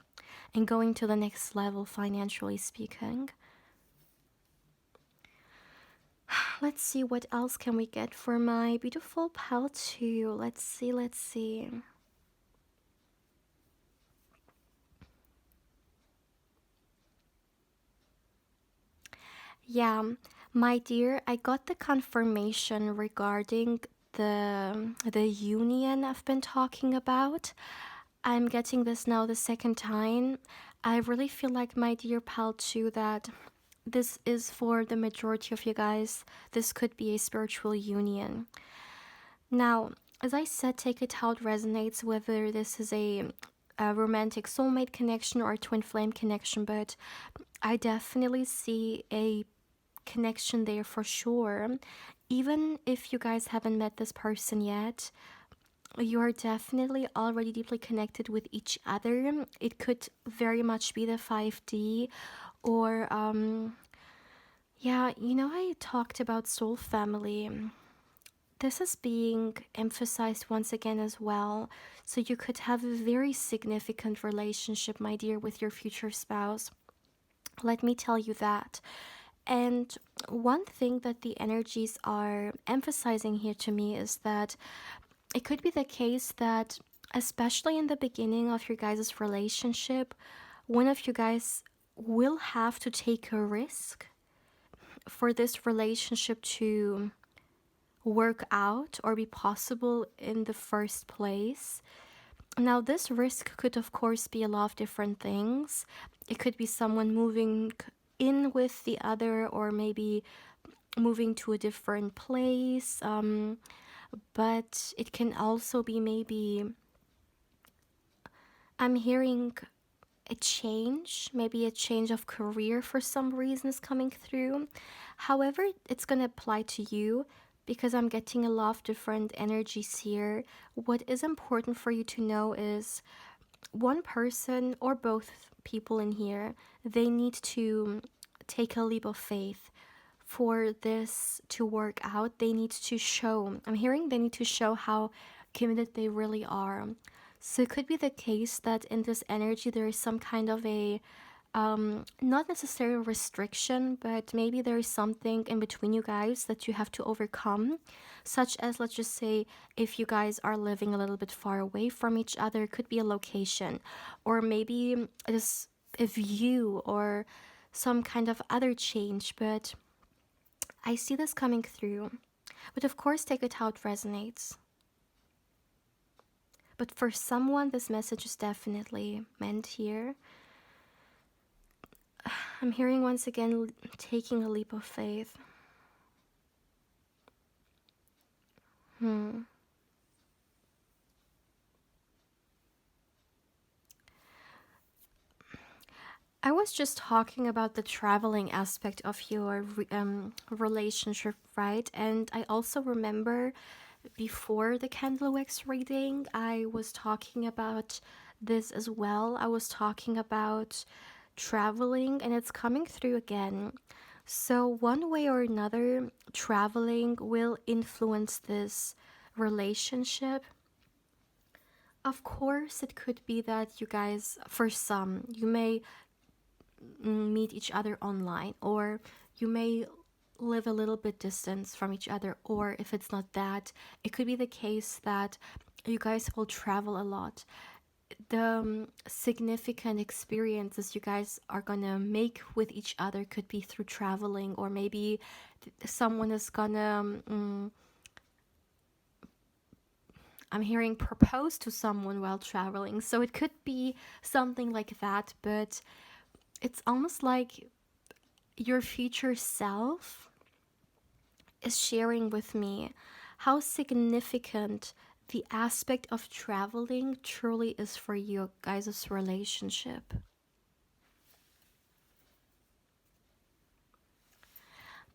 [SPEAKER 1] and going to the next level financially speaking. Let's see, what else can we get for my beautiful pal 2. Let's see, let's see. Yeah, my dear, I got the confirmation regarding the union I've been talking about. I'm getting this now the second time. I really feel like, my dear pal 2, that this is for the majority of you guys. This could be a spiritual union. Now, as I said, take it how it resonates, whether this is a romantic soulmate connection or a twin flame connection, but I definitely see a connection there for sure. Even if you guys haven't met this person yet, you are definitely already deeply connected with each other. It could very much be the 5D, or yeah, you know, I talked about soul family. This is being emphasized once again as well. So you could have a very significant relationship, my dear, with your future spouse. Let me tell you that. And one thing that the energies are emphasizing here to me is that it could be the case that, especially in the beginning of your guys' relationship, one of you guys will have to take a risk for this relationship to work out or be possible in the first place. Now, this risk could, of course, be a lot of different things. It could be someone moving in with the other, or maybe moving to a different place. But it can also be maybe, I'm hearing a change, maybe a change of career for some reason is coming through. However, it's going to apply to you because I'm getting a lot of different energies here. What is important for you to know is one person or both people in here, they need to take a leap of faith for this to work out. They need to show, I'm hearing they need to show how committed they really are. So it could be the case that in this energy there is some kind of a not necessarily restriction, but maybe there is something in between you guys that you have to overcome, such as, let's just say, if you guys are living a little bit far away from each other, it could be a location, or maybe it is a view or some kind of other change, but I see this coming through. But of course, take it how it resonates. But for someone, this message is definitely meant here. I'm hearing once again taking a leap of faith. I was just talking about the traveling aspect of your relationship, right? And I also remember before the candle wax reading, I was talking about this as well. I was talking about traveling, and it's coming through again. So, one way or another, traveling will influence this relationship. Of course, it could be that you guys, for some, you may meet each other online, or you may live a little bit distance from each other, or if it's not that, it could be the case that you guys will travel a lot. The significant experiences you guys are gonna make with each other could be through traveling, or maybe someone is gonna I'm hearing propose to someone while traveling, so it could be something like that. But it's almost like your future self is sharing with me how significant the aspect of traveling truly is for you guys' relationship.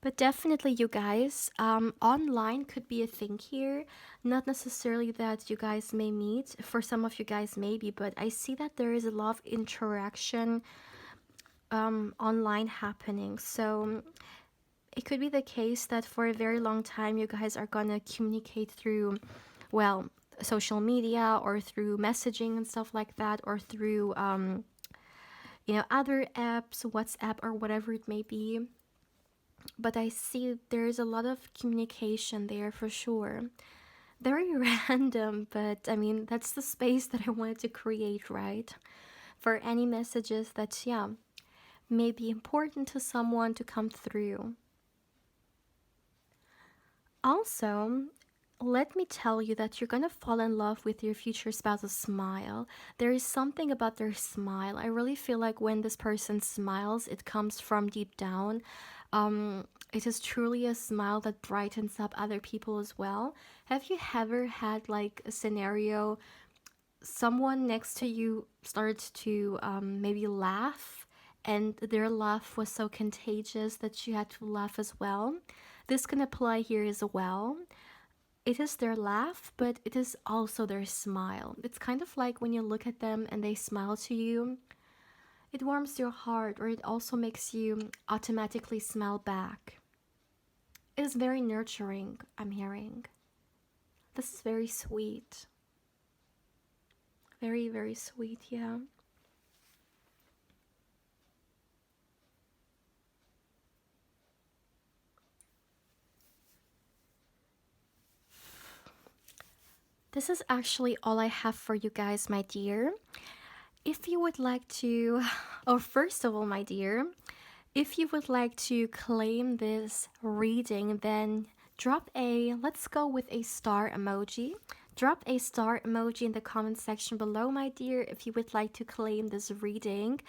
[SPEAKER 1] But definitely, you guys, online could be a thing here. Not necessarily that you guys may meet. For some of you guys, maybe, but I see that there is a lot of interaction online happening. So it could be the case that for a very long time you guys are gonna communicate through, well, social media or through messaging and stuff like that, or through other apps, WhatsApp or whatever it may be. But I see there's a lot of communication there for sure. Very random, but I mean that's the space that I wanted to create, right? For any messages that, yeah, may be important to someone to come through. Also, let me tell you that you're gonna fall in love with your future spouse's smile. There is something about their smile. I really feel like when this person smiles, it comes from deep down. It is truly a smile that brightens up other people as well. Have you ever had like a scenario, someone next to you starts to maybe laugh, and their laugh was so contagious that you had to laugh as well? This can apply here as well. It is their laugh, but it is also their smile. It's kind of like when you look at them and they smile to you, it warms your heart, or it also makes you automatically smile back. It is very nurturing, I'm hearing. This is very sweet. Very, very sweet, yeah. This is actually all I have for you guys, my dear. If you would like to, or first of all, my dear, if you would like to claim this reading, then drop a, let's go with a star emoji. Drop a star emoji in the comment section below, my dear, if you would like to claim this reading.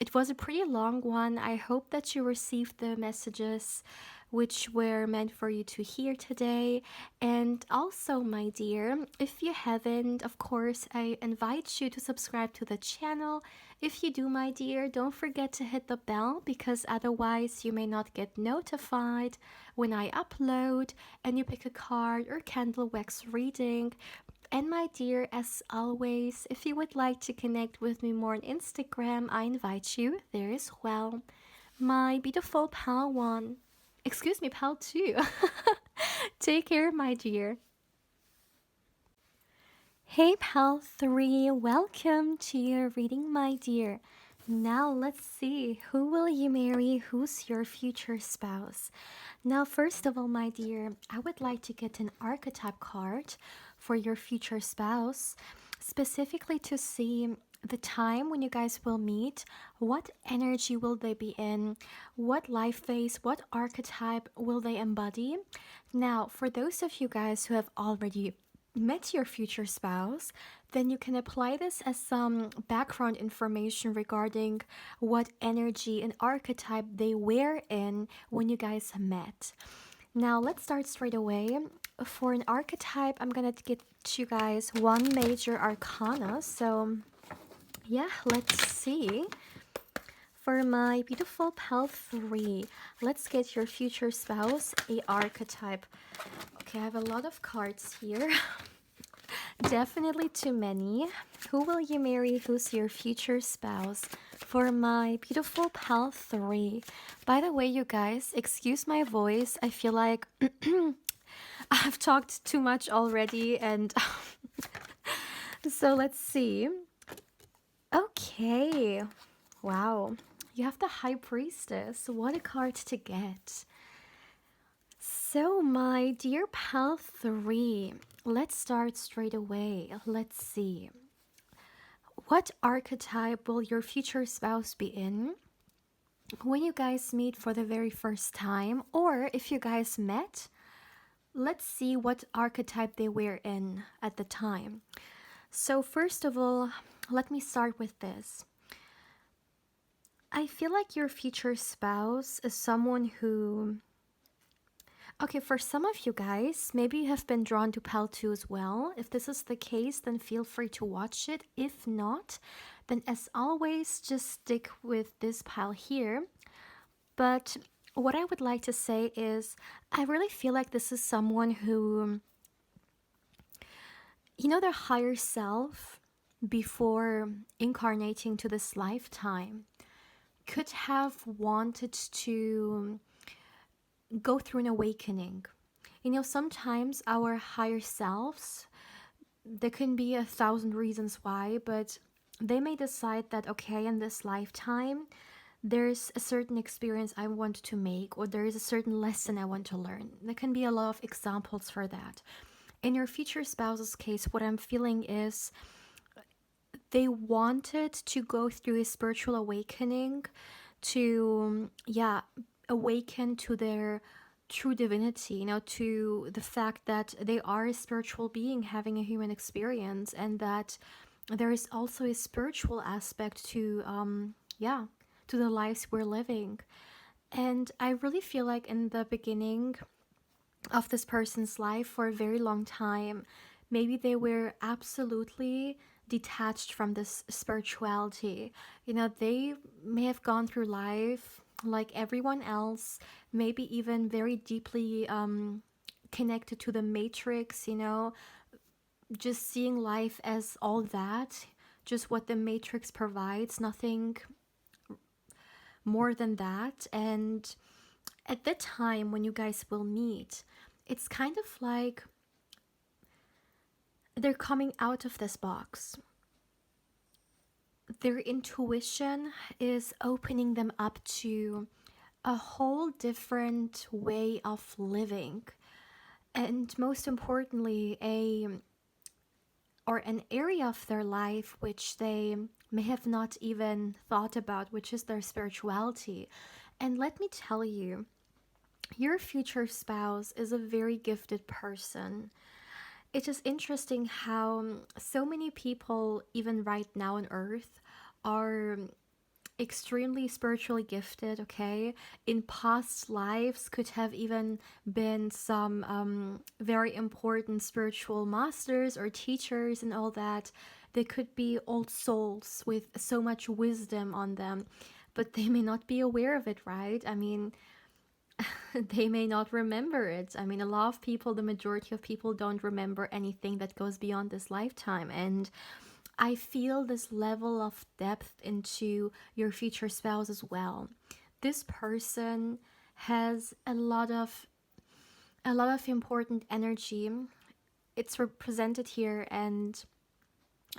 [SPEAKER 1] It was a pretty long one. I hope that you received the messages which were meant for you to hear today. And also, my dear, if you haven't, of course, I invite you to subscribe to the channel If you do, my dear, don't forget to hit the bell because otherwise you may not get notified when I upload and you pick a card or candle wax reading. And my dear, as always, if you would like to connect with me more on Instagram, I invite you there as well. My beautiful pal one. Excuse me, pal two. Take care, my dear. Hey, pal three. Welcome to your reading, my dear. Now let's see, who will you marry? Who's your future spouse? Now, first of all, my dear, I would like to get an archetype card for your future spouse, specifically to see the time when you guys will meet, what energy will they be in, what life phase, what archetype will they embody. Now, for those of you guys who have already met your future spouse, then you can apply this as some background information regarding what energy and archetype they were in when you guys met. Now, let's start straight away. For an archetype, I'm gonna get you guys one major arcana. So, yeah, let's see. For my beautiful pal 3, let's get your future spouse a archetype. Okay, I have a lot of cards here. Definitely too many. Who will you marry? Who's your future spouse? For my beautiful pal 3. By the way, you guys, excuse my voice. I feel like I've talked too much already, and so let's see. Okay. Wow. You have the High Priestess. What a card to get. So, my dear pal 3, let's start straight away. Let's see. What archetype will your future spouse be in when you guys meet for the very first time? Or if you guys met, let's see what archetype they were in at the time. So, first of all, let me start with this. I feel like your future spouse is someone who... Okay, for some of you guys, maybe you have been drawn to Pal 2 as well. If this is the case, then feel free to watch it. If not, then as always, just stick with this pile here. But what I would like to say is, I really feel like this is someone who, you know, their higher self before incarnating to this lifetime could have wanted to go through an awakening. You know, sometimes our higher selves, there can be 1,000 reasons why, but they may decide that, okay, in this lifetime, there's a certain experience I want to make, or there is a certain lesson I want to learn. There can be a lot of examples for that. In your future spouse's case, what I'm feeling is they wanted to go through a spiritual awakening to, awaken to their true divinity, you know, to the fact that they are a spiritual being having a human experience, and that there is also a spiritual aspect to, to the lives we're living. And I really feel like in the beginning of this person's life, for a very long time, maybe they were absolutely detached from this spirituality. You know, they may have gone through life like everyone else, maybe even very deeply connected to the matrix, you know, just seeing life as all that, just what the matrix provides, nothing more than that. And at the time when you guys will meet, it's kind of like they're coming out of this box. Their intuition is opening them up to a whole different way of living, and most importantly, an area of their life which they may have not even thought about, which is their spirituality. And let me tell you, your future spouse is a very gifted person. It's just interesting how so many people, even right now on Earth, are extremely spiritually gifted, okay? In past lives could have even been some very important spiritual masters or teachers and all that. They could be old souls with so much wisdom on them, but they may not be aware of it, right? I mean, they may not remember it. I mean, a lot of people, the majority of people, don't remember anything that goes beyond this lifetime. And I feel this level of depth into your future spouse as well. This person has a lot of important energy. It's represented here, and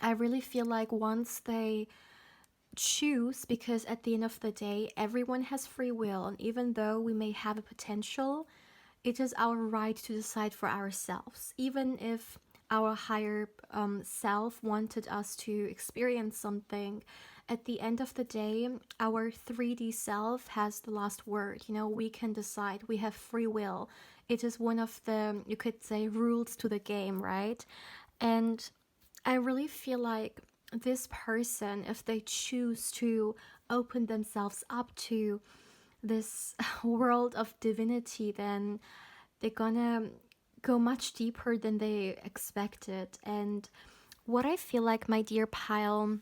[SPEAKER 1] I really feel like once they choose, because at the end of the day everyone has free will, and even though we may have a potential, it is our right to decide for ourselves. Even if our higher self wanted us to experience something, at the end of the day, our 3D self has the last word. You know, we can decide, we have free will. It is one of the, you could say, rules to the game, right? And I really feel like this person, if they choose to open themselves up to this world of divinity, then they're gonna go much deeper than they expected. And what I feel like, my dear pile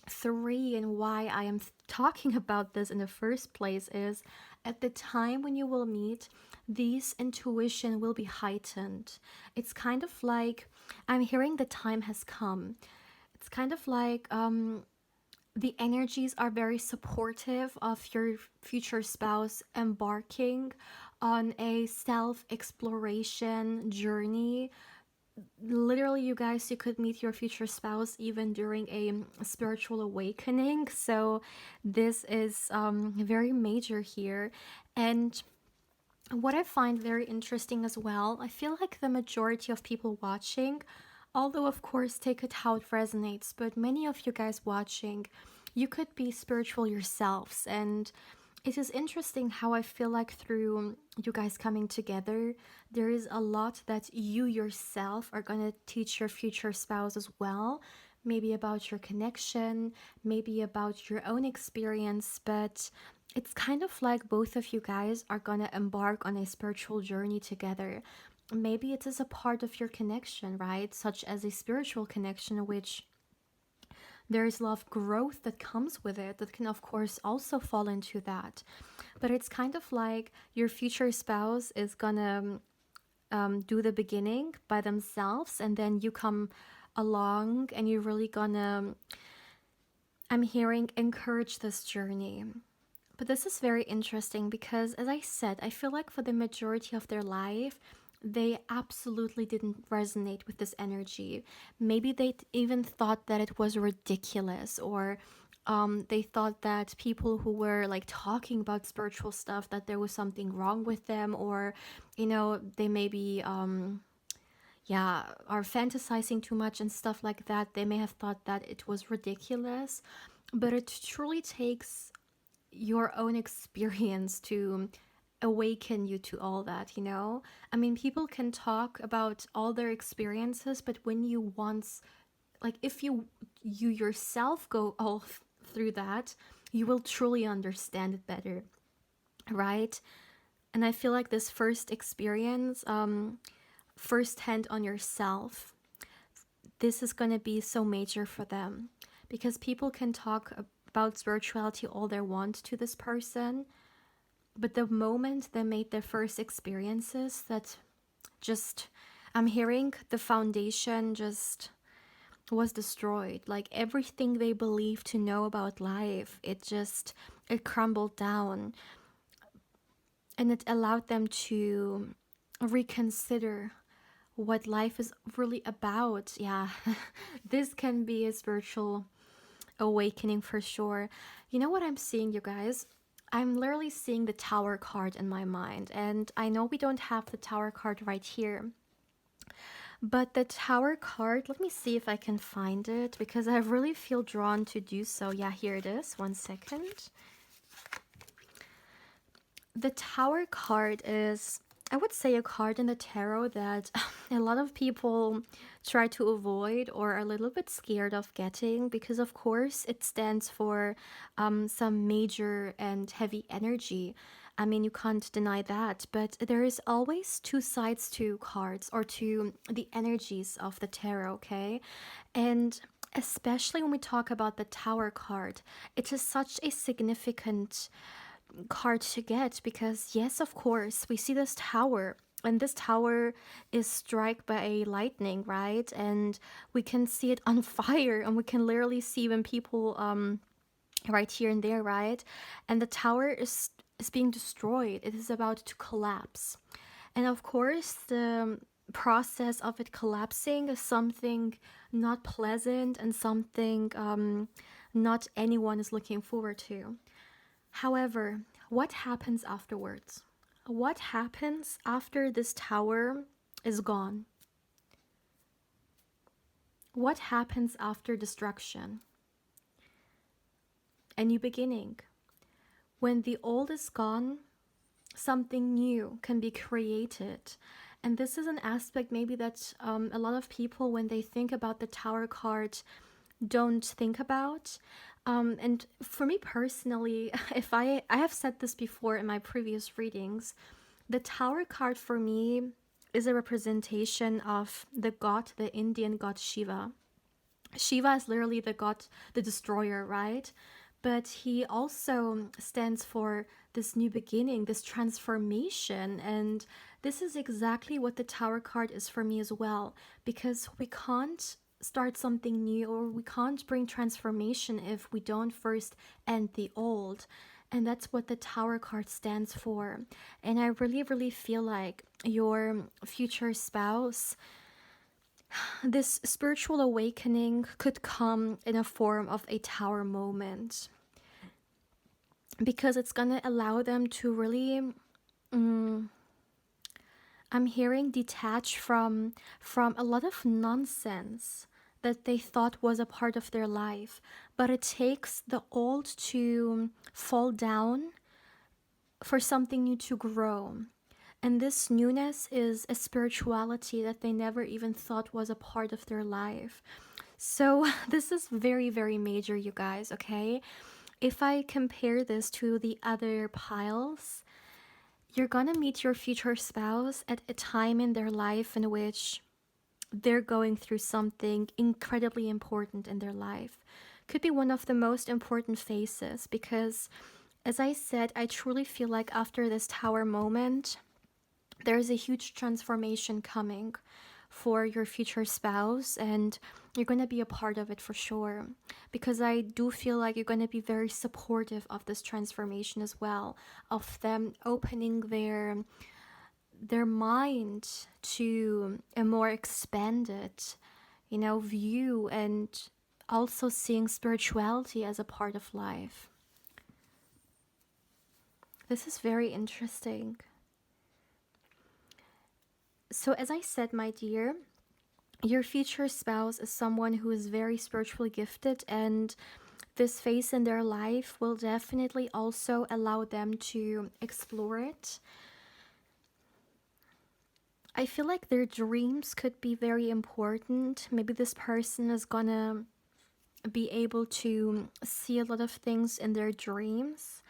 [SPEAKER 1] three, and why I am talking about this in the first place, is at the time when you will meet, these intuition will be heightened. It's kind of like, I'm hearing the time has come. It's kind of like the energies are very supportive of your future spouse embarking on a self exploration journey. Literally, you guys, you could meet your future spouse even during a spiritual awakening. So this is very major here. And what I find very interesting as well, I feel like the majority of people watching, although of course take it how it resonates, but many of you guys watching, you could be spiritual yourselves. And it is interesting how I feel like through you guys coming together, there is a lot that you yourself are going to teach your future spouse as well. Maybe about your connection, maybe about your own experience, but it's kind of like both of you guys are going to embark on a spiritual journey together. Maybe it is a part of your connection, right? Such as a spiritual connection, which there is a lot of growth that comes with it that can, of course, also fall into that. But it's kind of like your future spouse is gonna do the beginning by themselves, and then you come along and you're really gonna, I'm hearing, encourage this journey. But this is very interesting because, as I said, I feel like for the majority of their life, they absolutely didn't resonate with this energy. Maybe they even thought that it was ridiculous, or they thought that people who were like talking about spiritual stuff, that there was something wrong with them, or, they maybe, yeah, are fantasizing too much and stuff like that. They may have thought that it was ridiculous, but it truly takes your own experience to awaken you to all that. I mean, people can talk about all their experiences, but when you once, like, if you yourself go all through that, you will truly understand it better, right? And I feel like this first experience, first hand on yourself, this is going to be so major for them, because people can talk about spirituality all they want to this person, but the moment they made their first experiences, that just, I'm hearing the foundation just was destroyed. Like everything they believed to know about life, it crumbled down, and it allowed them to reconsider what life is really about. Yeah, this can be a spiritual awakening for sure. You know what I'm seeing, you guys? I'm literally seeing the Tower card in my mind, and I know we don't have the Tower card right here, but the Tower card, let me see if I can find it, because I really feel drawn to do so. Yeah, here it is. 1 second. The Tower card is, I would say, a card in the tarot that a lot of people try to avoid or are a little bit scared of getting, because of course it stands for some major and heavy energy. I mean, you can't deny that, but there is always two sides to cards, or to the energies of the tarot, okay? And especially when we talk about the Tower card. It is such a significant card to get because, yes, of course, we see this tower. And this tower is struck by a lightning, right? And we can see it on fire, and we can literally see when people right here and there, right? And the tower is being destroyed. It is about to collapse. And of course, the process of it collapsing is something not pleasant and something not anyone is looking forward to. However, what happens afterwards? What happens after this tower is gone? What happens after destruction? A new beginning. When the old is gone, something new can be created. And this is an aspect maybe that a lot of people, when they think about the Tower card, don't think about. And for me personally, if I have said this before in my previous readings, the Tower card for me is a representation of the god, the Indian god Shiva. Shiva is literally the god, the destroyer, right? But he also stands for this new beginning, this transformation. And this is exactly what the Tower card is for me as well, because we can't start something new, or we can't bring transformation if we don't first end the old. And that's what the Tower card stands for. And I really, really feel like your future spouse, this spiritual awakening could come in a form of a tower moment, because it's going to allow them to really, I'm hearing, detach from a lot of nonsense that they thought was a part of their life. But it takes the old to fall down for something new to grow. And this newness is a spirituality that they never even thought was a part of their life. So this is very, very major, you guys, okay? If I compare this to the other piles, you're gonna meet your future spouse at a time in their life in which they're going through something incredibly important in their life. Could be one of the most important phases, because, as I said, I truly feel like after this tower moment, there's a huge transformation coming for your future spouse, and you're going to be a part of it for sure, because I do feel like you're going to be very supportive of this transformation as well, of them opening their mind to a more expanded, view, and also seeing spirituality as a part of life. This is very interesting. So, as I said, my dear, your future spouse is someone who is very spiritually gifted, and this phase in their life will definitely also allow them to explore it. I feel like their dreams could be very important. Maybe this person is gonna be able to see a lot of things in their dreams.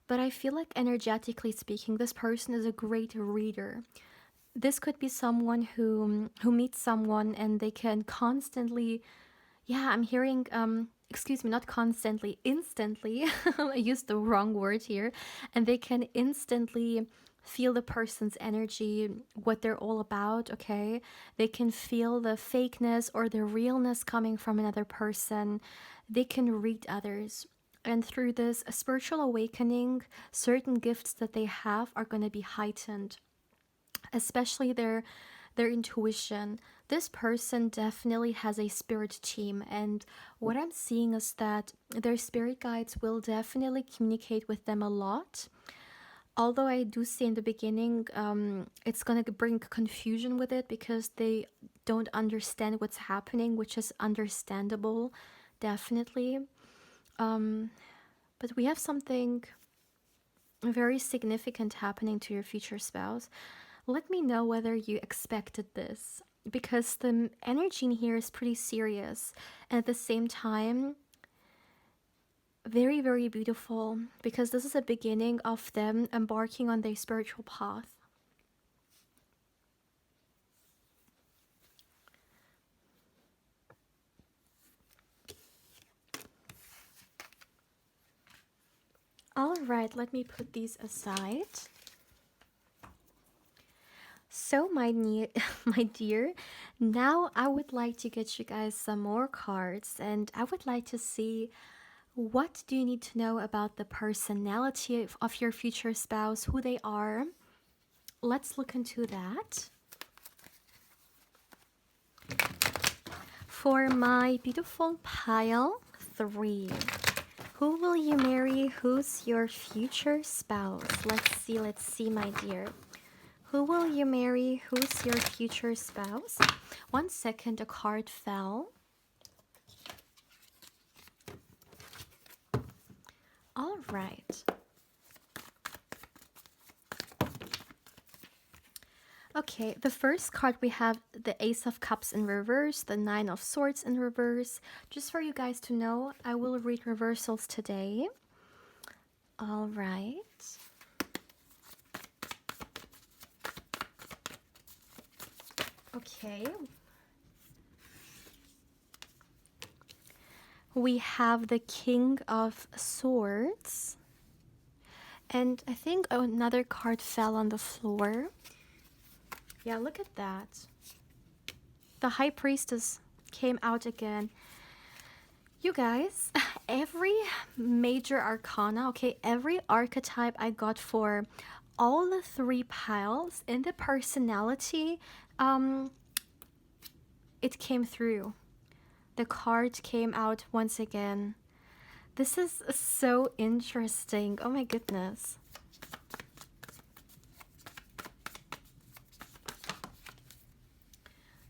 [SPEAKER 1] But I feel like, energetically speaking, this person is a great reader. This could be someone who meets someone and they can constantly, yeah, I'm hearing, excuse me, not constantly, instantly. I used the wrong word here. And they can instantly feel the person's energy, what they're all about, okay? They can feel the fakeness or the realness coming from another person. They can read others. And through this spiritual awakening, certain gifts that they have are going to be heightened, especially their intuition. This person definitely has a spirit team, and what I'm seeing is that their spirit guides will definitely communicate with them a lot. Although I do see in the beginning, it's gonna bring confusion with it because they don't understand what's happening, which is understandable, definitely. But we have something very significant happening to your future spouse. Let me know whether you expected this, because the energy in here is pretty serious, and at the same time very, very beautiful, because this is a beginning of them embarking on their spiritual path. All right, let me put these aside. So, my dear, now I would like to get you guys some more cards, and I would like to see what do you need to know about the personality of your future spouse, who they are. Let's look into that. For my beautiful pile 3, who will you marry? Who's your future spouse? Let's see, my dear. Who will you marry? Who's your future spouse? 1 second, a card fell. All right. Okay, the first card we have the Ace of Cups in reverse, the Nine of Swords in reverse. Just for you guys to know, I will read reversals today. All right. Okay. We have the King of Swords. And I think another card fell on the floor. Yeah, look at that. The High Priestess came out again. You guys, every major arcana, okay, every archetype I got for all the 3 piles in the personality, it came through. The card came out once again. This is so interesting. Oh my goodness.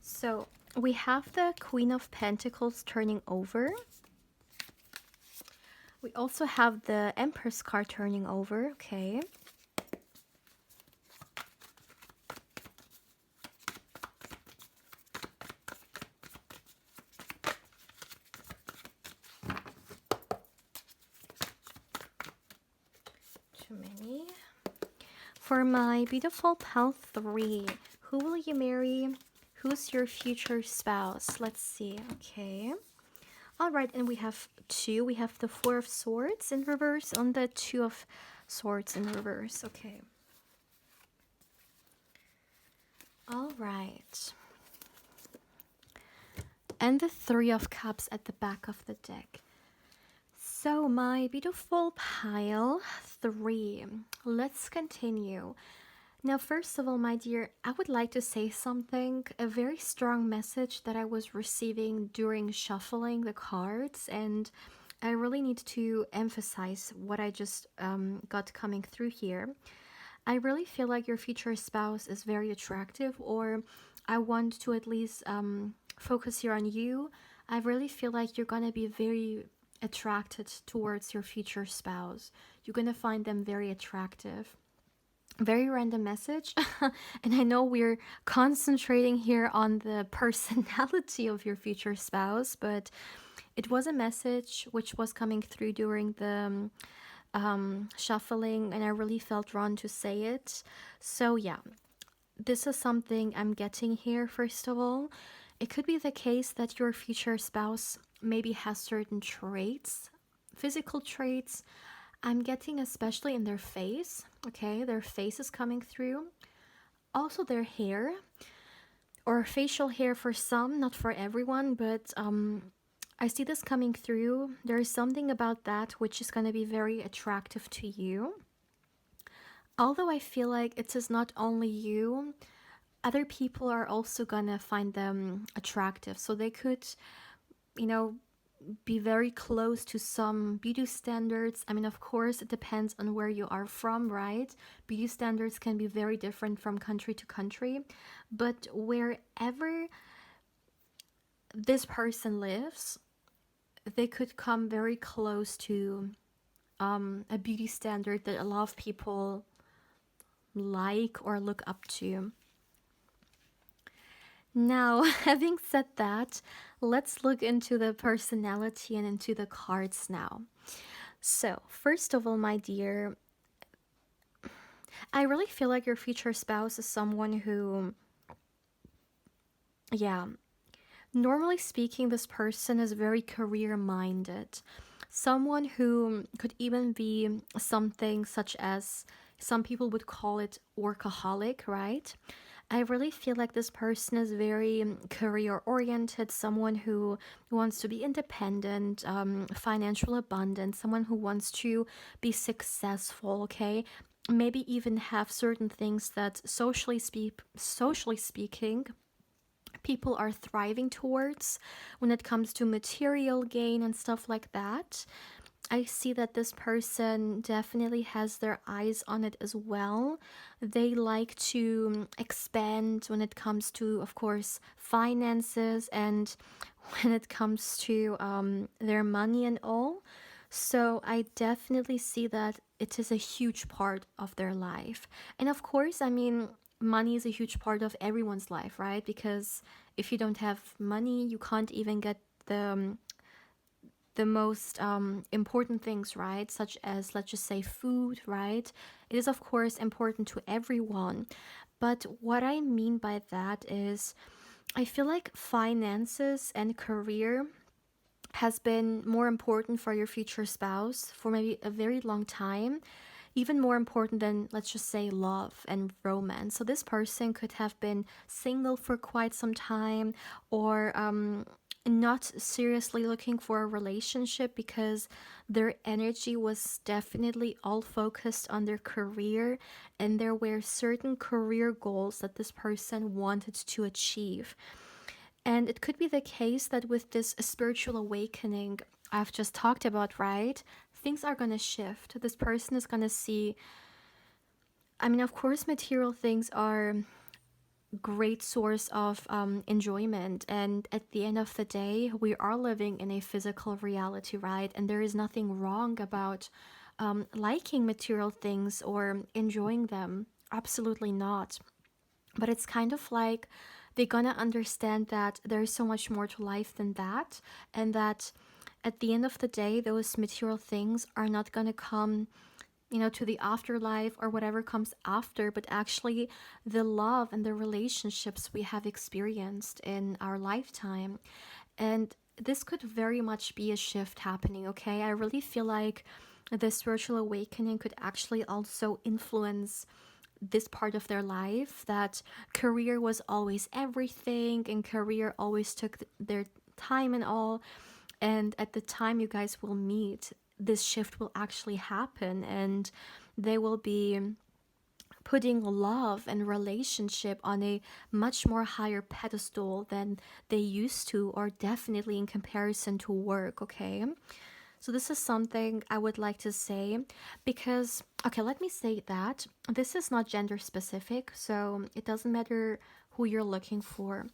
[SPEAKER 1] So we have the Queen of Pentacles turning over. We also have the Empress card turning over, okay. Too many. For my beautiful pile 3, who will you marry? Who's your future spouse? Let's see, okay. All right, and we have 2. We have the 4 of Swords in reverse on the 2 of Swords in reverse. Okay. All right. And the 3 of Cups at the back of the deck. So, my beautiful pile 3. Let's continue. Now, first of all, my dear, I would like to say something, a very strong message that I was receiving during shuffling the cards, and I really need to emphasize what I just got coming through here. I really feel like your future spouse is very attractive, or I want to at least focus here on you. I really feel like you're gonna be very attracted towards your future spouse. You're gonna find them very attractive. Very random message. And I know we're concentrating here on the personality of your future spouse, but it was a message which was coming through during the shuffling, and I really felt drawn to say it. So yeah, this is something I'm getting here. First of all, it could be the case that your future spouse maybe has certain traits, physical traits. I'm getting especially in their face, okay? Their face is coming through. Also their hair, or facial hair for some, not for everyone, but I see this coming through. There is something about that which is going to be very attractive to you. Although I feel like it is not only you, other people are also going to find them attractive. So they could, you know, be very close to some beauty standards. I mean, of course, it depends on where you are from, right? Beauty standards can be very different from country to country. But wherever this person lives, they could come very close to a beauty standard that a lot of people like or look up to. Now, having said that, let's look into the personality and into the cards now. So, first of all, my dear, I really feel like your future spouse is someone who, yeah, normally speaking, this person is very career-minded. someone who could even be something such as some people would call it workaholic, right? I really feel like this person is very career oriented, someone who wants to be independent, financial abundance, someone who wants to be successful, okay? Maybe even have certain things that socially speaking people are thriving towards when it comes to material gain and stuff like that. I see that this person definitely has their eyes on it as well. They like to expand when it comes to, of course, finances and when it comes to their money and all. So I definitely see that it is a huge part of their life. And of course, I mean, money is a huge part of everyone's life, right? Because if you don't have money, you can't even get the most important things, right? Such as, let's just say, food, right? It is, of course, important to everyone. But what I mean by that is, I feel like finances and career has been more important for your future spouse for maybe a very long time, even more important than, let's just say, love and romance. So this person could have been single for quite some time, or not seriously looking for a relationship because their energy was definitely all focused on their career, and there were certain career goals that this person wanted to achieve. And it could be the case that with this spiritual awakening I've just talked about, right? Things are going to shift. This person is going to see, I mean, of course, material things are great source of enjoyment, and at the end of the day we are living in a physical reality, right? And there is nothing wrong about liking material things or enjoying them, absolutely not. But it's kind of like they're gonna understand that there's so much more to life than that, and that at the end of the day, those material things are not gonna come, to the afterlife or whatever comes after, but actually the love and the relationships we have experienced in our lifetime. And this could very much be a shift happening, okay? I really feel like the spiritual awakening could actually also influence this part of their life, that career was always everything and career always took their time and all. And at the time you guys will meet, this shift will actually happen, and they will be putting love and relationship on a much more higher pedestal than they used to, or definitely in comparison to work, okay? So this is something I would like to say, because, okay, let me say that this is not gender specific, so it doesn't matter who you're looking for.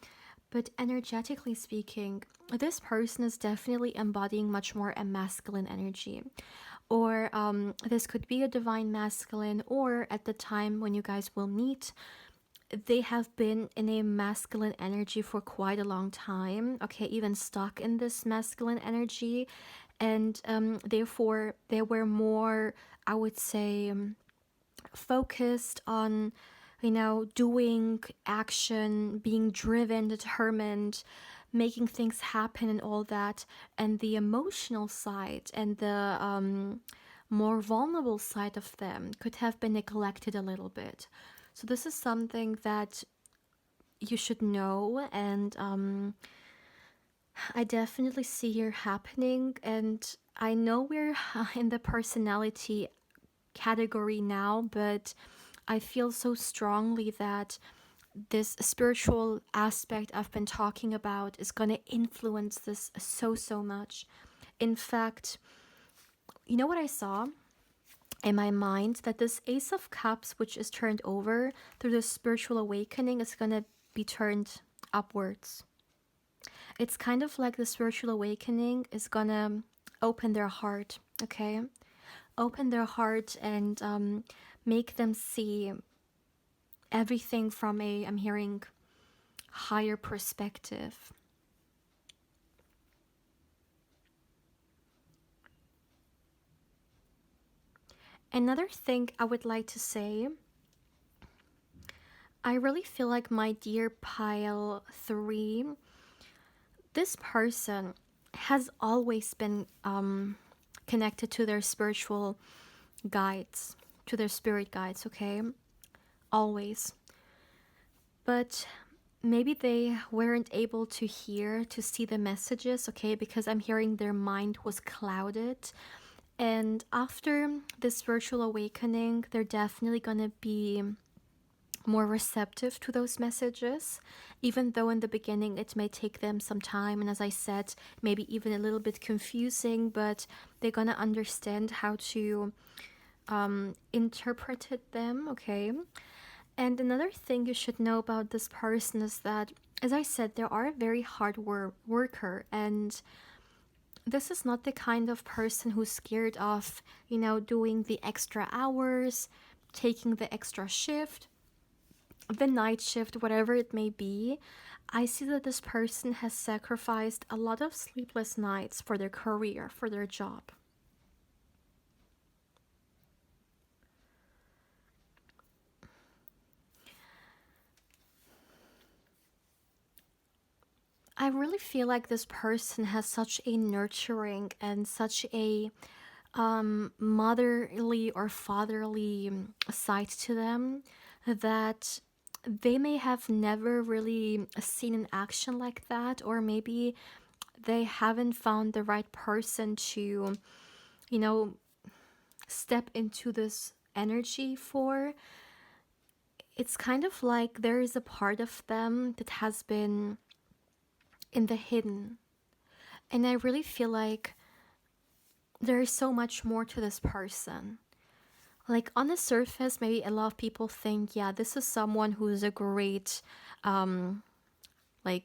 [SPEAKER 1] But energetically speaking, this person is definitely embodying much more a masculine energy. Or this could be a divine masculine, or at the time when you guys will meet, they have been in a masculine energy for quite a long time, okay, even stuck in this masculine energy. And therefore, they were more, I would say, focused on, doing action, being driven, determined, making things happen, and all that. And the emotional side and the more vulnerable side of them could have been neglected a little bit. So, this is something that you should know, and I definitely see here happening. And I know we're in the personality category now, but I feel so strongly that this spiritual aspect I've been talking about is going to influence this so, so much. In fact, you know what I saw in my mind? That this Ace of Cups, which is turned over through the spiritual awakening, is going to be turned upwards. It's kind of like the spiritual awakening is going to open their heart, okay? Open their heart and make them see everything from a, I'm hearing, higher perspective. Another thing I would like to say, I really feel like my dear pile 3, this person has always been connected to their spiritual guides, to their spirit guides, okay? Always. But maybe they weren't able to hear, to see the messages, okay? Because I'm hearing their mind was clouded. And after this spiritual awakening, they're definitely gonna be more receptive to those messages, even though in the beginning it may take them some time. And as I said, maybe even a little bit confusing, but they're gonna understand how to interpret them, okay? And another thing you should know about this person is that, as I said, they are a very hard worker, and this is not the kind of person who's scared of, doing the extra hours, taking the extra shift, the night shift, whatever it may be. I see that this person has sacrificed a lot of sleepless nights for their career, for their job. I really feel like this person has such a nurturing and such a motherly or fatherly side to them that they may have never really seen an action like that, or maybe they haven't found the right person to, you know, step into this energy for. It's kind of like there is a part of them that has been in the hidden. And I really feel like there is so much more to this person. Like on the surface, maybe a lot of people think, yeah, this is someone who's a great, like,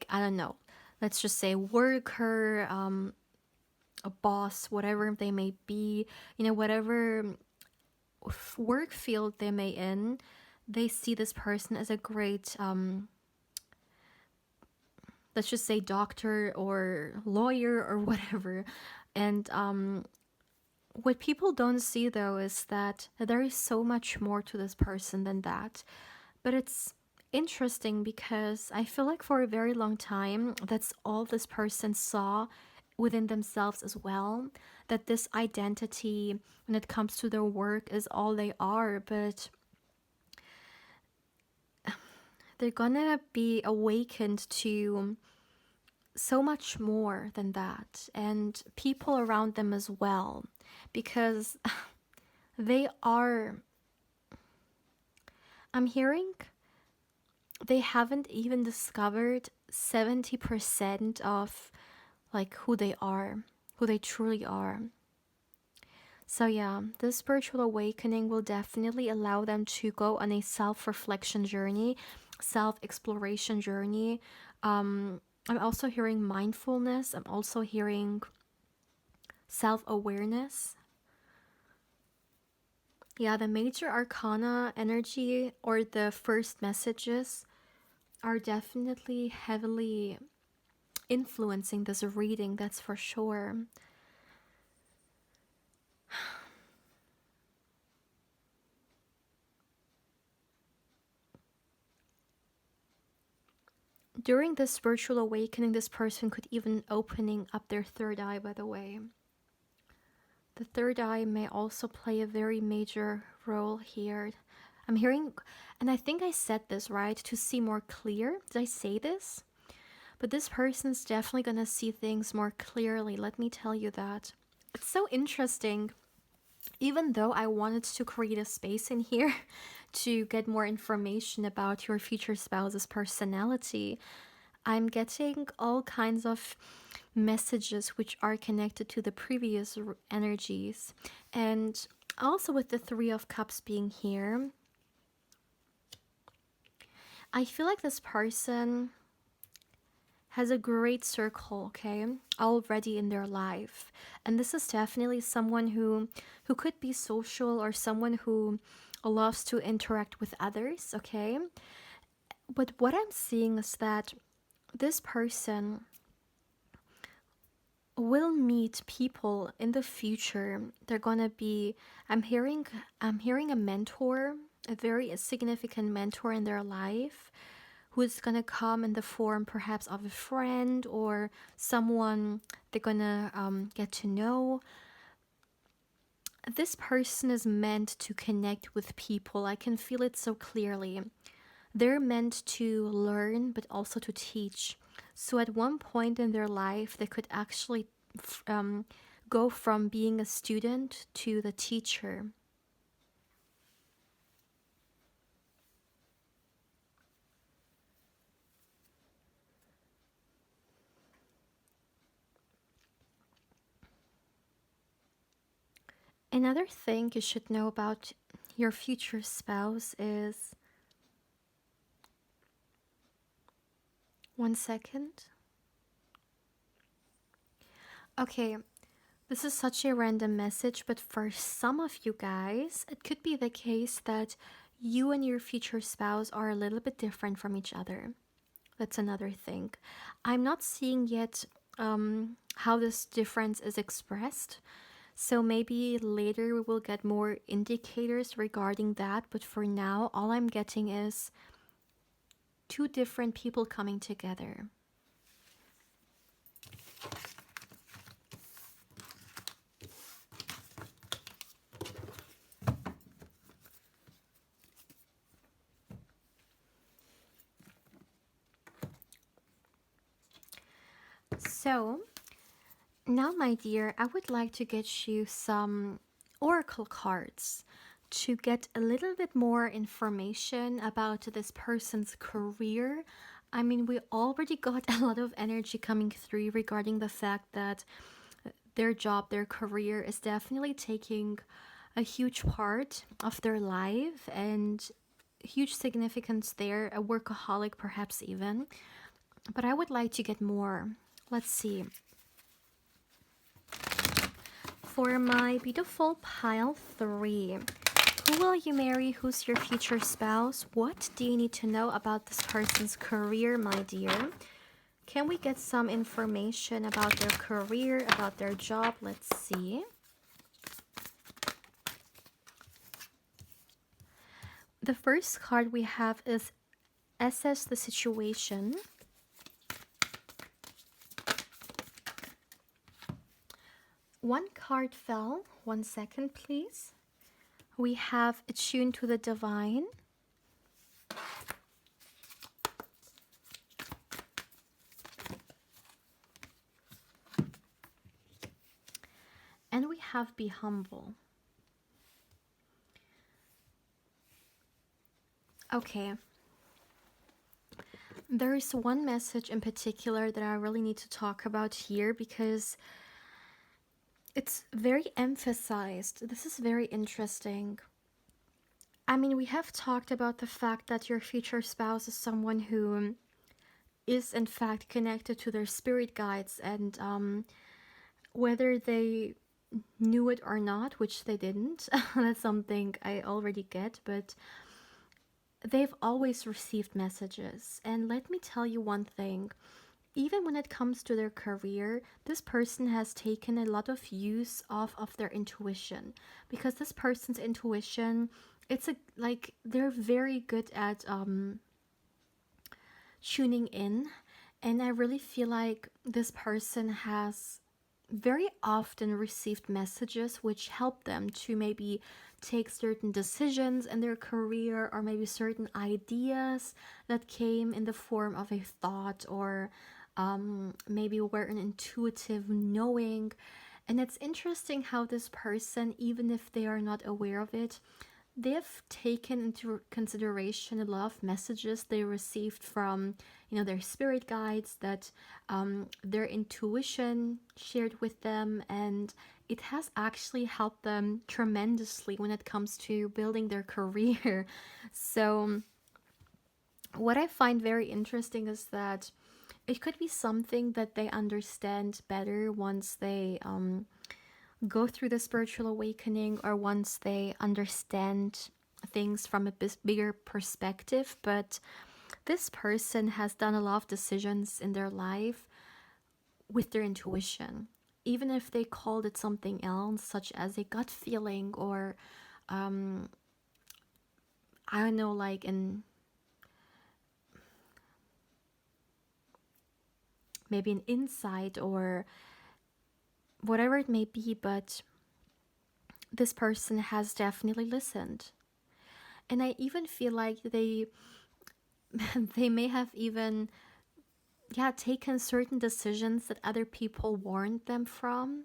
[SPEAKER 1] I don't know, let's just say worker, a boss, whatever they may be, whatever work field they may in, they see this person as a great, let's just say doctor or lawyer or whatever. And what people don't see though is that there is so much more to this person than that. But it's interesting because I feel like for a very long time, that's all this person saw within themselves as well. That this identity, when it comes to their work, is all they are. But they're gonna be awakened to so much more than that, and people around them as well, because they are, I'm hearing, they haven't even discovered 70% of like who they are, who they truly are. So yeah, this spiritual awakening will definitely allow them to go on a self-reflection journey, self-exploration journey. I'm also hearing mindfulness. I'm also hearing self-awareness. Yeah, the major arcana energy or the first messages are definitely heavily influencing this reading, that's for sure. During this spiritual awakening, this person could even opening up their third eye, by the way. The third eye may also play a very major role here. I'm hearing, and I think I said this right, to see more clear. Did I say this? But this person's definitely gonna see things more clearly, let me tell you that. It's so interesting. Even though I wanted to create a space in here to get more information about your future spouse's personality, I'm getting all kinds of messages which are connected to the previous energies. And also with the Three of Cups being here, I feel like this person has a great circle, okay, already in their life. And this is definitely someone who could be social, or someone who loves to interact with others, okay? But what I'm seeing is that this person will meet people in the future. They're gonna be, I'm hearing a mentor, a very significant mentor in their life, who's gonna come in the form perhaps of a friend or someone they're gonna get to know. This person is meant to connect with people. I can feel it so clearly. They're meant to learn, but also to teach. So at one point in their life, they could actually um, go from being a student to the teacher. Another thing you should know about your future spouse is, one second. Okay, this is such a random message, but for some of you guys, it could be the case that you and your future spouse are a little bit different from each other. That's another thing. I'm not seeing yet how this difference is expressed. So maybe later we will get more indicators regarding that. But for now, all I'm getting is two different people coming together. So now, my dear, I would like to get you some oracle cards to get a little bit more information about this person's career. I mean, we already got a lot of energy coming through regarding the fact that their job, their career is definitely taking a huge part of their life and huge significance there, a workaholic perhaps even. But I would like to get more. Let's see. For my beautiful pile 3, who will you marry? Who's your future spouse? What do you need to know about this person's career, my dear? Can we get some information about their career, about their job? Let's see. The first card we have is assess the situation. One card fell. One second, please. We have attuned to the divine. And we have be humble. Okay. There is one message in particular that I really need to talk about here because it's very emphasized. This is very interesting. I mean, we have talked about the fact that your future spouse is someone who is in fact connected to their spirit guides, and whether they knew it or not, which they didn't, that's something I already get, but they've always received messages. And let me tell you one thing. Even when it comes to their career, this person has taken a lot of use of their intuition, because this person's intuition, it's a like they're very good at tuning in, and I really feel like this person has very often received messages which help them to maybe take certain decisions in their career, or maybe certain ideas that came in the form of a thought, or maybe were an intuitive knowing. And it's interesting how this person, even if they are not aware of it, they've taken into consideration a lot of messages they received from, their spirit guides, that their intuition shared with them, and it has actually helped them tremendously when it comes to building their career. So what I find very interesting is that it could be something that they understand better once they go through the spiritual awakening, or once they understand things from a bigger perspective. But this person has done a lot of decisions in their life with their intuition, even if they called it something else, such as a gut feeling, or I don't know, like maybe an insight, or whatever it may be. But this person has definitely listened. And I even feel like they they may have even, yeah, taken certain decisions that other people warned them from,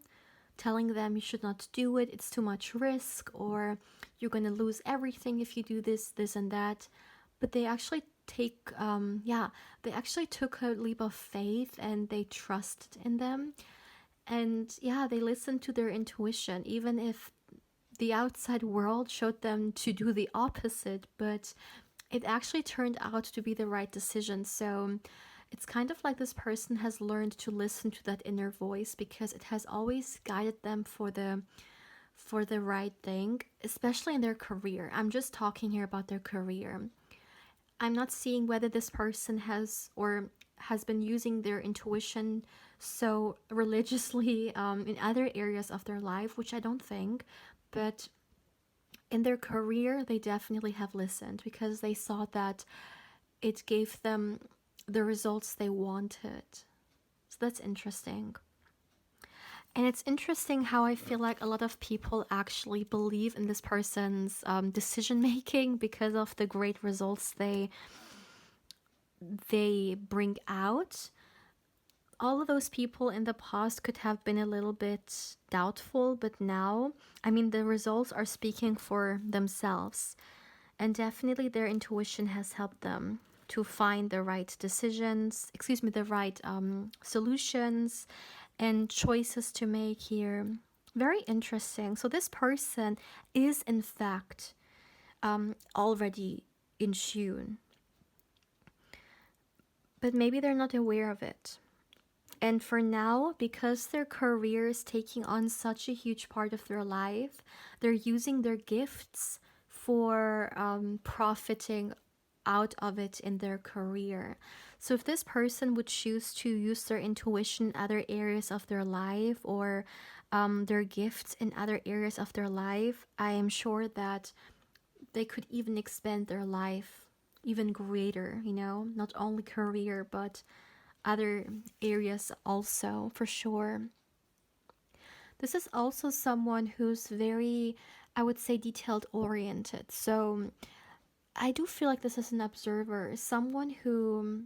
[SPEAKER 1] telling them you should not do it, it's too much risk, or you're going to lose everything if you do this, this, and that. But they actually they actually took a leap of faith and they trusted in them. And yeah, they listened to their intuition, even if the outside world showed them to do the opposite, but it actually turned out to be the right decision. So it's kind of like this person has learned to listen to that inner voice because it has always guided them for the right thing, especially in their career. I'm just talking here about their career. I'm not seeing whether this person has been using their intuition so religiously in other areas of their life, which I don't think, but in their career, they definitely have listened because they saw that it gave them the results they wanted. So that's interesting. And it's interesting how I feel like a lot of people actually believe in this person's decision making because of the great results they bring out. All of those people in the past could have been a little bit doubtful, but now, I mean, the results are speaking for themselves. And definitely their intuition has helped them to find the right decisions, excuse me, the right solutions and choices to make here. Very interesting. So this person is, in fact, already in tune, but maybe they're not aware of it. And for now, because their career is taking on such a huge part of their life, they're using their gifts for profiting out of it in their career. So if this person would choose to use their intuition in other areas of their life or their gifts in other areas of their life, I am sure that they could even expand their life even greater, not only career, but other areas also, for sure. This is also someone who's very, I would say, detailed oriented. So I do feel like this is an observer, someone who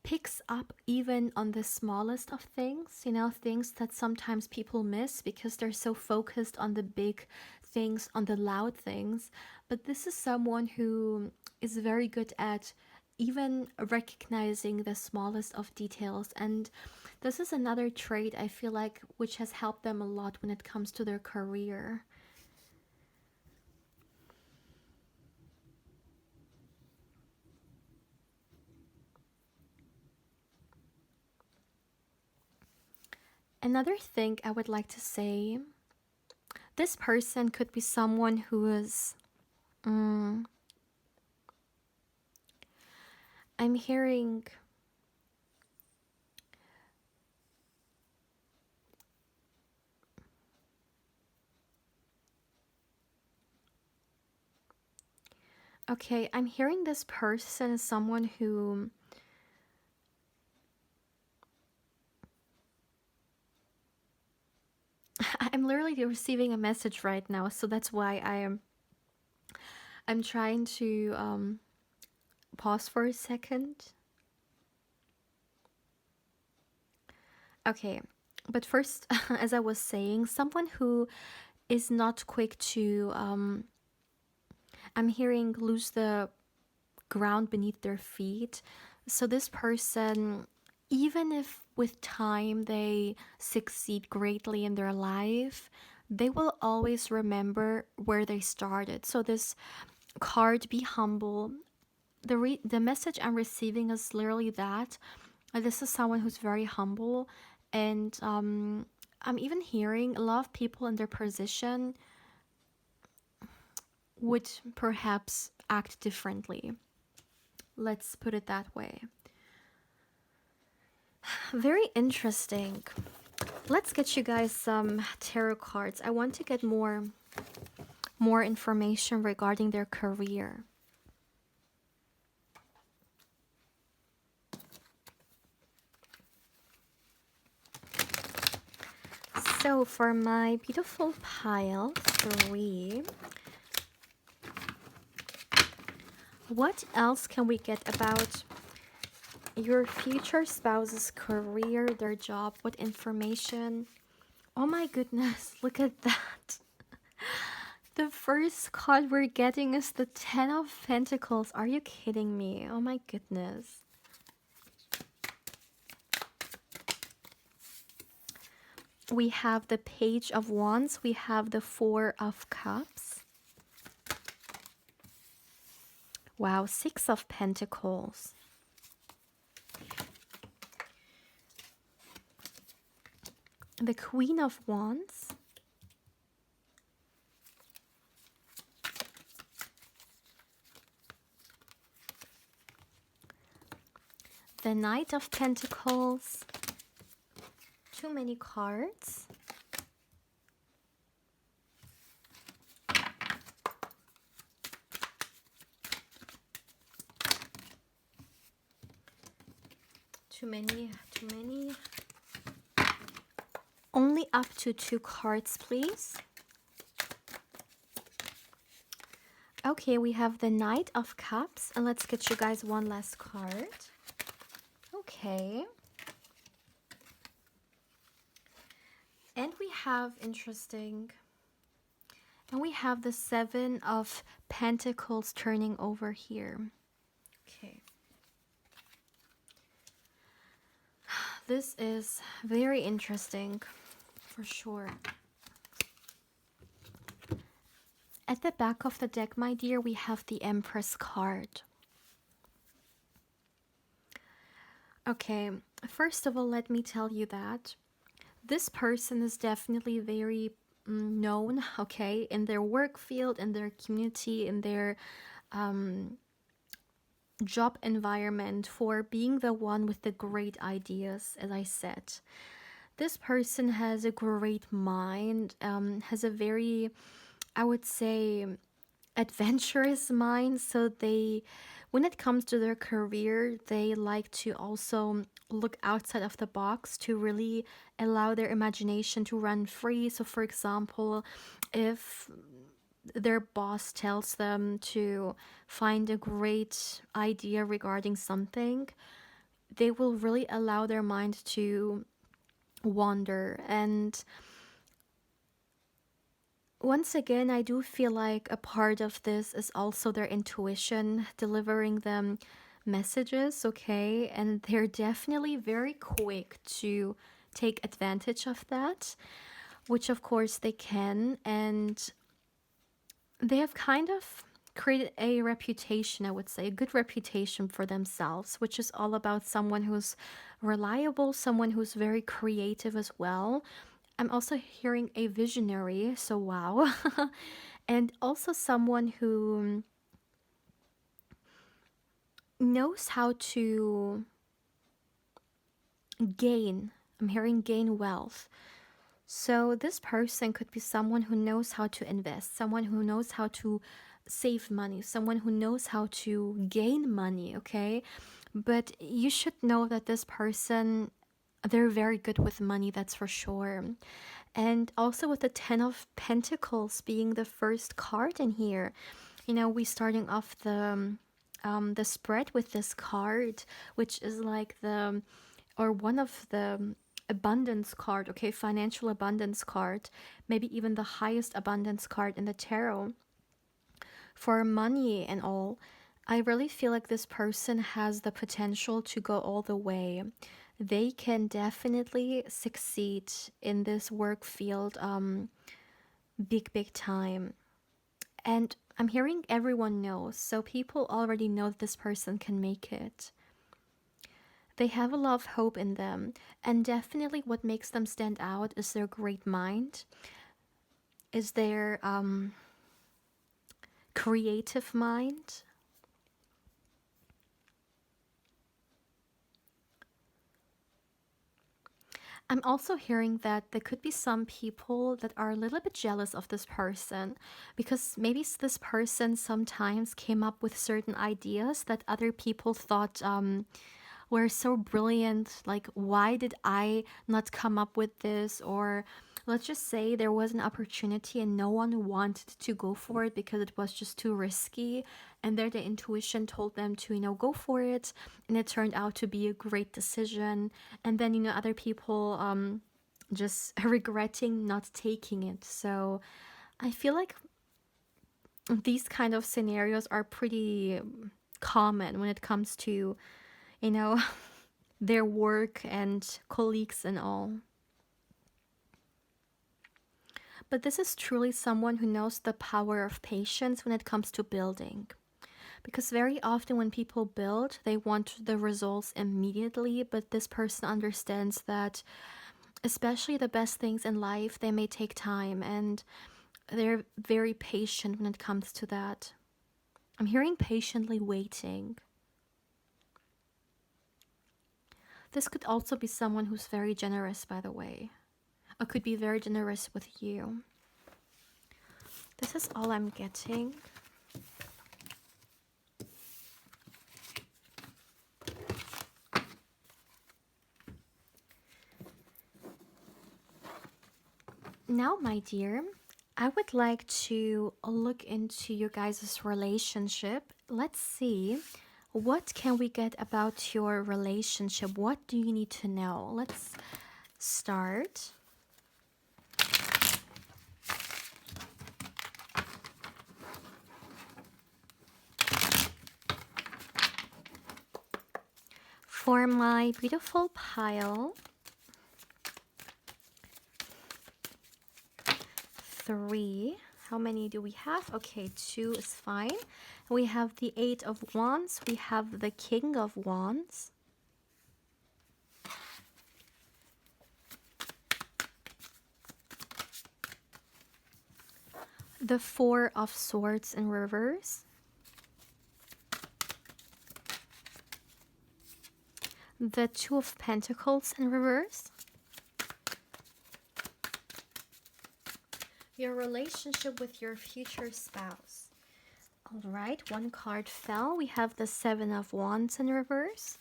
[SPEAKER 1] picks up even on the smallest of things, things that sometimes people miss because they're so focused on the big things, on the loud things. But this is someone who is very good at even recognizing the smallest of details. And this is another trait I feel like which has helped them a lot when it comes to their career. Another thing I would like to say, this person could be someone who is, I'm hearing, okay, I'm hearing this person is someone who, I'm literally receiving a message right now, so that's why I'm trying to pause for a second. Okay, but first, as I was saying, someone who is not quick to, I'm hearing lose the ground beneath their feet. So this person, even if with time they succeed greatly in their life, they will always remember where they started. So this card, be humble. The message I'm receiving is literally that. This is someone who's very humble, and I'm even hearing a lot of people in their position would perhaps act differently. Let's put it that way. Very interesting. Let's get you guys some tarot cards. I want to get more information regarding their career. So for my beautiful pile 3, what else can we get about your future spouse's career, their job? What information? Oh my goodness, look at that. The first card we're getting is the 10 of Pentacles. Are you kidding me? Oh my goodness. We have the Page of Wands. We have the 4 of Cups. Wow, 6 of Pentacles. The Queen of Wands. The Knight of Pentacles. Too many cards. Too many. Only up to 2 cards, please. Okay, we have the Knight of Cups, and let's get you guys one last card. Okay. And we have and we have the 7 of Pentacles turning over here. Okay. This is very interesting, for sure. At the back of the deck, my dear, we have the Empress card. Okay, first of all, let me tell you that this person is definitely very known, okay, in their work field, in their community, in their job environment for being the one with the great ideas, as I said. This person has a great mind, has a very, I would say, adventurous mind. So when it comes to their career, they like to also look outside of the box to really allow their imagination to run free. So for example, if their boss tells them to find a great idea regarding something, they will really allow their mind to wander. And once again, I do feel like a part of this is also their intuition delivering them messages, okay? And they're definitely very quick to take advantage of that, which of course they can. And they have kind of created a reputation, I would say, a good reputation for themselves, which is all about someone who's reliable, someone who's very creative as well. I'm also hearing a visionary, so wow. And also someone who knows how to gain. I'm hearing gain wealth. So this person could be someone who knows how to invest, someone who knows how to save money, someone who knows how to gain money, okay? But you should know that this person, they're very good with money, that's for sure. And also with the 10 of Pentacles being the first card in here, you know, we starting off the spread with this card, which is like one of the abundance card, okay, financial abundance card, maybe even the highest abundance card in the tarot for money and all. I really feel like this person has the potential to go all the way. They can definitely succeed in this work field big time. And I'm hearing everyone knows, so people already know that this person can make it. They have a lot of hope in them, and definitely what makes them stand out is their great mind, is their creative mind. I'm also hearing that there could be some people that are a little bit jealous of this person because maybe this person sometimes came up with certain ideas that other people thought were so brilliant. Like, why did I not come up with this? Or let's just say there was an opportunity and no one wanted to go for it because it was just too risky, and their intuition told them to, go for it, and it turned out to be a great decision. And then, other people just regretting not taking it. So I feel like these kind of scenarios are pretty common when it comes to, you know, their work and colleagues and all. But this is truly someone who knows the power of patience when it comes to building. Because very often when people build, they want the results immediately, but this person understands that, especially the best things in life, they may take time, and they're very patient when it comes to that. I'm hearing patiently waiting. This could also be someone who's very generous, by the way. Or could be very generous with you. This is all I'm getting. Now, my dear, I would like to look into your guys' relationship. Let's see, what can we get about your relationship? What do you need to know? Let's start. For my beautiful pile, 3. How many do we have? Okay, 2 is fine. We have the 8 of Wands. We have the King of Wands. The 4 of Swords in reverse. The 2 of Pentacles in reverse. Your relationship with your future spouse. All right, 1 card fell. We have the 7 of Wands in reverse.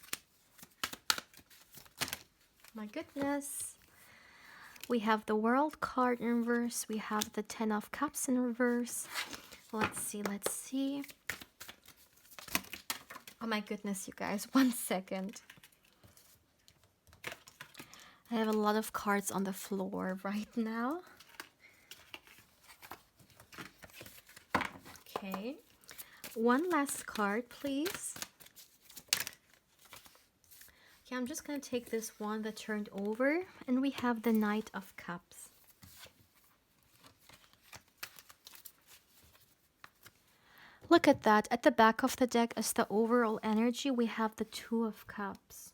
[SPEAKER 1] My goodness. We have the World card in reverse. We have the 10 of Cups in reverse. Let's see. Oh my goodness, you guys. 1 second. I have a lot of cards on the floor right now. Okay. 1 last card, please. Okay, I'm just going to take this one that turned over, and we have the Knight of Cups. Look at that. At the back of the deck as the overall energy, we have the 2 of Cups.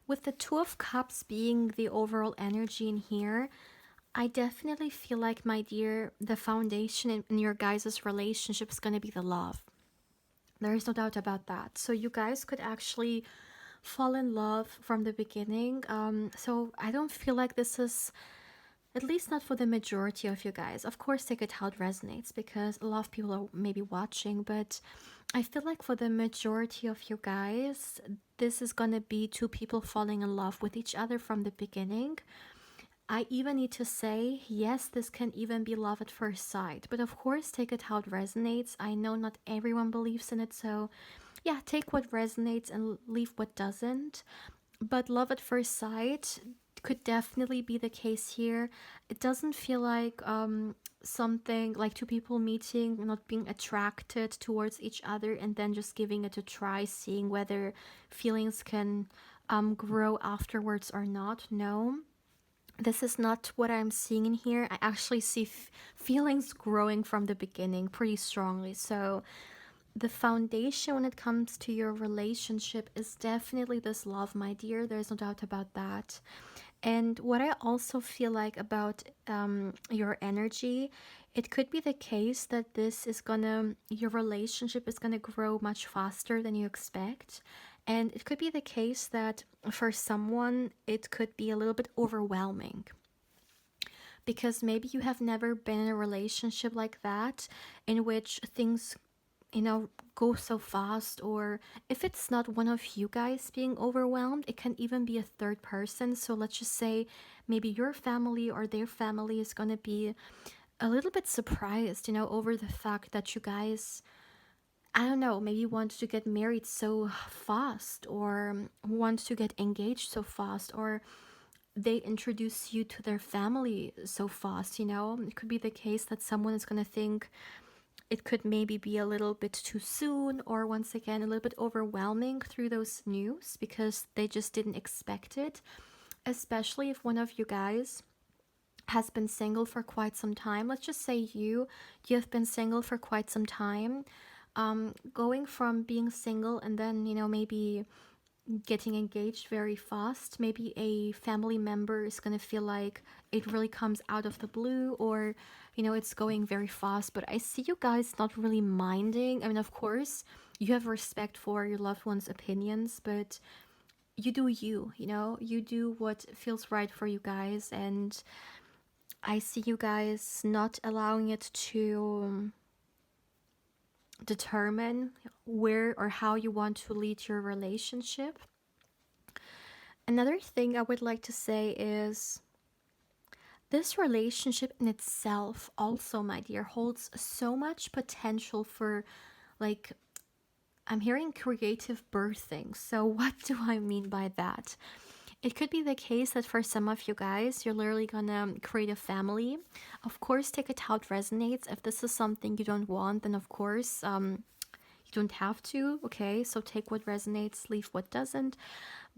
[SPEAKER 1] With the 2 of Cups being the overall energy in here, I definitely feel like, my dear, the foundation in your guys' relationship is going to be the love. There is no doubt about that. So you guys could actually fall in love from the beginning. So I don't feel like this is, at least not for the majority of you guys. Of course, take it how it resonates, because a lot of people are maybe watching, but I feel like for the majority of you guys, this is gonna be 2 people falling in love with each other from the beginning. I even need to say, yes, this can even be love at first sight, but of course, take it how it resonates. I know not everyone believes in it, so yeah, take what resonates and leave what doesn't. But love at first sight could definitely be the case here. It doesn't feel like something like 2 people meeting, not being attracted towards each other, and then just giving it a try, seeing whether feelings can grow afterwards or not. No, this is not what I'm seeing in here. I actually see feelings growing from the beginning pretty strongly. So the foundation when it comes to your relationship is definitely this love, my dear. There's no doubt about that. And what I also feel like about your energy, it could be the case that your relationship is gonna grow much faster than you expect. And it could be the case that for someone, it could be a little bit overwhelming. Because maybe you have never been in a relationship like that, in which things go so fast, or if it's not one of you guys being overwhelmed, it can even be a third person. So let's just say maybe your family or their family is going to be a little bit surprised, over the fact that you guys, I don't know, maybe want to get married so fast, or want to get engaged so fast, or they introduce you to their family so fast. It could be the case that someone is going to think it could maybe be a little bit too soon, or once again a little bit overwhelming through those news because they just didn't expect it, especially if one of you guys has been single for quite some time. Let's just say you have been single for quite some time. Going from being single and then maybe getting engaged very fast, maybe a family member is going to feel like it really comes out of the blue, or it's going very fast. But I see you guys not really minding. I mean, of course you have respect for your loved one's opinions, but you do you do what feels right for you guys. And I see you guys not allowing it to determine where or how you want to lead your relationship. Another thing I would like to say is this relationship in itself also, my dear, holds so much potential for, like, I'm hearing creative birthing. So what do I mean by that? It could be the case that for some of you guys, you're literally gonna create a family. Of course, take it how it resonates. If this is something you don't want, then of course, you don't have to. Okay, so take what resonates, leave what doesn't.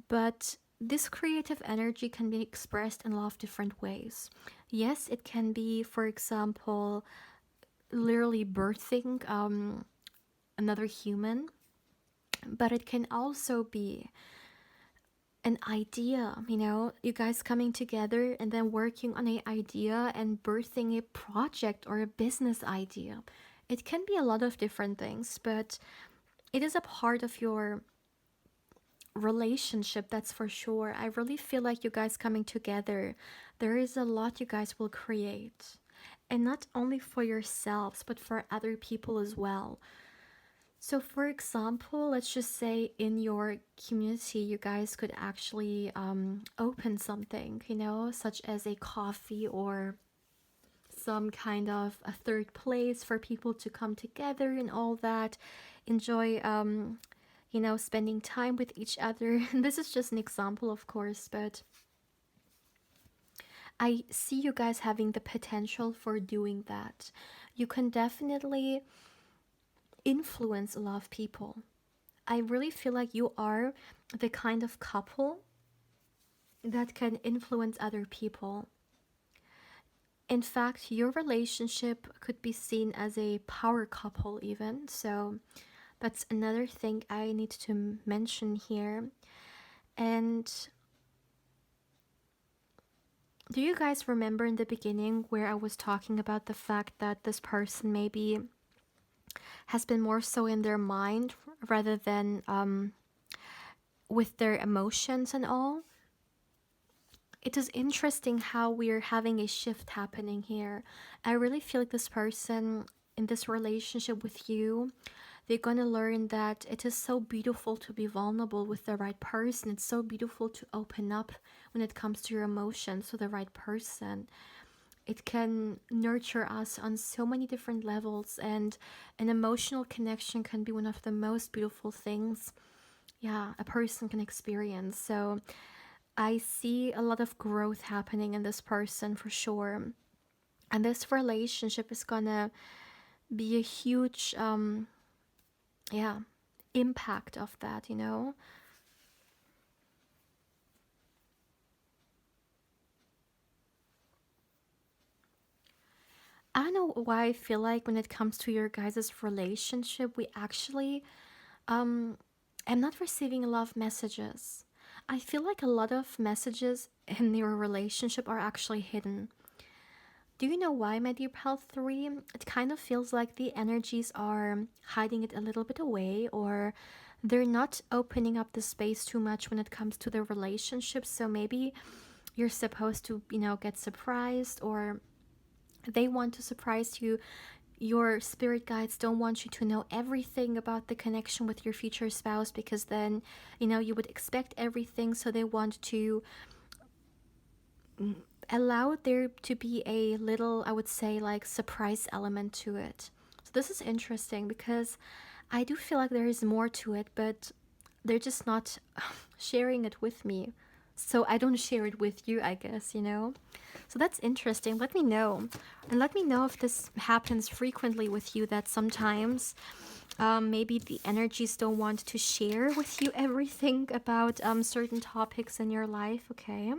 [SPEAKER 1] But this creative energy can be expressed in a lot of different ways. Yes, it can be, for example, literally birthing another human, but it can also be an idea, you guys coming together and then working on an idea and birthing a project or a business idea. It can be a lot of different things, but it is a part of your relationship, that's for sure. I really feel like you guys coming together, there is a lot you guys will create. And not only for yourselves, but for other people as well. So, for example, let's just say in your community, you guys could actually open something, such as a coffee or some kind of a third place for people to come together and all that, enjoy, spending time with each other. And this is just an example, of course, but I see you guys having the potential for doing that. You can definitely influence a lot of people. I really feel like you are the kind of couple that can influence other people. In fact, your relationship could be seen as a power couple, even. So that's another thing I need to mention here. And do you guys remember in the beginning where I was talking about the fact that this person maybe has been more so in their mind rather than with their emotions and all? It is interesting how we're having a shift happening here. I really feel like this person in this relationship with you, they're going to learn that it is so beautiful to be vulnerable with the right person. It's so beautiful to open up when it comes to your emotions to the right person. It can nurture us on so many different levels, and an emotional connection can be one of the most beautiful things, yeah, a person can experience. So I see a lot of growth happening in this person for sure. And this relationship is gonna be a huge, yeah, impact of that. I don't know why I feel like when it comes to your guys' relationship, we actually, am not receiving a lot of messages. I feel like a lot of messages in your relationship are actually hidden. Do you know why, my dear pal 3? It kind of feels like the energies are hiding it a little bit away, or they're not opening up the space too much when it comes to the relationship. So maybe you're supposed to, get surprised, or they want to surprise you your spirit guides don't want you to know everything about the connection with your future spouse, because then, you would expect everything. So they want to allow there to be a little, I would say, like surprise element to it. So this is interesting because I do feel like there is more to it, but they're just not sharing it with me. So I don't share it with you, I guess. So that's interesting. Let me know. And let me know if this happens frequently with you, that sometimes maybe the energies don't want to share with you everything about certain topics in your life, okay?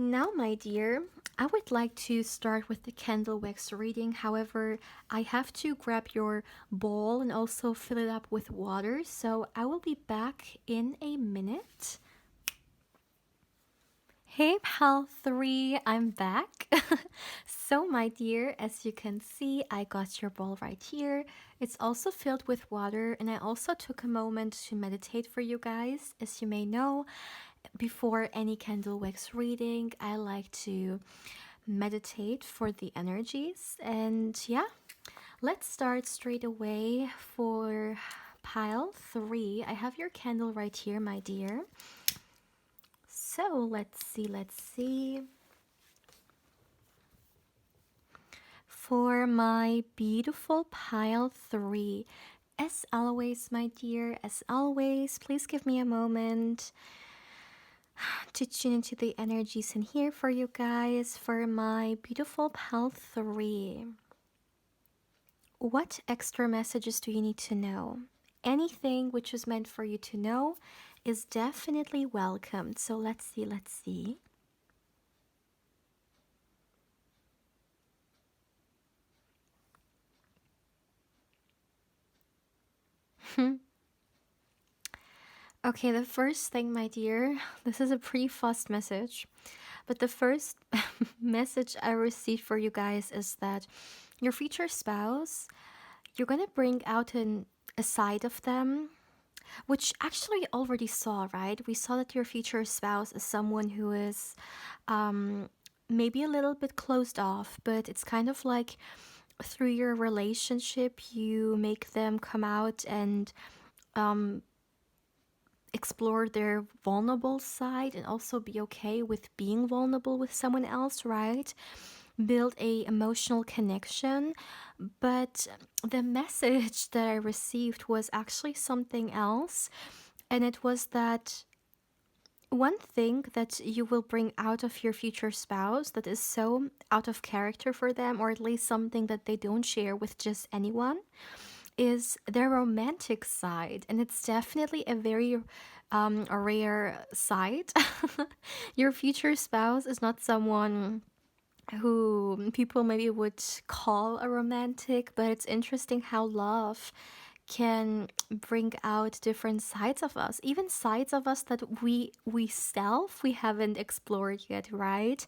[SPEAKER 1] Now, my dear, I would like to start with the candle wax reading. However, I have to grab your bowl and also fill it up with water. So I will be back in a minute. Hey, pal 3, I'm back. So, my dear, as you can see, I got your bowl right here. It's also filled with water, and I also took a moment to meditate for you guys. As you may know, before any candle wax reading, I like to meditate for the energies. And yeah, let's start straight away for pile 3. I have your candle right here, my dear. So let's see. For my beautiful pile 3, as always, my dear, as always, please give me a moment to tune into the energies in here for you guys. For my beautiful pal 3, what extra messages do you need to know? Anything which is meant for you to know is definitely welcomed. So let's see. Okay, the first thing, my dear, this is a pretty fast message, but the first message I received for you guys is that your future spouse, you're gonna bring out a side of them, which actually we already saw, right? We saw that your future spouse is someone who is maybe a little bit closed off, but it's kind of like through your relationship, you make them come out and explore their vulnerable side and also be okay with being vulnerable with someone else, right? Build a emotional connection. But the message that I received was actually something else, and it was that one thing that you will bring out of your future spouse that is so out of character for them, or at least something that they don't share with just anyone, is their romantic side. And it's definitely a very a rare side. Your future spouse is not someone who people maybe would call a romantic, but it's interesting how love can bring out different sides of us, even sides of us that we haven't explored yet, right?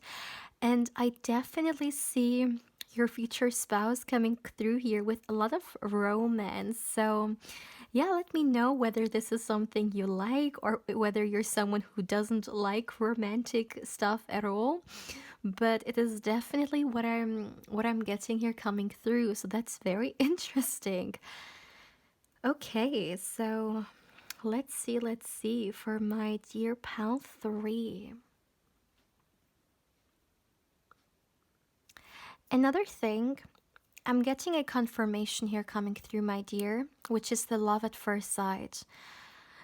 [SPEAKER 1] And I definitely see your future spouse coming through here with a lot of romance. So yeah, let me know whether this is something you like, or whether you're someone who doesn't like romantic stuff at all. But it is definitely what I'm getting here coming through. So that's very interesting. Okay, so let's see for my dear pal 3. Another thing, I'm getting a confirmation here coming through, my dear, which is the love at first sight.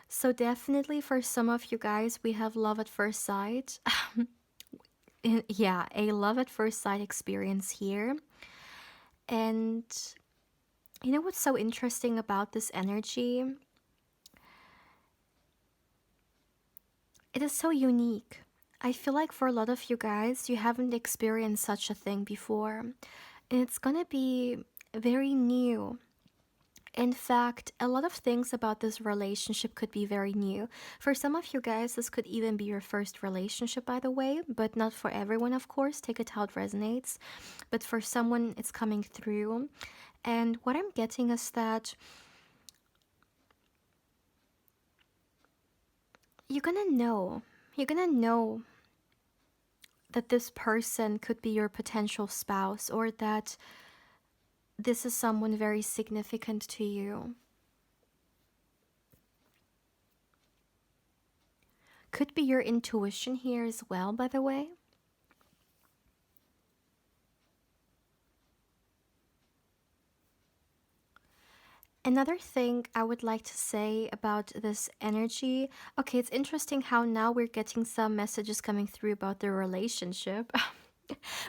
[SPEAKER 1] So definitely for some of you guys, we have love at first sight. Yeah, a love at first sight experience here. And you know what's so interesting about this energy? It is so unique. I feel like for a lot of you guys, you haven't experienced such a thing before. And it's gonna be very new. In fact, a lot of things about this relationship could be very new. For some of you guys, this could even be your first relationship, by the way, but not for everyone, of course. Take it how it resonates. But for someone, it's coming through. And what I'm getting is that you're gonna know that this person could be your potential spouse, or that this is someone very significant to you. Could be your intuition here as well, by the way. Another thing I would like to say about this energy, okay, it's interesting how now we're getting some messages coming through about the relationship.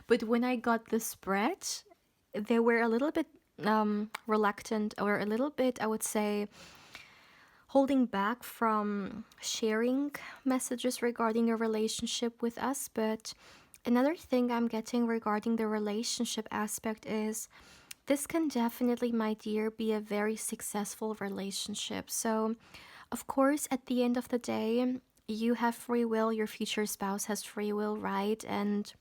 [SPEAKER 1] But when I got the spread, they were a little bit reluctant, or a little bit, I would say, holding back from sharing messages regarding a relationship with us. But another thing I'm getting regarding the relationship aspect is this can definitely, my dear, be a very successful relationship. So, of course, at the end of the day, you have free will, your future spouse has free will, right? And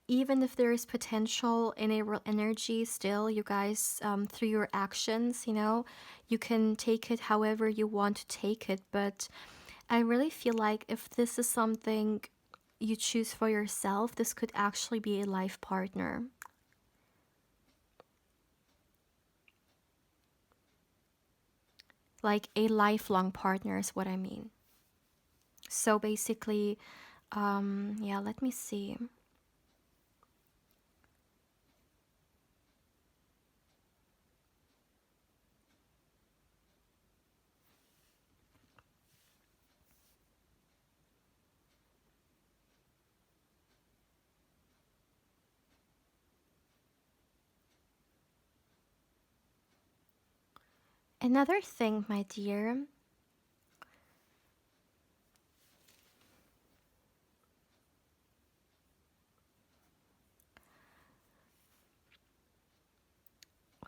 [SPEAKER 1] even if there is potential in a energy, still, you guys, through your actions, you can take it however you want to take it. But I really feel like if this is something you choose for yourself, this could actually be a life partner. Like a lifelong partner is what I mean. So basically, yeah, let me see. Another thing, my dear,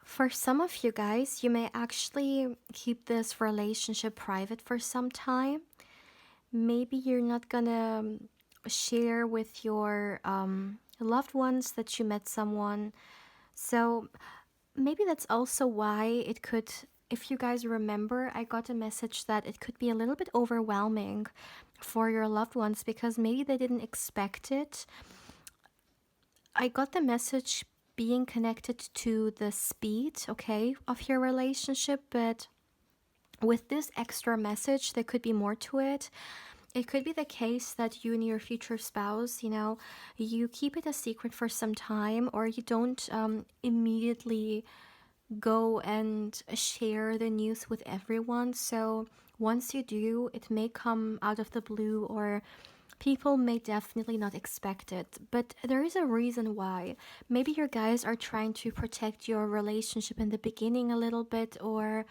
[SPEAKER 1] for some of you guys, you may actually keep this relationship private for some time. Maybe you're not gonna share with your loved ones that you met someone. So maybe that's also why it could, if you guys remember, I got a message that it could be a little bit overwhelming for your loved ones because maybe they didn't expect it. I got the message being connected to the speed, okay, of your relationship, but with this extra message, there could be more to it. It could be the case that you and your future spouse, you keep it a secret for some time, or you don't immediately go and share the news with everyone. So once you do, it may come out of the blue, or people may definitely not expect it. But there is a reason why. Maybe your guys are trying to protect your relationship in the beginning a little bit, or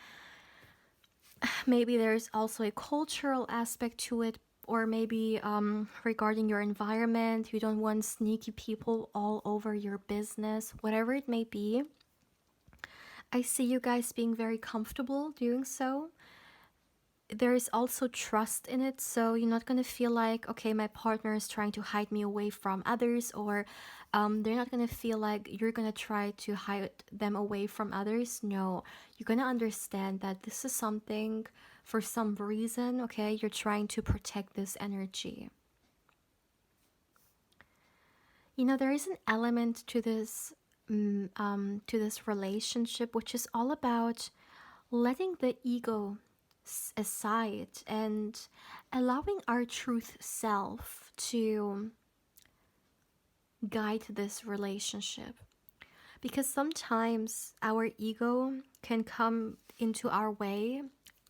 [SPEAKER 1] maybe there's also a cultural aspect to it, or maybe regarding your environment, you don't want sneaky people all over your business, whatever it may be. I see you guys being very comfortable doing so. There is also trust in it, so you're not going to feel like, okay, my partner is trying to hide me away from others, or they're not going to feel like you're going to try to hide them away from others. No, you're going to understand that this is something for some reason, okay? You're trying to protect this energy. There is an element to this relationship, which is all about letting the ego aside and allowing our truth self to guide this relationship. Because sometimes our ego can come into our way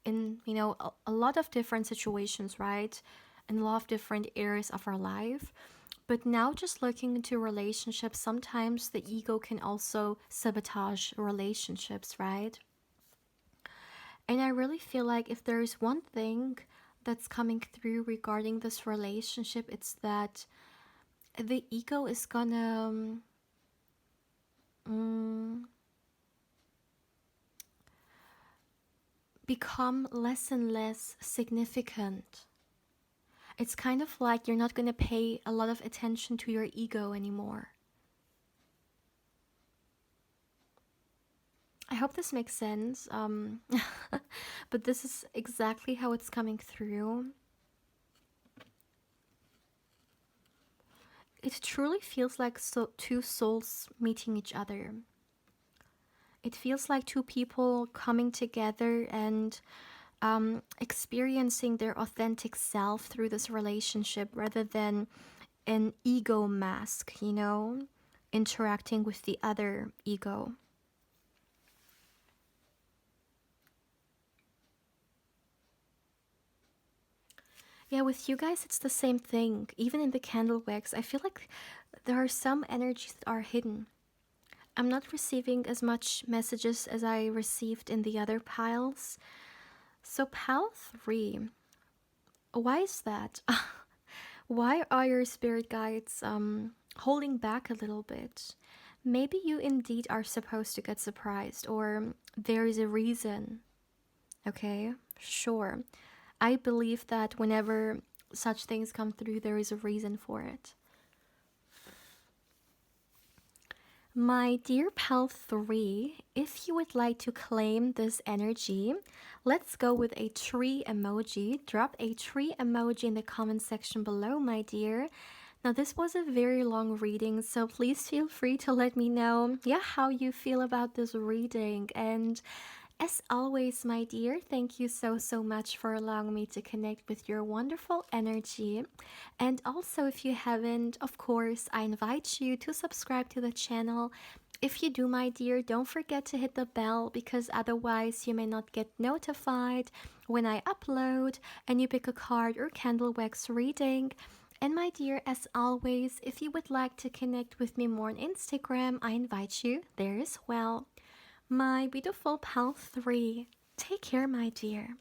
[SPEAKER 1] in, a lot of different situations, right? In a lot of different areas of our life. But now, just looking into relationships, sometimes the ego can also sabotage relationships, right? And I really feel like if there is one thing that's coming through regarding this relationship, it's that the ego is gonna become less and less significant. It's kind of like you're not gonna pay a lot of attention to your ego anymore. I hope this makes sense. But this is exactly how it's coming through. it truly feels like two souls meeting each other. It feels like two people coming together and experiencing their authentic self through this relationship rather than an ego mask, interacting with the other ego. Yeah, with you guys, it's the same thing. Even in the candle wax, I feel like there are some energies that are hidden. I'm not receiving as much messages as I received in the other piles. So, pile 3, why is that? Why are your spirit guides holding back a little bit? Maybe you indeed are supposed to get surprised, or there is a reason. Okay, sure. I believe that whenever such things come through, there is a reason for it. My dear pal 3, if you would like to claim this energy, let's go with a tree emoji. Drop a tree emoji in the comment section below, my dear. Now, this was a very long reading, so please feel free to let me know, how you feel about this reading. And as always, my dear, thank you so much for allowing me to connect with your wonderful energy. And also, if you haven't, of course, I invite you to subscribe to the channel. If you do, my dear, don't forget to hit the bell because otherwise you may not get notified when I upload and you pick a card or candle wax reading. And my dear, as always, if you would like to connect with me more on Instagram, I invite you there as well. My beautiful pal 3, take care, my dear.